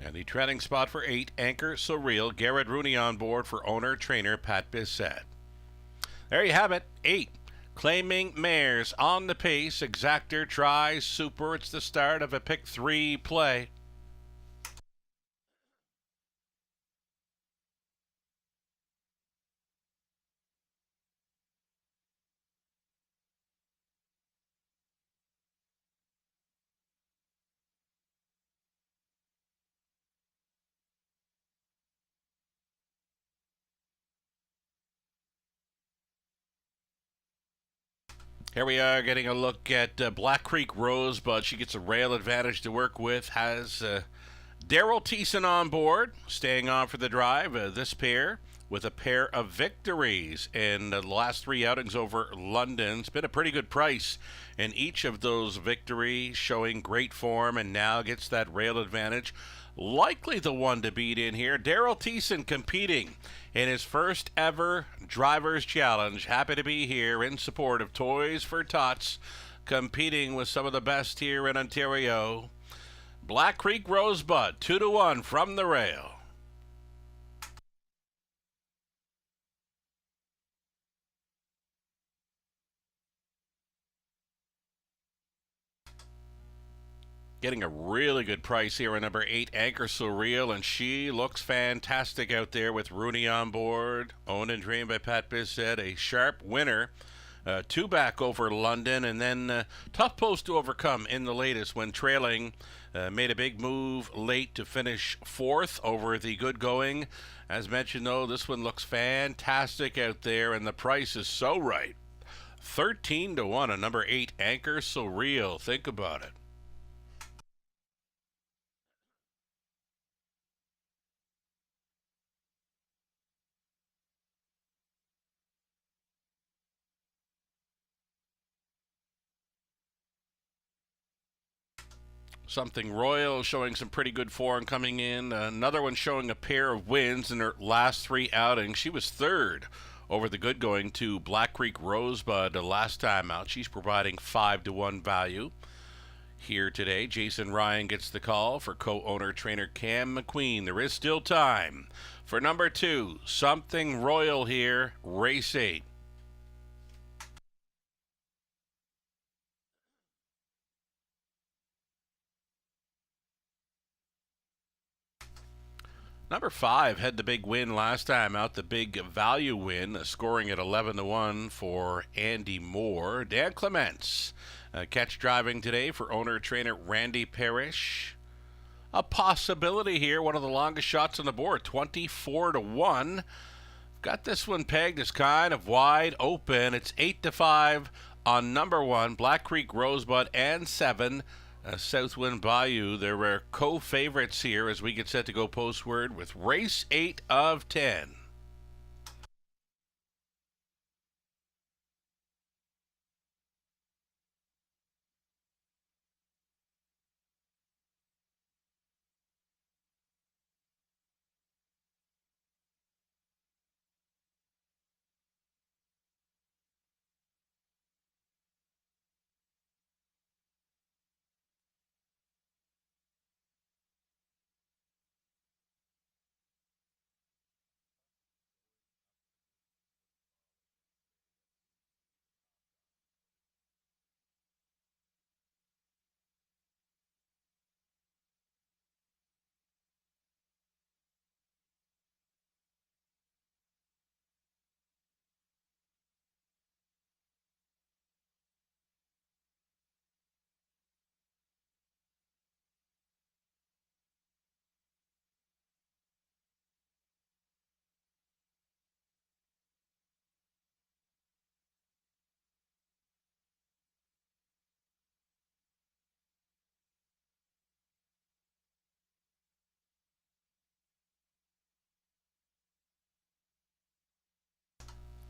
And the training spot for 8, Anchor Surreal. Garrett Rooney on board for owner, trainer Pat Bissett. There you have it. 8. Claiming Mares on the pace. Exactor tries Super. It's the start of a pick 3 play. Here we are getting a look at Black Creek Rosebud. She gets a rail advantage to work with. Has Daryl Thiessen on board, staying on for the drive. This pair with a pair of victories in the last 3 outings over London. It's been a pretty good price in each of those victories, showing great form, and now gets that rail advantage. Likely the one to beat in here. Daryl Thiessen competing in his first ever Drivers Challenge. Happy to be here in support of Toys for Tots, competing with some of the best here in Ontario. Black Creek Rosebud, 2-1 from the rail. Getting a really good price here on number 8, Anchor Surreal, and she looks fantastic out there with Rooney on board. Owned and trained by Pat Bissett, a sharp winner. 2 back over London, and then tough post to overcome in the latest when trailing. Made a big move late to finish 4th over the good going. As mentioned, though, this one looks fantastic out there, and the price is so right. 13-1 on number 8, Anchor Surreal. Think about it. Something Royal showing some pretty good form coming in. Another one showing a pair of wins in her last 3 outings. She was third over the good going to Black Creek Rosebud last time out. She's providing 5-1 value. Here today, Jason Ryan gets the call for co-owner trainer Cam McQueen. There is still time for number 2, Something Royal here, race 8. Number 5 had the big win last time out, the big value win, scoring at 11-1 for Andy Moore. Dan Clements, catch driving today for owner-trainer Randy Parrish. A possibility here, one of the longest shots on the board, 24-1. Got this one pegged as kind of wide open. It's 8-5 on number 1, Black Creek Rosebud, and 7. Southwind Bayou. There were co-favorites here as we get set to go postward with race 8 of 10.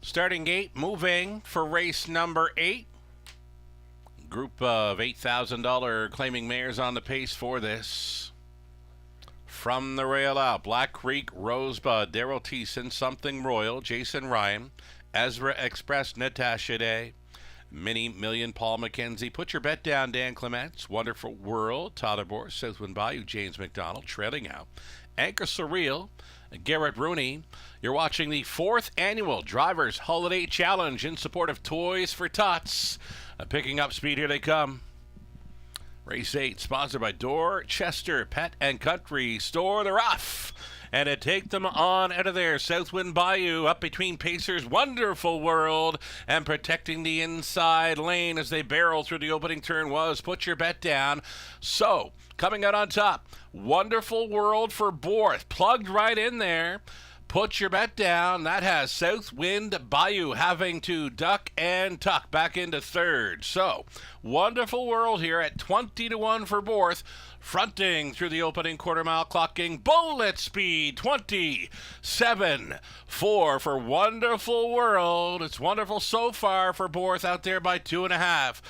Starting gate moving for race number 8. Group of $8,000 claiming mares on the pace for this. From the rail out, Black Creek Rosebud, Daryl Thiessen, Something Royal, Jason Ryan, Ezra Express, Natasha Day, Mini Million, Paul McKenzie. Put your bet down, Dan Clements, Wonderful World, Tyler Bohr, Southwind Bayou, James McDonald, trailing out. Anchor Surreal, Garrett Rooney. You're watching the 4th annual Drivers Holiday Challenge in support of Toys for Tots. Picking up speed, here they come. Race 8, sponsored by Dorchester Pet and Country Store. They're off. And to take them on out of there, Southwind Bayou up between Pacers, Wonderful World, and protecting the inside lane as they barrel through the opening turn was Put Your Bet Down. So, coming out on top, Wonderful World for Borth, plugged right in there. Put Your Bet Down. That has Southwind Bayou having to duck and tuck back into third. So, Wonderful World here at 20-1 for Borth. Fronting through the opening quarter mile, clocking bullet speed, 27.4 for Wonderful World. It's wonderful so far for Borth, out there by 2.5.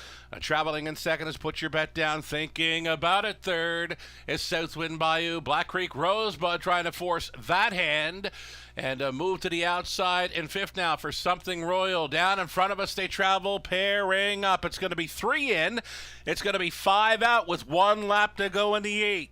Traveling in second is Put Your Bet Down. Thinking about it third is Southwind Bayou. Black Creek Rosebud trying to force that hand. And move to the outside in fifth now for Something Royal. Down in front of us, they travel, pairing up. It's going to be 3 in. It's going to be 5 out with 1 lap to go in the 8.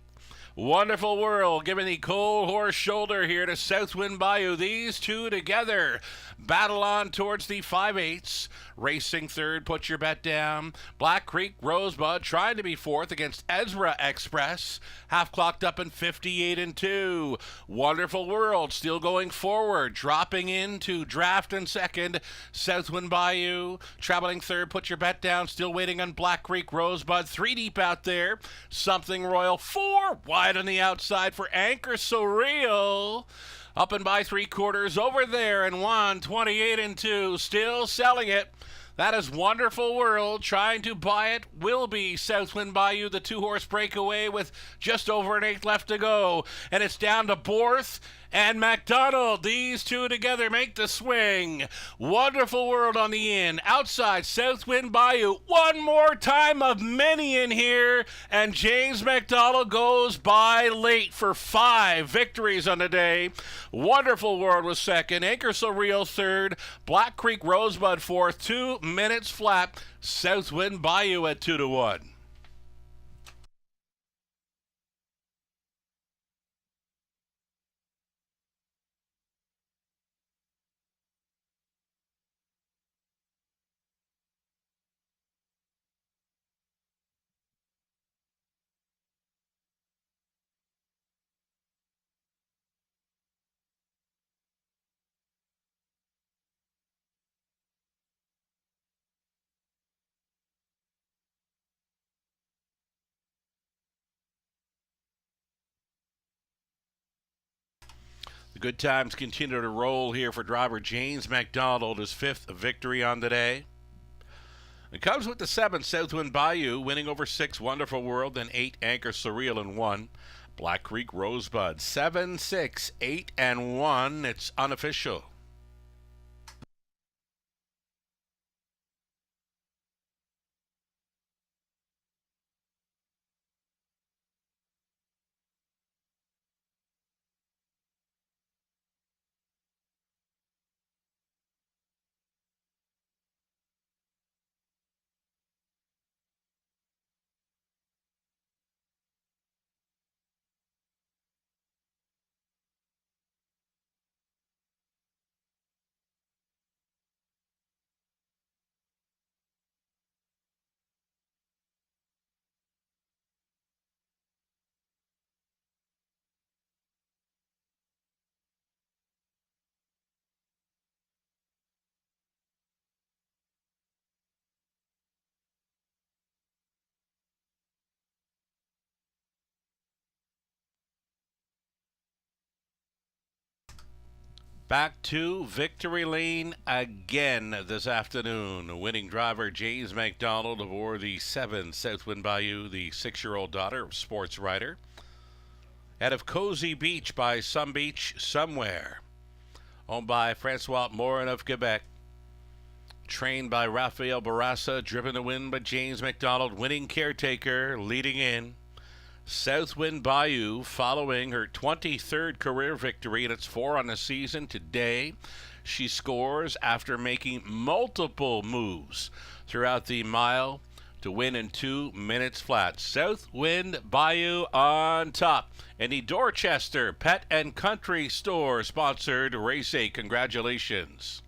Wonderful World giving the cold horse shoulder here to Southwind Bayou. These two together battle on towards the 5/8. Racing third, Put Your Bet Down. Black Creek Rosebud trying to be fourth against Ezra Express. Half clocked up in 58-2. Wonderful World still going forward, dropping into draft in second. Southwind Bayou traveling third, Put Your Bet Down. Still waiting on Black Creek Rosebud. 3 deep out there. Something Royal 4 wide on the outside for Anchor Surreal. Up and by 3/4 over there in 128-2. Still selling it. That is Wonderful World. Trying to buy it will be Southwind Bayou, the 2-horse breakaway with just over an 8 left to go. And it's down to Borth and McDonald. These two together make the swing. Wonderful World on the in. Outside, Southwind Bayou. One more time of many in here. And James McDonald goes by late for 5 victories on the day. Wonderful World was second. Anchor Surreal third. Black Creek Rosebud fourth. 2 minutes flat. Southwind Bayou at 2-1. The good times continue to roll here for driver James McDonald, his 5th victory on the day. It comes with the 7th, Southwind Bayou, winning over 6, Wonderful World, then 8, Anchor Surreal, and 1, Black Creek Rosebud. 7, 6, 8, and 1. It's unofficial. Back to victory lane again this afternoon. Winning driver James McDonald aboard the 7 Southwind Bayou, the 6-year-old daughter of sports writer. Out of Cozy Beach by Some Beach Somewhere. Owned by Francois Morin of Quebec. Trained by Rafael Barassa, driven to win by James McDonald, winning caretaker, leading in. Southwind Bayou following her 23rd career victory, and it's 4 on the season today. She scores after making multiple moves throughout the mile to win in 2 minutes flat. Southwind Bayou on top. And the Dorchester Pet and Country Store sponsored race 8. Congratulations.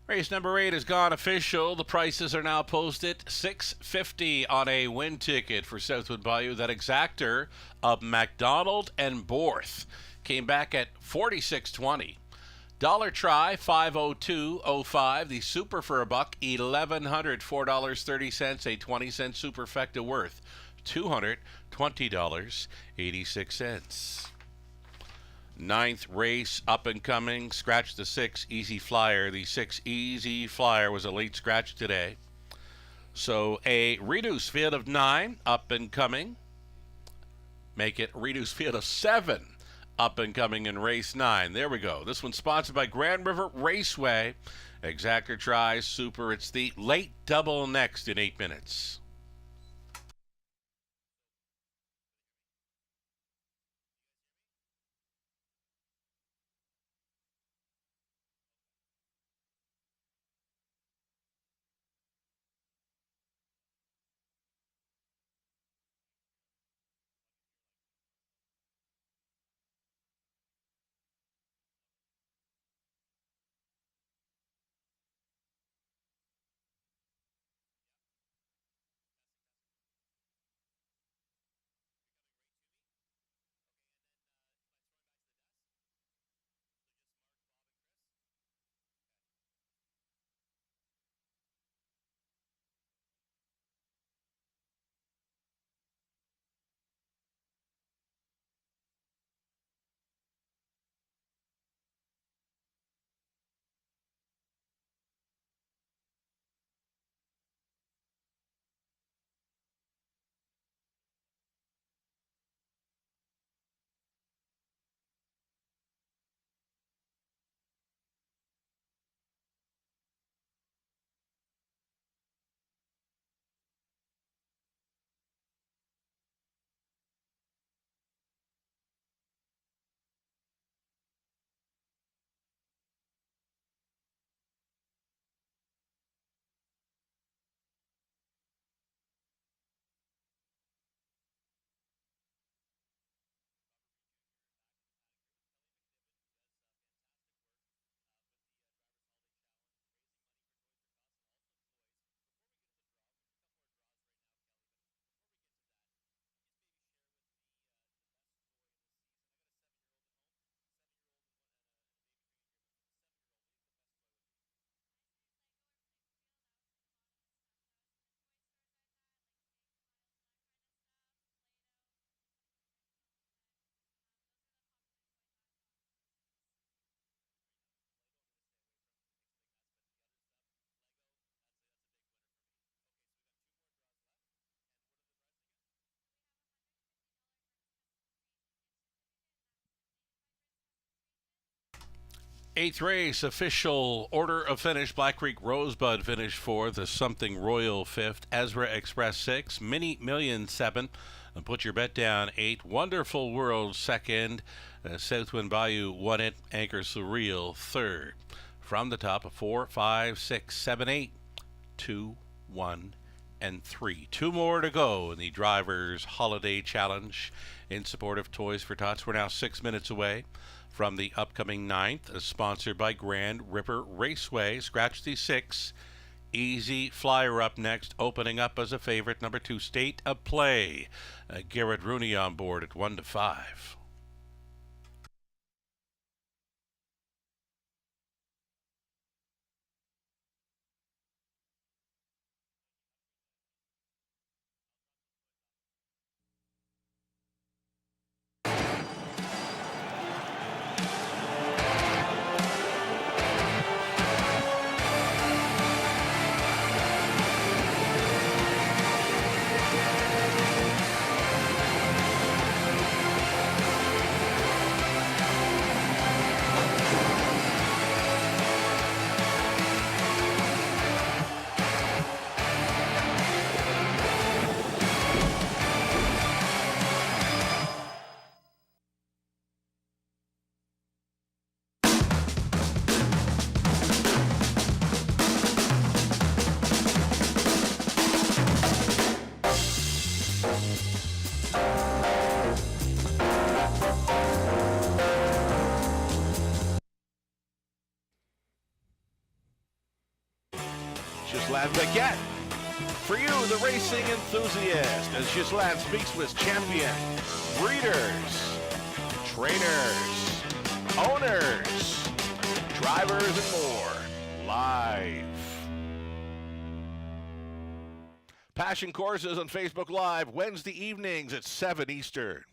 Race number 8 has gone official. The prices are now posted. $6.50 on a win ticket for Southwood Bayou. That exactor of McDonald and Borth came back at $46.20. Dollar try, $502.05. The super for a buck, $1,104.30. A 20-cent superfecta worth $220.86. 9th race up and coming. Scratch the 6 Easy Flyer. The 6 Easy Flyer was a late scratch today. So a reduced field of 9 up and coming. Make it reduced field of 7 up and coming in race 9. There we go. This one's sponsored by Grand River Raceway. Exactor tries super. It's the late double next in 8 minutes. Eighth race, official order of finish. Black Creek Rosebud finished fourth. The Something Royal fifth. Ezra Express sixth. Mini Million seventh. And Put Your Bet Down eighth. Wonderful World second. Southwind Bayou won it. Anchor Surreal third. From the top of 4, 5, 6, 7, 8, 2, 1, and 3. Two more to go in the Drivers Holiday Challenge in support of Toys for Tots. We're now 6 minutes away from the upcoming 9th, sponsored by Grand River Raceway. Scratch the 6. Easy Flyer up next, opening up as a favorite. Number 2, State of Play. Garrett Rooney on board at 1 to 5. Ghislain Paquette. For you, the racing enthusiast, as Ghislain speaks with champion, breeders, trainers, owners, drivers, and more, live. Passion Courses on Facebook Live, Wednesday evenings at 7 Eastern.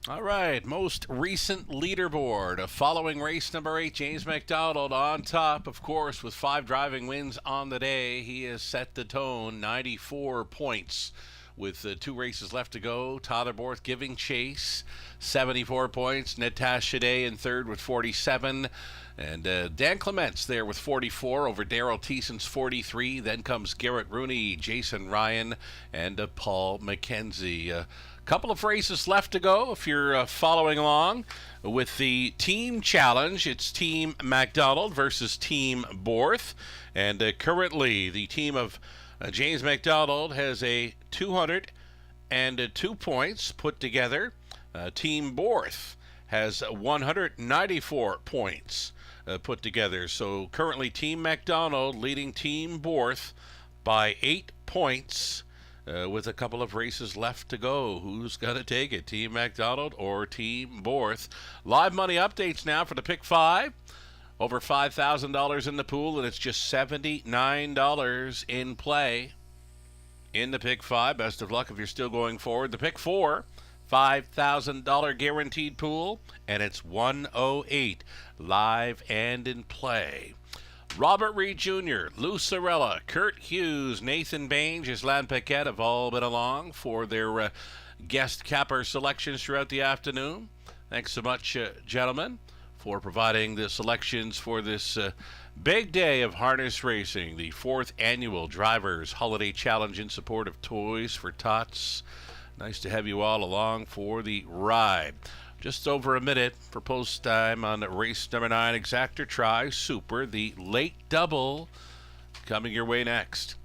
All right, most recent leaderboard. Following race number 8, James McDonald on top, of course, with 5 driving wins on the day. He has set the tone, 94 points. With 2 races left to go, Tyler Borth giving chase, 74 points. Natasha Day in third with 47. And Dan Clements there with 44 over Daryl Thiessen's 43. Then comes Garrett Rooney, Jason Ryan, and Paul McKenzie. Couple of races left to go if you're following along with the team challenge. It's Team McDonald versus Team Borth. And currently the team of James McDonald has a 202 points put together. Team Borth has 194 points put together. So currently Team McDonald leading Team Borth by 8 points. With a couple of races left to go. Who's going to take it, Team McDonald or Team Borth? Live money updates now for the Pick 5. Over $5,000 in the pool, and it's just $79 in play in the Pick 5. Best of luck if you're still going forward. The Pick 4, $5,000 guaranteed pool, and it's 108 live and in play. Robert Reed Jr., Lou Sorella, Kurt Hughes, Nathan Bain, Ghislain Paquette have all been along for their guest capper selections throughout the afternoon. Thanks so much, gentlemen, for providing the selections for this big day of harness racing, the 4th annual Drivers Holiday Challenge in support of Toys for Tots. Nice to have you all along for the ride. Just over a minute for post time on race number 9, Exactor Tri Super, the late double, coming your way next.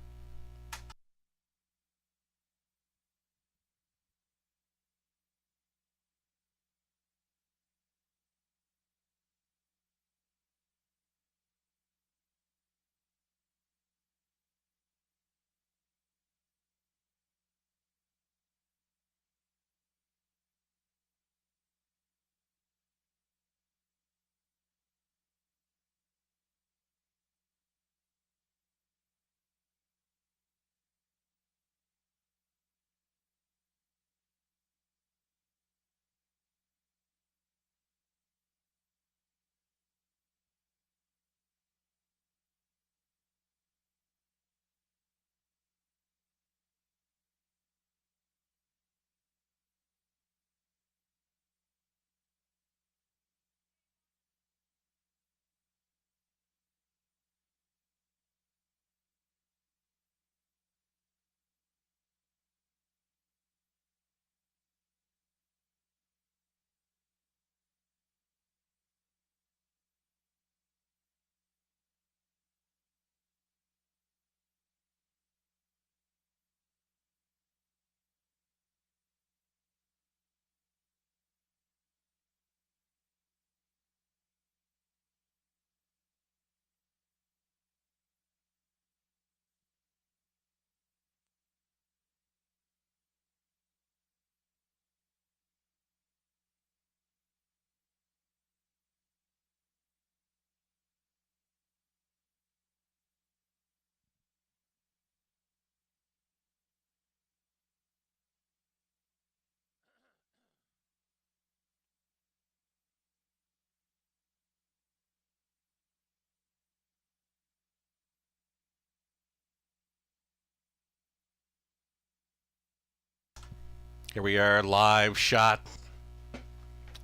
Here we are, live shot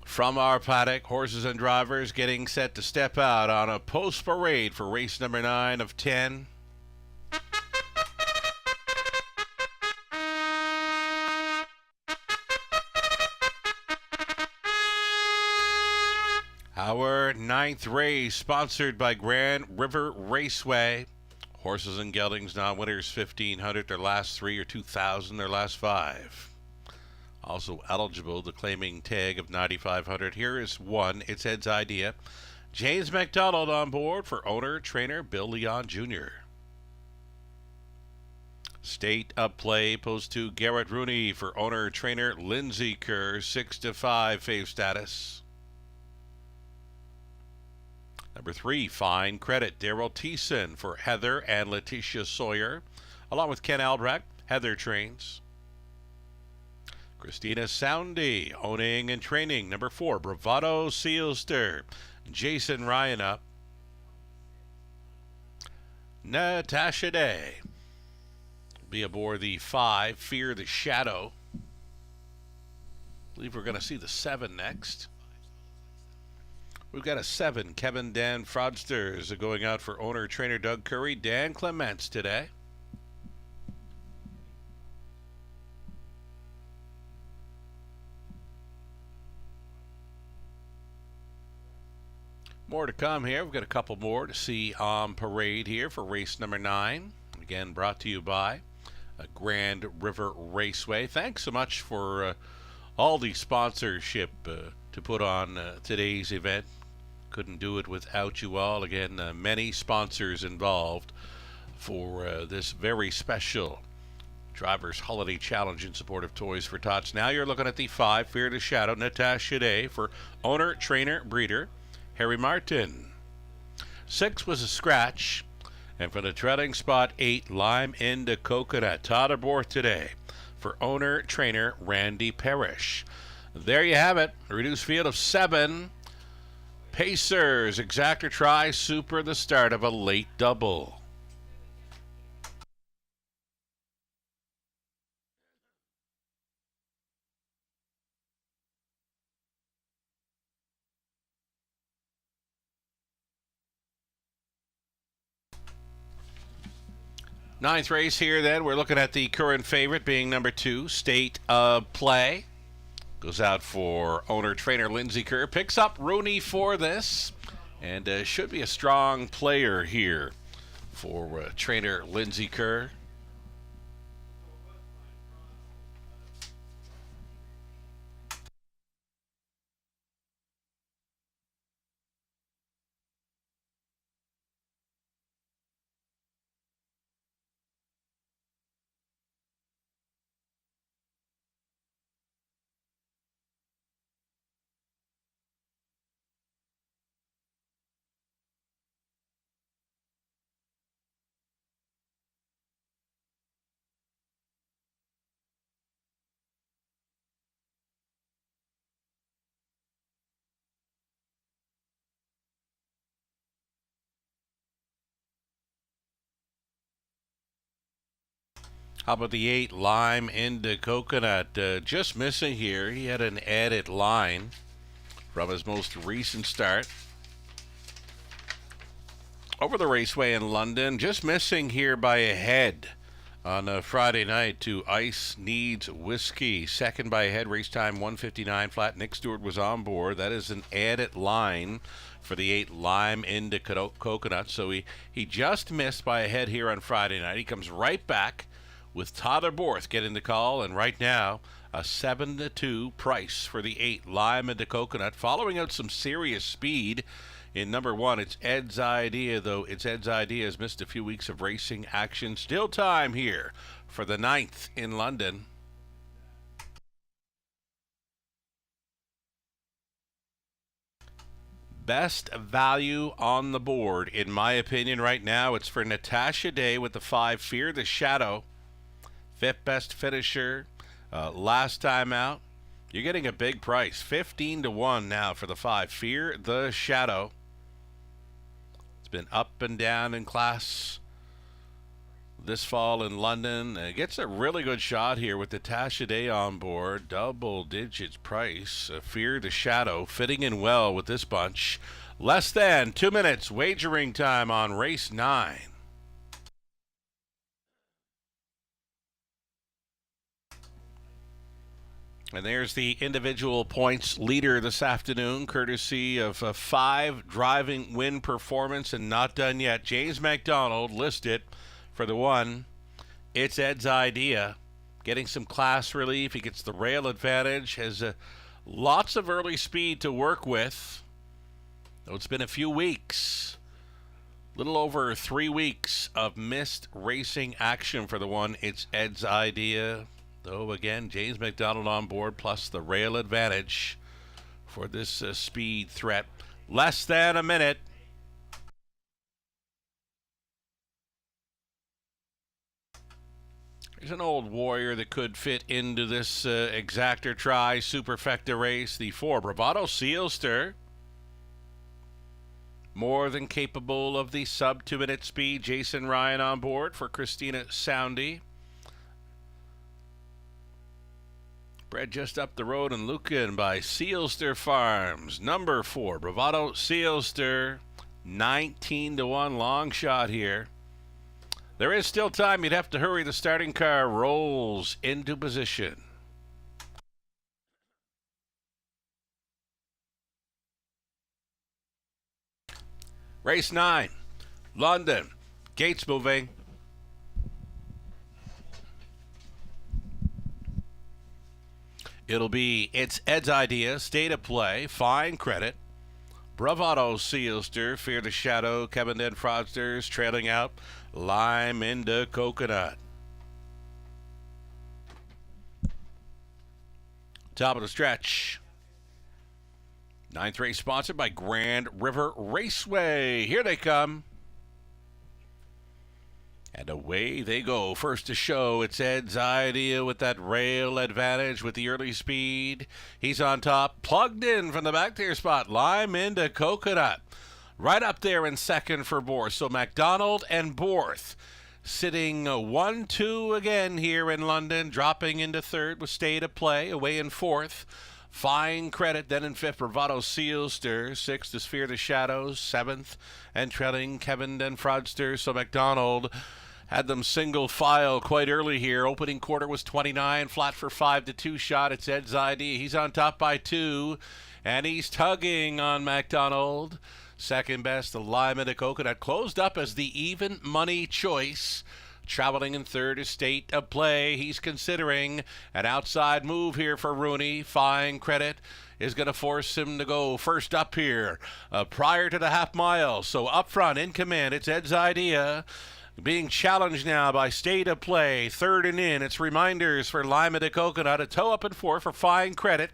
from our paddock. Horses and drivers getting set to step out on a post parade for race number 9 of 10. Our 9th race, sponsored by Grand River Raceway. Horses and geldings, non-winners 1,500, their last 3, or 2,000, their last 5. Also eligible, the claiming tag of 9,500. Here is one, it's Ed's idea. James McDonald on board for owner, trainer Bill Leon Jr. State of Play, post 2, Garrett Rooney for owner, trainer Lindsay Kerr, 6-5 fave status. Number 3, Fine Credit, Daryl Thiessen for Heather and Letitia Sawyer, along with Ken Albrecht, Heather trains. Christina Soundy, owning and training. Number 4, Bravado Sealster, Jason Ryan up. Natasha Day be aboard the 5, Fear the Shadow. I believe we're going to see the 7 next. We've got a 7, Kevin Dan Fraudsters, going out for owner trainer Doug Curry, Dan Clements today. More to come here. We've got a couple more to see on parade here for race number 9. Again, brought to you by Grand River Raceway. Thanks so much for all the sponsorship to put on today's event. Couldn't do it without you all. Again, many sponsors involved for this very special Drivers Holiday Challenge in support of Toys for Tots. Now you're looking at the 5, Fear the Shadow, Natasha Day for owner, trainer, breeder Harry Martin. 6 was a scratch, and for the treading spot 8, Lime into Coconut, Todd aboard today for owner, trainer Randy Parrish. There you have it, a reduced field of 7. Pacers, Exactor Try, Super, the start of a late double. Ninth race here then, we're looking at the current favorite being number 2, State of Play. Goes out for owner trainer Lindsay Kerr. Picks up Rooney for this, and should be a strong player here for trainer Lindsay Kerr. How about the 8, Lime into Coconut? Just missing here. He had an added line from his most recent start over the raceway in London. Just missing here by a head on Friday night to Ice Needs Whiskey. Second by a head, race time 1:59 flat. Nick Stewart was on board. That is an added line for the 8, Lime into Coconut. So he just missed by a head here on Friday night. He comes right back with Tyler Borth getting the call, and right now a 7-2 price for the 8, Lime into Coconut, following out some serious speed in number 1. It's Ed's Idea, though. It's Ed's Idea has missed a few weeks of racing action. Still time here for the 9th in London. Best value on the board, in my opinion, right now. It's for Natasha Day with the 5, Fear the Shadow. 5th best finisher last time out. You're getting a big price, 15-1 now for the 5, Fear the Shadow. It's been up and down in class this fall in London. Gets a really good shot here with the Tasha Day on board. Double digits price. Fear the Shadow fitting in well with this bunch. Less than 2 minutes wagering time on race 9. And there's the individual points leader this afternoon, courtesy of a 5 driving win performance and not done yet. James McDonald listed for the 1. It's Ed's Idea. Getting some class relief. He gets the rail advantage. Has lots of early speed to work with. Though it's been a few weeks. Little over 3 weeks of missed racing action for the 1. It's Ed's Idea. Though, again, James McDonald on board, plus the rail advantage for this speed threat. Less than a minute. There's an old warrior that could fit into this exactor try superfecta race. The 4, Bravado Sealster. More than capable of the sub 2 minute speed. Jason Ryan on board for Christina Soundy. Bred just up the road in Lucan by Sealster Farms. Number 4, Bravado Sealster. 19-1 long shot here. There is still time. You'd have to hurry. The starting car rolls into position. Race 9, London. Gates moving. It'll be It's Ed's Idea, State of Play, Fine Credit, Bravado Sealster, Fear the Shadow, Kevin Den Fraudsters, trailing out, Lime into Coconut. Top of the stretch. 9th race sponsored by Grand River Raceway. Here they come. And away they go. First to show, it's Ed's Idea with that rail advantage with the early speed. He's on top, plugged in from the back tier spot. Lime into Coconut. Right up there in second for Borth. So McDonald and Borth sitting 1-2 again here in London. Dropping into third with Stay to Play. Away in fourth. Fine Credit, then in fifth, Bravado Sealster. Sixth is Fear the Shadows. Seventh, and trailing Kevin Den Fraudster. So McDonald had them single file quite early here. Opening quarter was 29, flat for 5-2 shot. It's Ed's Idea. He's on top by 2, and he's tugging on McDonald. Second best, the Lime and the Coconut, closed up as the even money choice. Traveling in third is State of Play. He's considering an outside move here for Rooney. Fine Credit is going to force him to go first up here prior to the half mile. So up front in command, it's Ed's Idea. Being challenged now by State of Play. Third and in, it's Reminders for Lima de Coconut. A toe up and 4 for Fine Credit.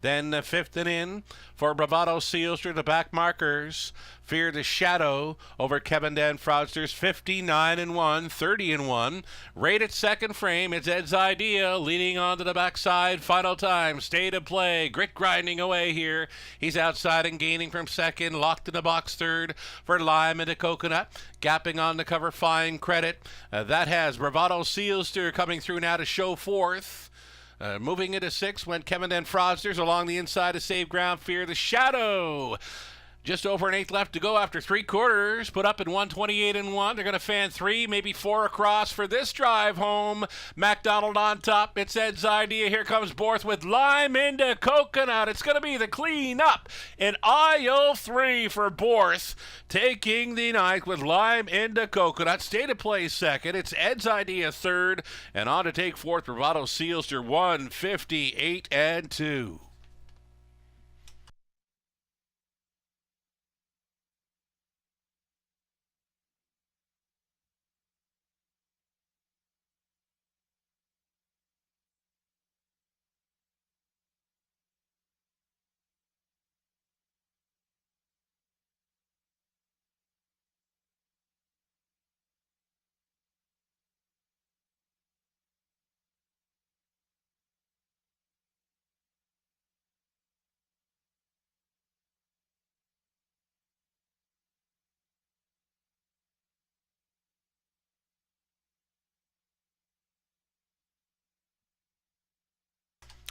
Then fifth and in for Bravado Sealster, the back markers. Fear the Shadow over Kevin Den Fraudsters, 59-1, 30-1. Rated second frame, it's Ed's Idea leading on to the backside. Final time, State of Play, grit grinding away here. He's outside and gaining from second, locked in the box third for Lime and the Coconut. Gapping on the cover, Fine Credit. That has Bravado Sealster coming through now to show fourth. Moving into sixth went Kevin Den Fraudsters along the inside to save ground. Fear the Shadow. Just over an eighth left to go after 3 quarters. Put up in 128-1. They're going to fan 3, maybe 4 across for this drive home. McDonald on top. It's Ed's Idea. Here comes Borth with Lime into Coconut. It's going to be the clean up in aisle 3 for Borth. Taking the ninth with Lime into Coconut. State of Play second. It's Ed's Idea third. And on to take fourth, Bravado Sealster 158-2.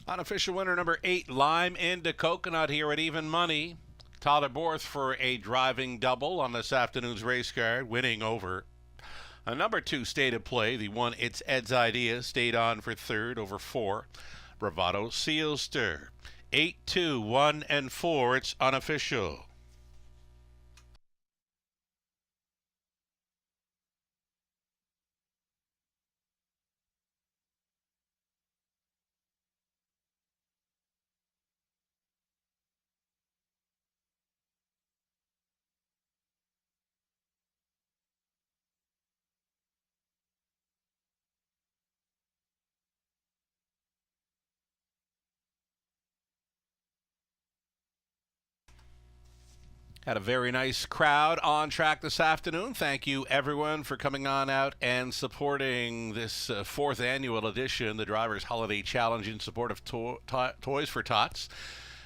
Unofficial winner number 8, Lime into Coconut here at even money. Tyler Borth for a driving double on this afternoon's race card, winning over a number 2 State of Play. The one It's Ed's Idea stayed on for third over 4. Bravado Sealster. 8, 2, 1, and 4. It's unofficial. Had a very nice crowd on track this afternoon. Thank you, everyone, for coming on out and supporting this 4th annual edition, the Drivers' Holiday Challenge, in support of Toys for Tots.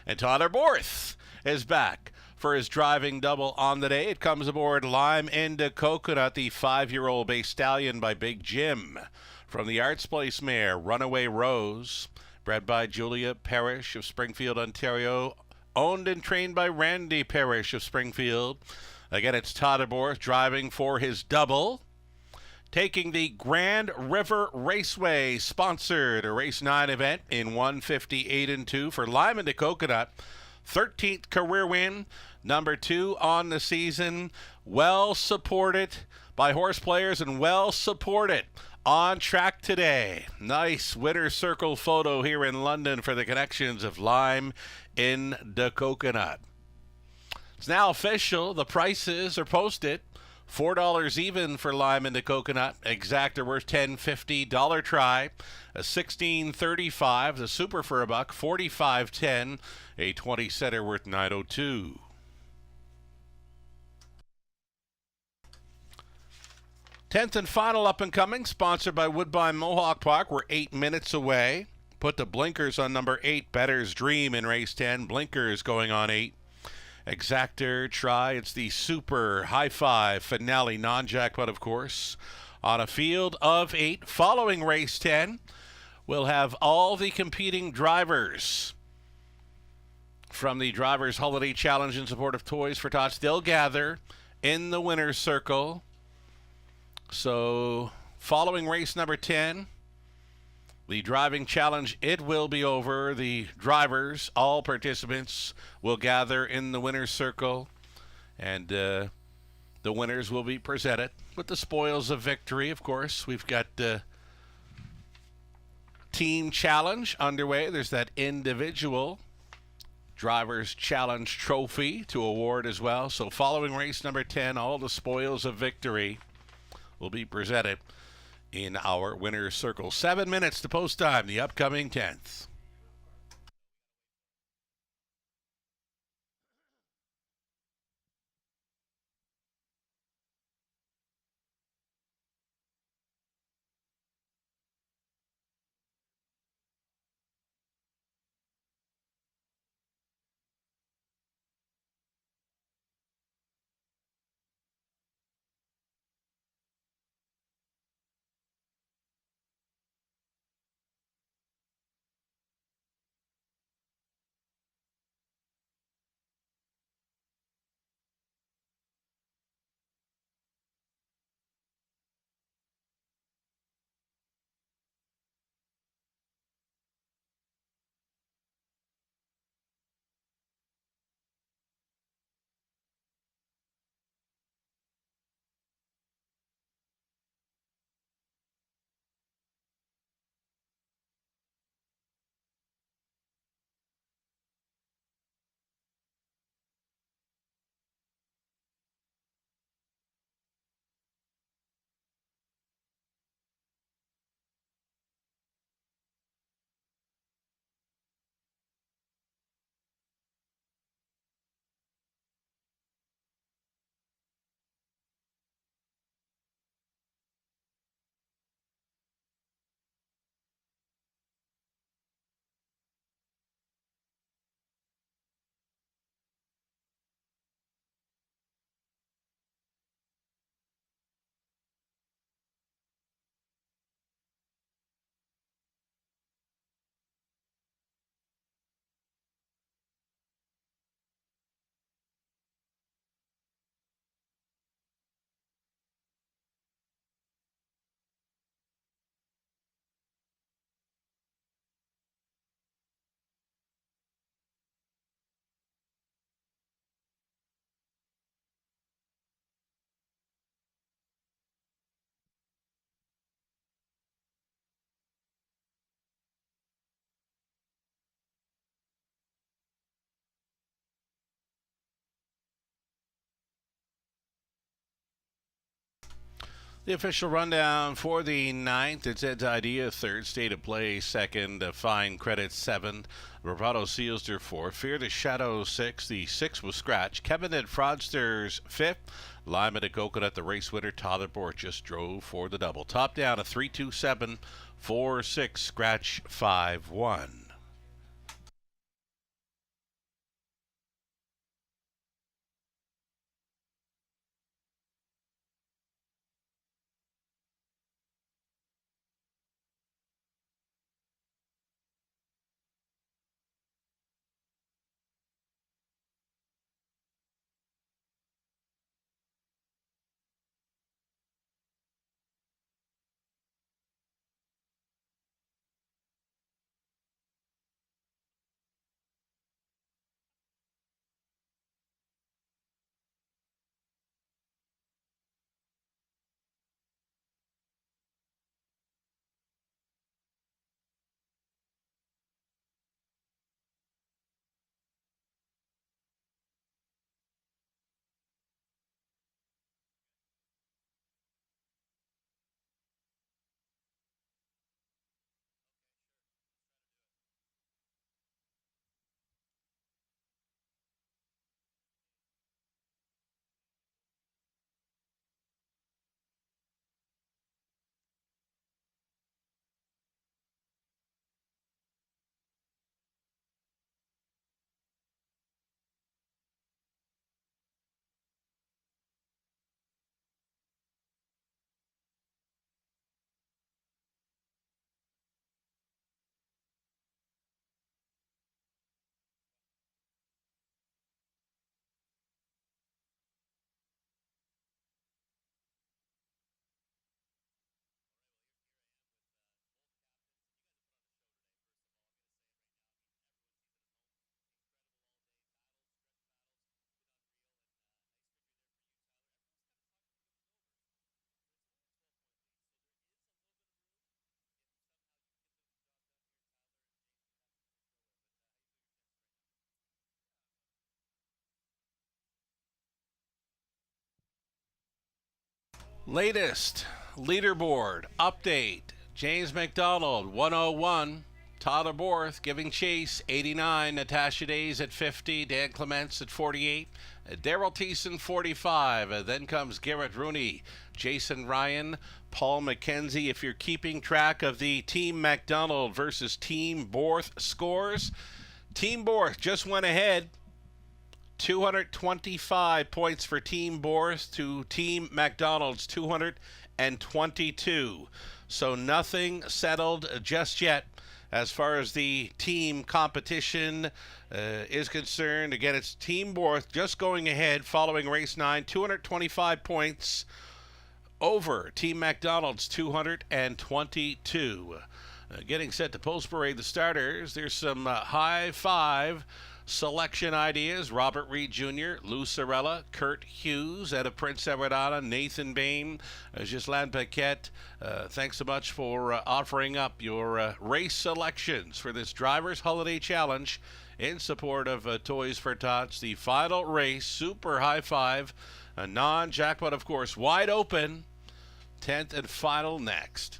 And Tyler Borth is back for his driving double on the day. It comes aboard Lime into Coconut, the 5-year-old bay stallion by Big Jim. From the Arts Place mare, Runaway Rose, bred by Julia Parrish of Springfield, Ontario. Owned and trained by Randy Parrish of Springfield. Again, it's Tyler Borth driving for his double. Taking the Grand River Raceway sponsored a race 9 event in 158 and 2 for Lime into Coconut. 13th career win, number 2 on the season. Well supported by horse players and well supported on track today. Nice winner's circle photo here in London for the connections of Lime in the Coconut. It's now official. The prices are posted. $4 even for Lime in the Coconut. Exactor worth $10.50. Dollar try, a $16.35. The super for a buck, $45.10. A 20 setter worth $9.02. Tenth and final up and coming, sponsored by Woodbine Mohawk Park. We're 8 minutes away. Put the blinkers on number 8, Better's Dream in race 10. Blinkers going on 8. Exactor, try. It's the super high five finale, non-jackpot, of course. On a field of 8, following race 10, we'll have all the competing drivers from the Drivers' Holiday Challenge in support of Toys for Tots. They'll gather in the winner's circle. So, following race number 10, the driving challenge, it will be over. The drivers, all participants, will gather in the winner's circle, and the winners will be presented with the spoils of victory. Of course, we've got the team challenge underway. There's that individual drivers challenge trophy to award as well. So following race number 10, all the spoils of victory will be presented in our winner's circle. 7 minutes to post time, the upcoming 10th. The official rundown for the ninth. It's Ed's Idea, third. State of Play, second. Fine Credit, seventh. Bravado Sealster, fourth. Fear the Shadow, sixth. The sixth was Scratch. Kevin at Fraudsters, fifth. Lima to Coconut, the race winner. Tyler Bort just drove for the double. Top down, a 3-2-7, 4-6, Scratch, 5-1. Latest leaderboard update. James McDonald, 101. Tyler Borth giving chase, 89. Natasha Days at 50. Dan Clements at 48. Daryl Thiessen, 45. Then comes Garrett Rooney, Jason Ryan, Paul McKenzie. If you're keeping track of the Team McDonald versus Team Borth scores, Team Borth just went ahead. 225 points for Team Borth to Team McDonald's 222. So nothing settled just yet as far as the team competition is concerned. Again, it's Team Borth just going ahead following race 9, 225 points over Team McDonald's 222. Getting set to post parade the starters. There's some high five selection ideas. Robert Reed Jr., Lou Sorella, Kurt Hughes out of Prince Edward Island, Nathan Bain, Ghislaine Paquette. Thanks so much for offering up your race selections for this Drivers Holiday Challenge in support of Toys for Tots. The final race, super high five, a non-jackpot, of course, wide open. 10th and final next.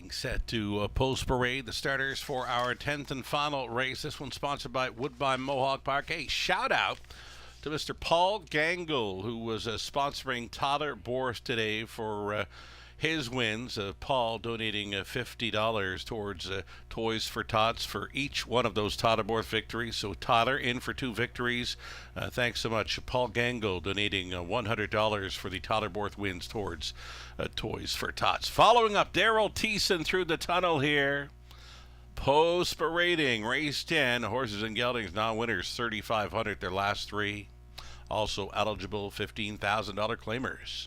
Getting set to post parade the starters for our 10th and final race. This one sponsored by Woodbine Mohawk Park. Hey, shout out to Mr. Paul Gangle, who was sponsoring Tyler Boris today for his wins. Paul donating $50 towards Toys for Tots for each one of those Tyler Boris victories. So Tyler in for 2 victories. Thanks so much. Paul Gangle donating $100 for the Tyler Boris wins towards Toys for Tots. Following up, Daryl Thiessen through the tunnel here. Post parading, race 10, horses and geldings, non-winners, $3,500 their last 3. Also eligible $15,000 claimers.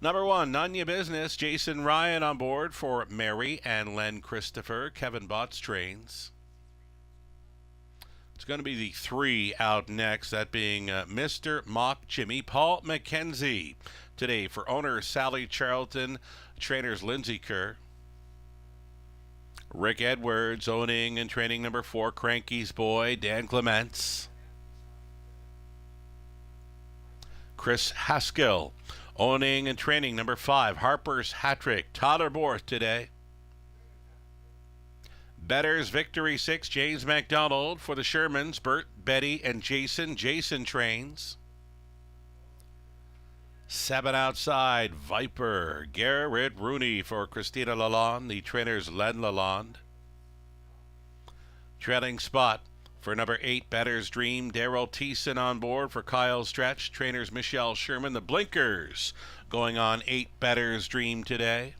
Number 1, None Ya Business. Jason Ryan on board for Mary and Len Christopher. Kevin Botts trains. It's going to be the 3 out next, that being Mr. Mock Jimmy. Paul McKenzie today for owner Sally Charlton, trainers Lindsay Kerr. Rick Edwards owning and training number 4, Cranky's Boy, Dan Clements. Chris Haskell owning and training number 5, Harper's Hattrick, Tyler Boris today. Better's Victory 6, James MacDonald for the Shermans, Bert, Betty, and Jason. Jason trains. 7 outside, Viper, Garrett Rooney for Christina Lalonde, the trainers Len Lalonde. Trailing spot for number 8, Better's Dream, Daryl Thiessen on board for Kyle Stretch, trainers Michelle Sherman. The blinkers going on 8, Better's Dream today.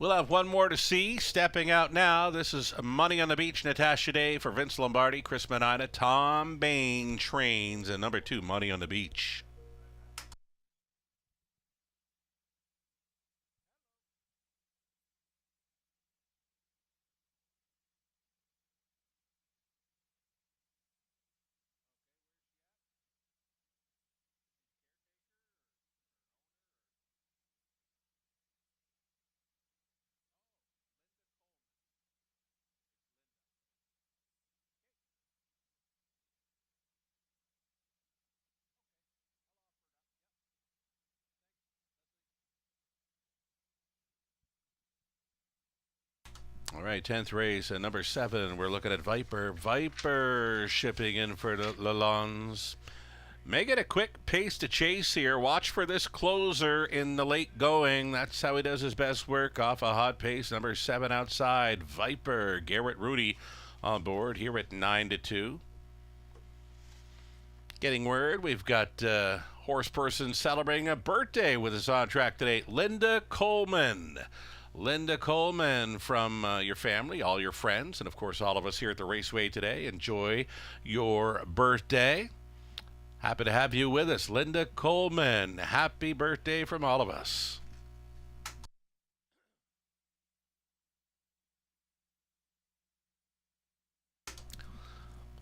We'll have one more to see. Stepping out now, this is Money on the Beach, Natasha Day for Vince Lombardi, Chris Medina. Tom Bain trains, and number 2, Money on the Beach. All right, 10th race, number 7. We're looking at Viper. Viper shipping in for the Lalondes. Make it a quick pace to chase here. Watch for this closer in the late going. That's how he does his best work, off a hot pace. Number 7 outside, Viper. Garrett Rudy on board here at 9-2. Getting word, we've got horse person celebrating a birthday with us on track today, Linda Coleman. Linda Coleman, from your family, all your friends, and of course all of us here at the Raceway today. Enjoy your birthday. Happy to have you with us, Linda Coleman. Happy birthday from all of us.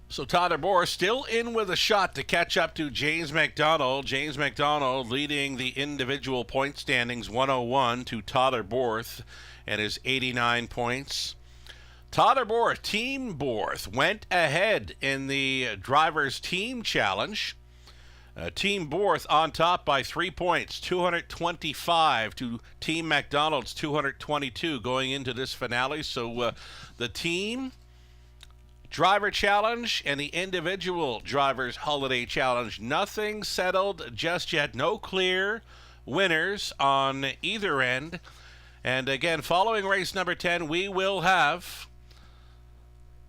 So Tyler Boris still in with a shot to catch up to James MacDonald. James MacDonald leading the individual point standings 101 to Tyler Boris and his 89 points. Tyler Boris, Team Boris, went ahead in the Drivers' Team Challenge. Team Boris on top by 3 points, 225 to Team MacDonald's 222 going into this finale. So the team Driver Challenge and the individual Drivers Holiday Challenge, nothing settled just yet. No clear winners on either end. And again, following race number 10, we will have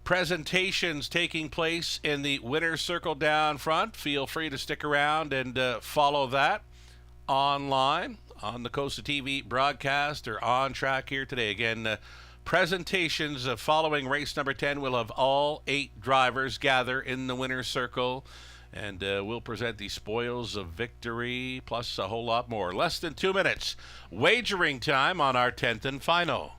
presentations taking place in the winner's circle down front. Feel free to stick around and follow that online on the Kosa TV broadcast or on track here today. Again, presentations following race number 10. We'll have all 8 drivers gather in the winner's circle, and we'll present the spoils of victory, plus a whole lot more. Less than 2 minutes. Wagering time on our 10th and final.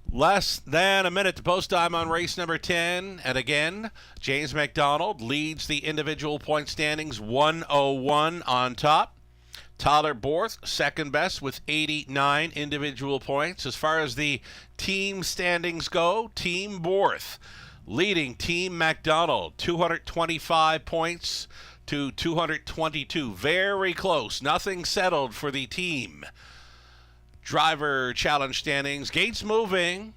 Less than a minute to post time on race number 10. And again, James McDonald leads the individual point standings 101 on top. Tyler Borth, second best with 89 individual points. As far as the team standings go, Team Borth leading Team McDonald, 225 points to 222. Very close. Nothing settled for the team. Driver challenge standings. Gates moving.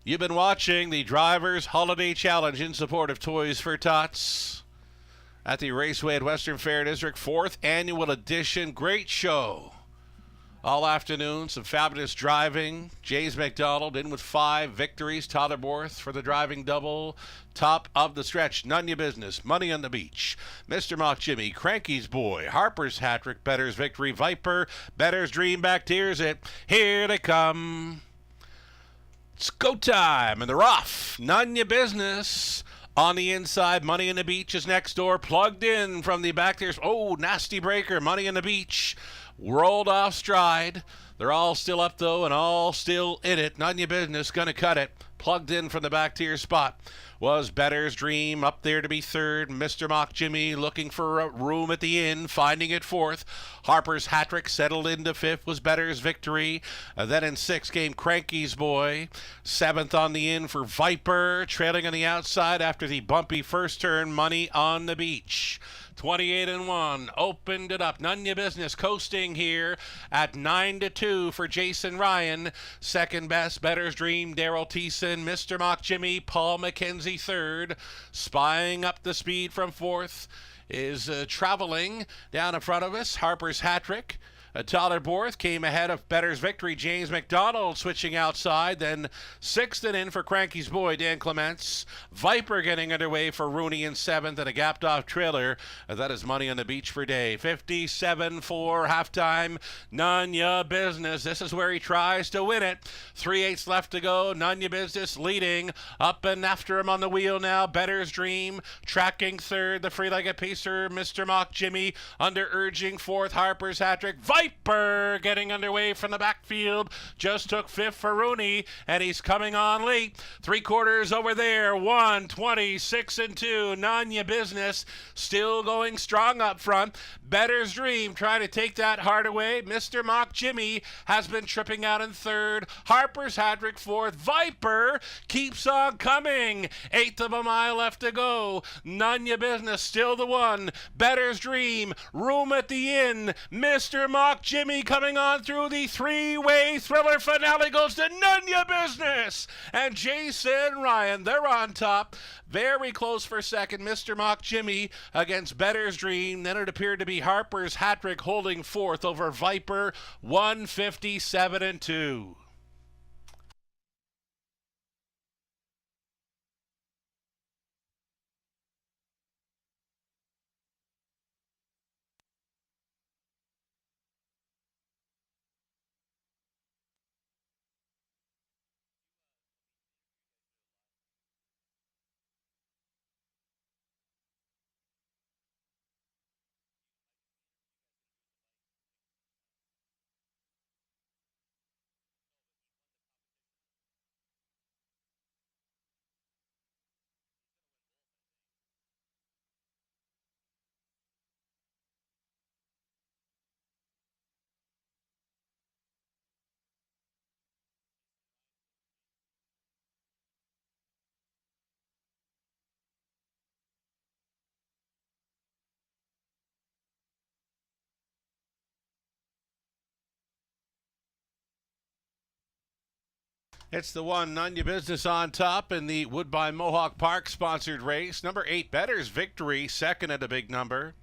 You've been watching the Drivers Holiday Challenge in support of Toys for Tots at the Raceway at Western Fair District, 4th annual edition. Great show all afternoon. Some fabulous driving. James McDonald in with 5 victories. Tyler Borth for the driving double. Top of the stretch, None Ya Business, Money on the Beach, Mr. Mock Jimmy, Cranky's Boy, Harper's Hat-Trick, Better's Victory, Viper, Better's Dream, back tears it. Here they come. It's go time in the rough. None Ya Business. On the inside, Money on the Beach is next door, plugged in from the back. There's, oh, nasty breaker, Money on the Beach. Rolled off stride. They're all still up, though, and all still in it. None Ya Business, gonna cut it. Plugged in from the back tier spot was Better's Dream, up there to be third. Mr. Mock Jimmy looking for a room at the inn, finding it fourth. Harper's Hat-Trick settled into fifth, was Better's Victory. Then in sixth came Cranky's Boy. Seventh on the inn for Viper, trailing on the outside after the bumpy first turn, Money on the Beach. 28-1, opened it up. None Ya Business coasting here at 9-2 for Jason Ryan. Second best, Better's Dream, Daryl Thiessen, Mr. Mock Jimmy, Paul McKenzie third. Spying up the speed from fourth is traveling down in front of us. Harper's Hat-Trick. Tyler Borth came ahead of Better's Victory. James McDonald switching outside. Then sixth and in for Cranky's Boy, Dan Clements. Viper getting underway for Rooney in seventh, and a gapped off trailer. That is Money on the Beach for Day. 57 for halftime. None Ya Business. This is where he tries to win it. 3/8 left to go. None Ya Business leading. Up and after him on the wheel now. Better's Dream tracking third. The free-legged pacer, Mr. Mock Jimmy, under urging fourth. Harper's Hat-Trick. Viper getting underway from the backfield. Just took fifth for Rooney, and he's coming on late. 3/4 over there. 1:26-2. None Ya Business still going strong up front. Better's Dream trying to take that hard away. Mr. Mock Jimmy has been tripping out in third. Harper's Hat-Trick fourth. Viper keeps on coming. 1/8 of a mile left to go. None Ya Business still the one. Better's Dream. Room at the inn. Mr. Mock Jimmy coming on through the three-way thriller finale goes to None Ya Business. And Jason Ryan, they're on top. Very close for second. Mr. Mock Jimmy against Better's Dream. Then it appeared to be Harper's Hat-Trick holding fourth over Viper. 1:57-2. It's the one None Ya Business on top in the Woodbine Mohawk Park sponsored race. Number 8, Better's Victory, second at a big number.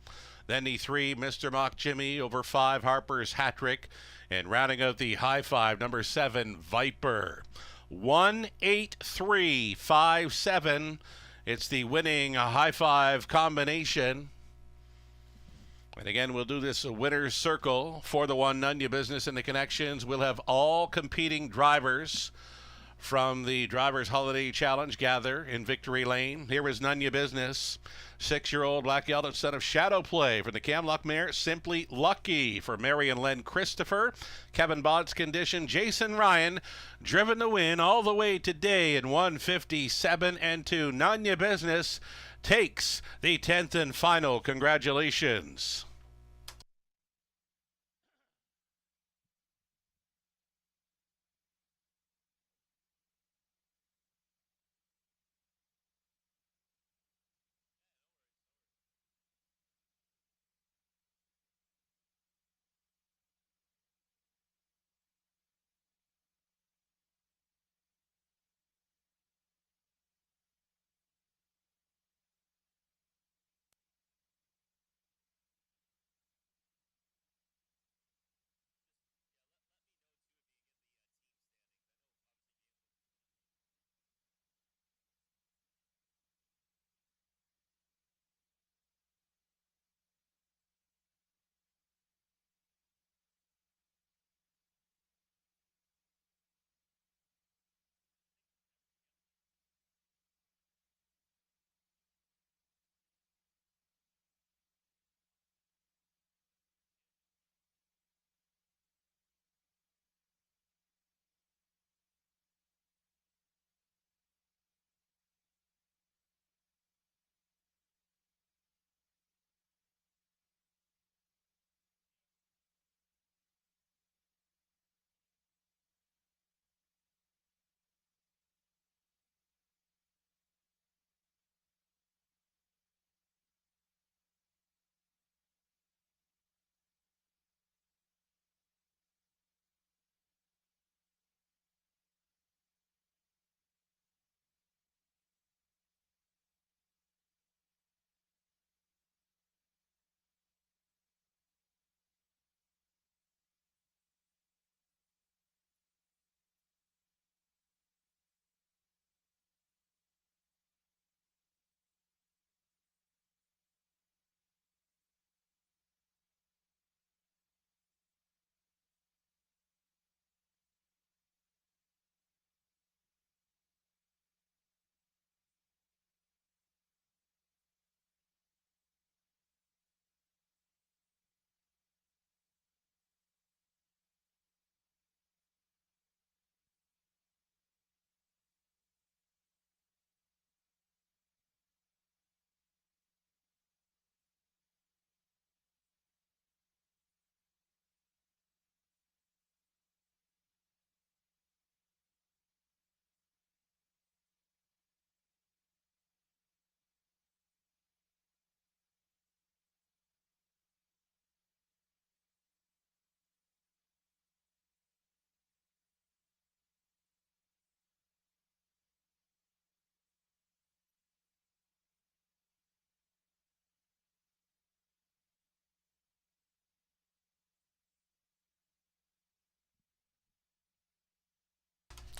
Then the 3, Mr. Mock Jimmy, over 5, Harper's Hat-Trick. And rounding out the high 5, number 7, Viper. 1-8-3-5-7. It's the winning high 5 combination. And again, we'll do this winner's circle for the one None Ya Business and the connections. We'll have all competing drivers from the Drivers Holiday Challenge gather in Victory Lane. Here is None Your Business. 6-year-old black gelded son of Shadow Play from the Camlock mare Simply Lucky for Mary and Len Christopher. Kevin Bodd's condition, Jason Ryan, driven to win all the way today in 157-2. None Your Business takes the 10th and final. Congratulations.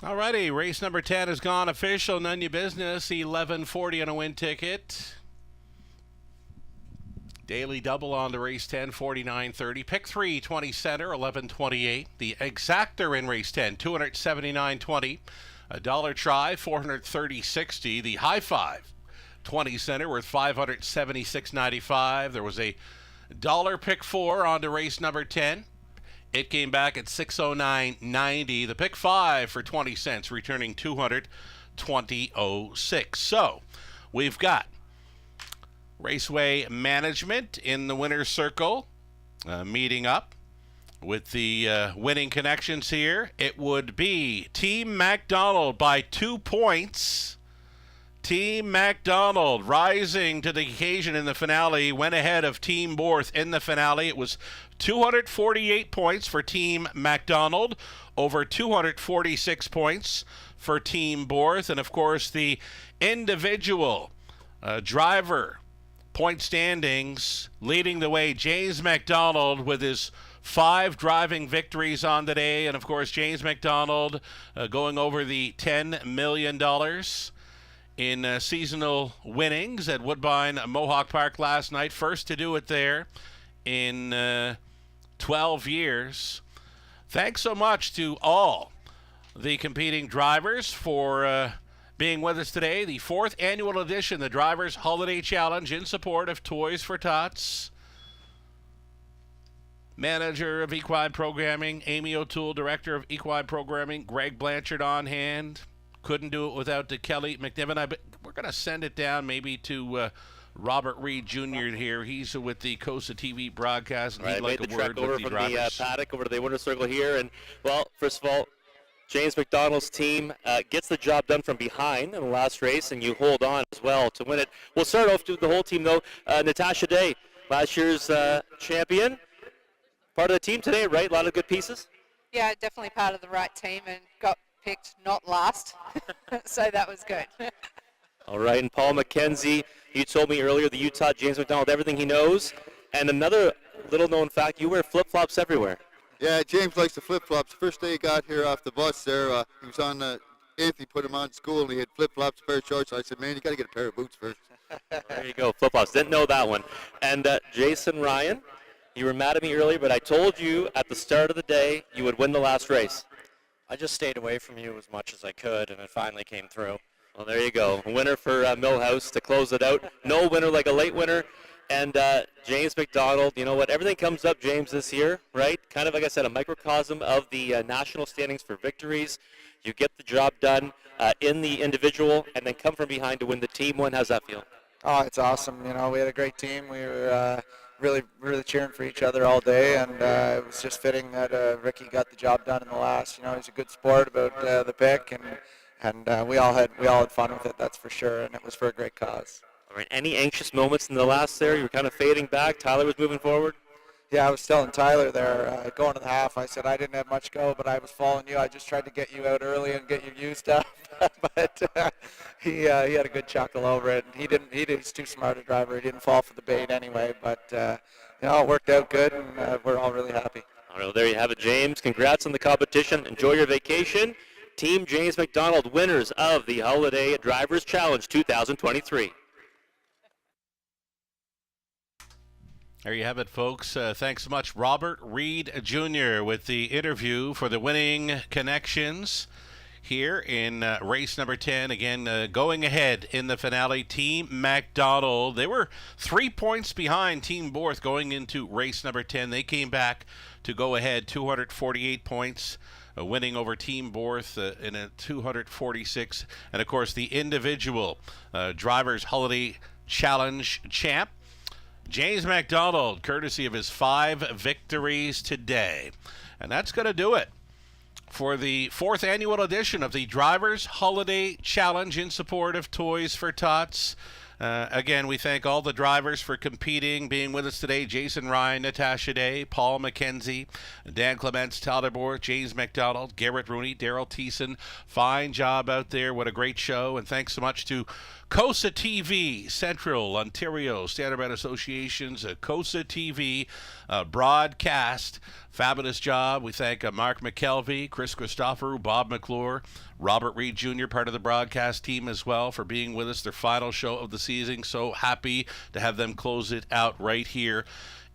Alrighty, race number 10 has gone official. None Your Business, 1140 on a win ticket. Daily double on the race 10, 49.30. Pick 3, 20 center, 11.28. The exactor in race 10, 279.20. A dollar try, 430.60. The high five, 20 center, worth 576.95. There was a dollar pick 4 on to race number 10. It came back at 609.90. The pick 5 for 20 cents, returning 220.06. So we've got Raceway Management in the winner's circle, meeting up with the winning connections here. It would be Team MacDonald by 2 points. Team MacDonald rising to the occasion in the finale, went ahead of Team Borth in the finale. It was 248 points for Team MacDonald, over 246 points for Team Borth. And, of course, the individual driver point standings leading the way, James MacDonald with his 5 driving victories on the day. And, of course, James MacDonald going over the $10 million in seasonal winnings at Woodbine Mohawk Park last night. First to do it there in 12 years. Thanks so much to all the competing drivers for being with us today. The 4th annual edition, the Drivers Holiday Challenge, in support of Toys for Tots. Manager of Equine Programming, Amy O'Toole, Director of Equine Programming, Greg Blanchard on hand. Couldn't do it without Kelly McNiven. We're going to send it down maybe to Robert Reed Jr. here. He's with the KOSA TV broadcast, and he'd like a word with the drivers. From the paddock over to the winner's circle here. And, well, first of all, James McDonald's team gets the job done from behind in the last race, and you hold on as well to win it. We'll start off with the whole team, though. Natasha Day, last year's champion. Part of the team today, right? A lot of good pieces? Yeah, definitely part of the right team and got picked not last. So that was good. All right, and Paul McKenzie, you told me earlier that you taught James McDonald everything he knows. And another little-known fact, you wear flip-flops everywhere. Yeah, James likes the flip-flops. The first day he got here off the bus there, he was on Anthony put him on school, and he had flip-flops, a pair of shorts. So I said, man, you got to get a pair of boots first. There you go, flip-flops. Didn't know that one. And Jason Ryan, you were mad at me earlier, but I told you at the start of the day you would win the last race. I just stayed away from you as much as I could, and it finally came through. Well, there you go. A winner for Millhouse to close it out. No winner like a late winner. And James McDonald, you know what? Everything comes up, James, this year, right? Kind of, like I said, a microcosm of the national standings for victories. You get the job done in the individual and then come from behind to win the team one. How's that feel? Oh, it's awesome. You know, we had a great team. We were really cheering for each other all day, and it was just fitting that Ricky got the job done in the last. You know, he's a good sport about the pick, and we all had fun with it, that's for sure, and it was for a great cause. All right. Any anxious moments in the last there? You were kind of fading back. Tyler was moving forward. Yeah, I was telling Tyler there going to the half. I said I didn't have much go, but I was following you. I just tried to get you out early and get you used up. But he had a good chuckle over it. He's too smart a driver. He didn't fall for the bait anyway. But you know, it worked out good, and we're all really happy. All right, well, there you have it, James. Congrats on the competition. Enjoy your vacation. Team James McDonald, winners of the Holiday Drivers Challenge 2023. There you have it, folks. Thanks so much, Robert Reed Jr. with the interview for the winning connections here in race number 10. Again, going ahead in the finale, Team McDonald. They were 3 points behind Team Borth going into race number 10. They came back to go ahead, 248 points, winning over Team Borth in a 246. And, of course, the individual Drivers Holiday Challenge champ, James McDonald, courtesy of his 5 victories today. And that's going to do it for the 4th annual edition of the Drivers Holiday Challenge in support of Toys for Tots. Again, we thank all the drivers for competing, being with us today. Jason Ryan, Natasha Day, Paul McKenzie, Dan Clements, Tyler Borth, James McDonald, Garrett Rooney, Daryl Thiessen. Fine job out there. What a great show. And thanks so much to KOSA TV, Central Ontario Standardbred Association's KOSA TV broadcast. Fabulous job. We thank Mark McKelvey, Chris Christopher, Bob McClure, Robert Reed Jr., part of the broadcast team as well, for being with us, their final show of the season. So happy to have them close it out right here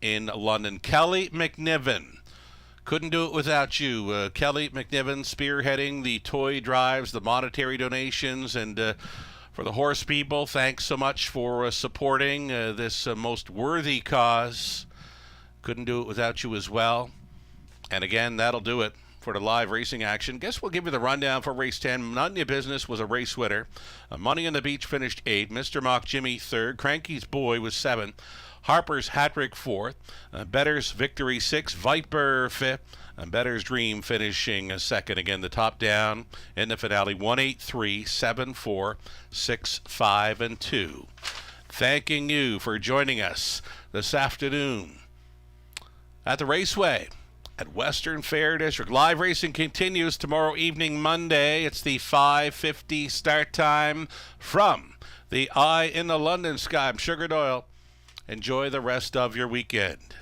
in London. Kelly McNiven. Couldn't do it without you. Kelly McNiven spearheading the toy drives, the monetary donations, and for the horse people, thanks so much for supporting this most worthy cause. Couldn't do it without you as well. And again, that'll do it for the live racing action. Guess we'll give you the rundown for race 10. None of Your Business was a race winner. Money on the Beach finished 8th. Mr. Mock Jimmy 3rd. Cranky's Boy was 7th. Harper's Hat-Trick 4th. Better's Victory 6th. Viper 5th. And Better's Dream finishing 2nd. Again, the top down in the finale, 1-8-3, 7-4, 6-5, and 2. Thanking you for joining us this afternoon at the Raceway at Western Fair District. Live racing continues tomorrow evening, Monday. It's the 5:50 start time from the Eye in the London Sky. I'm Sugar Doyle. Enjoy the rest of your weekend.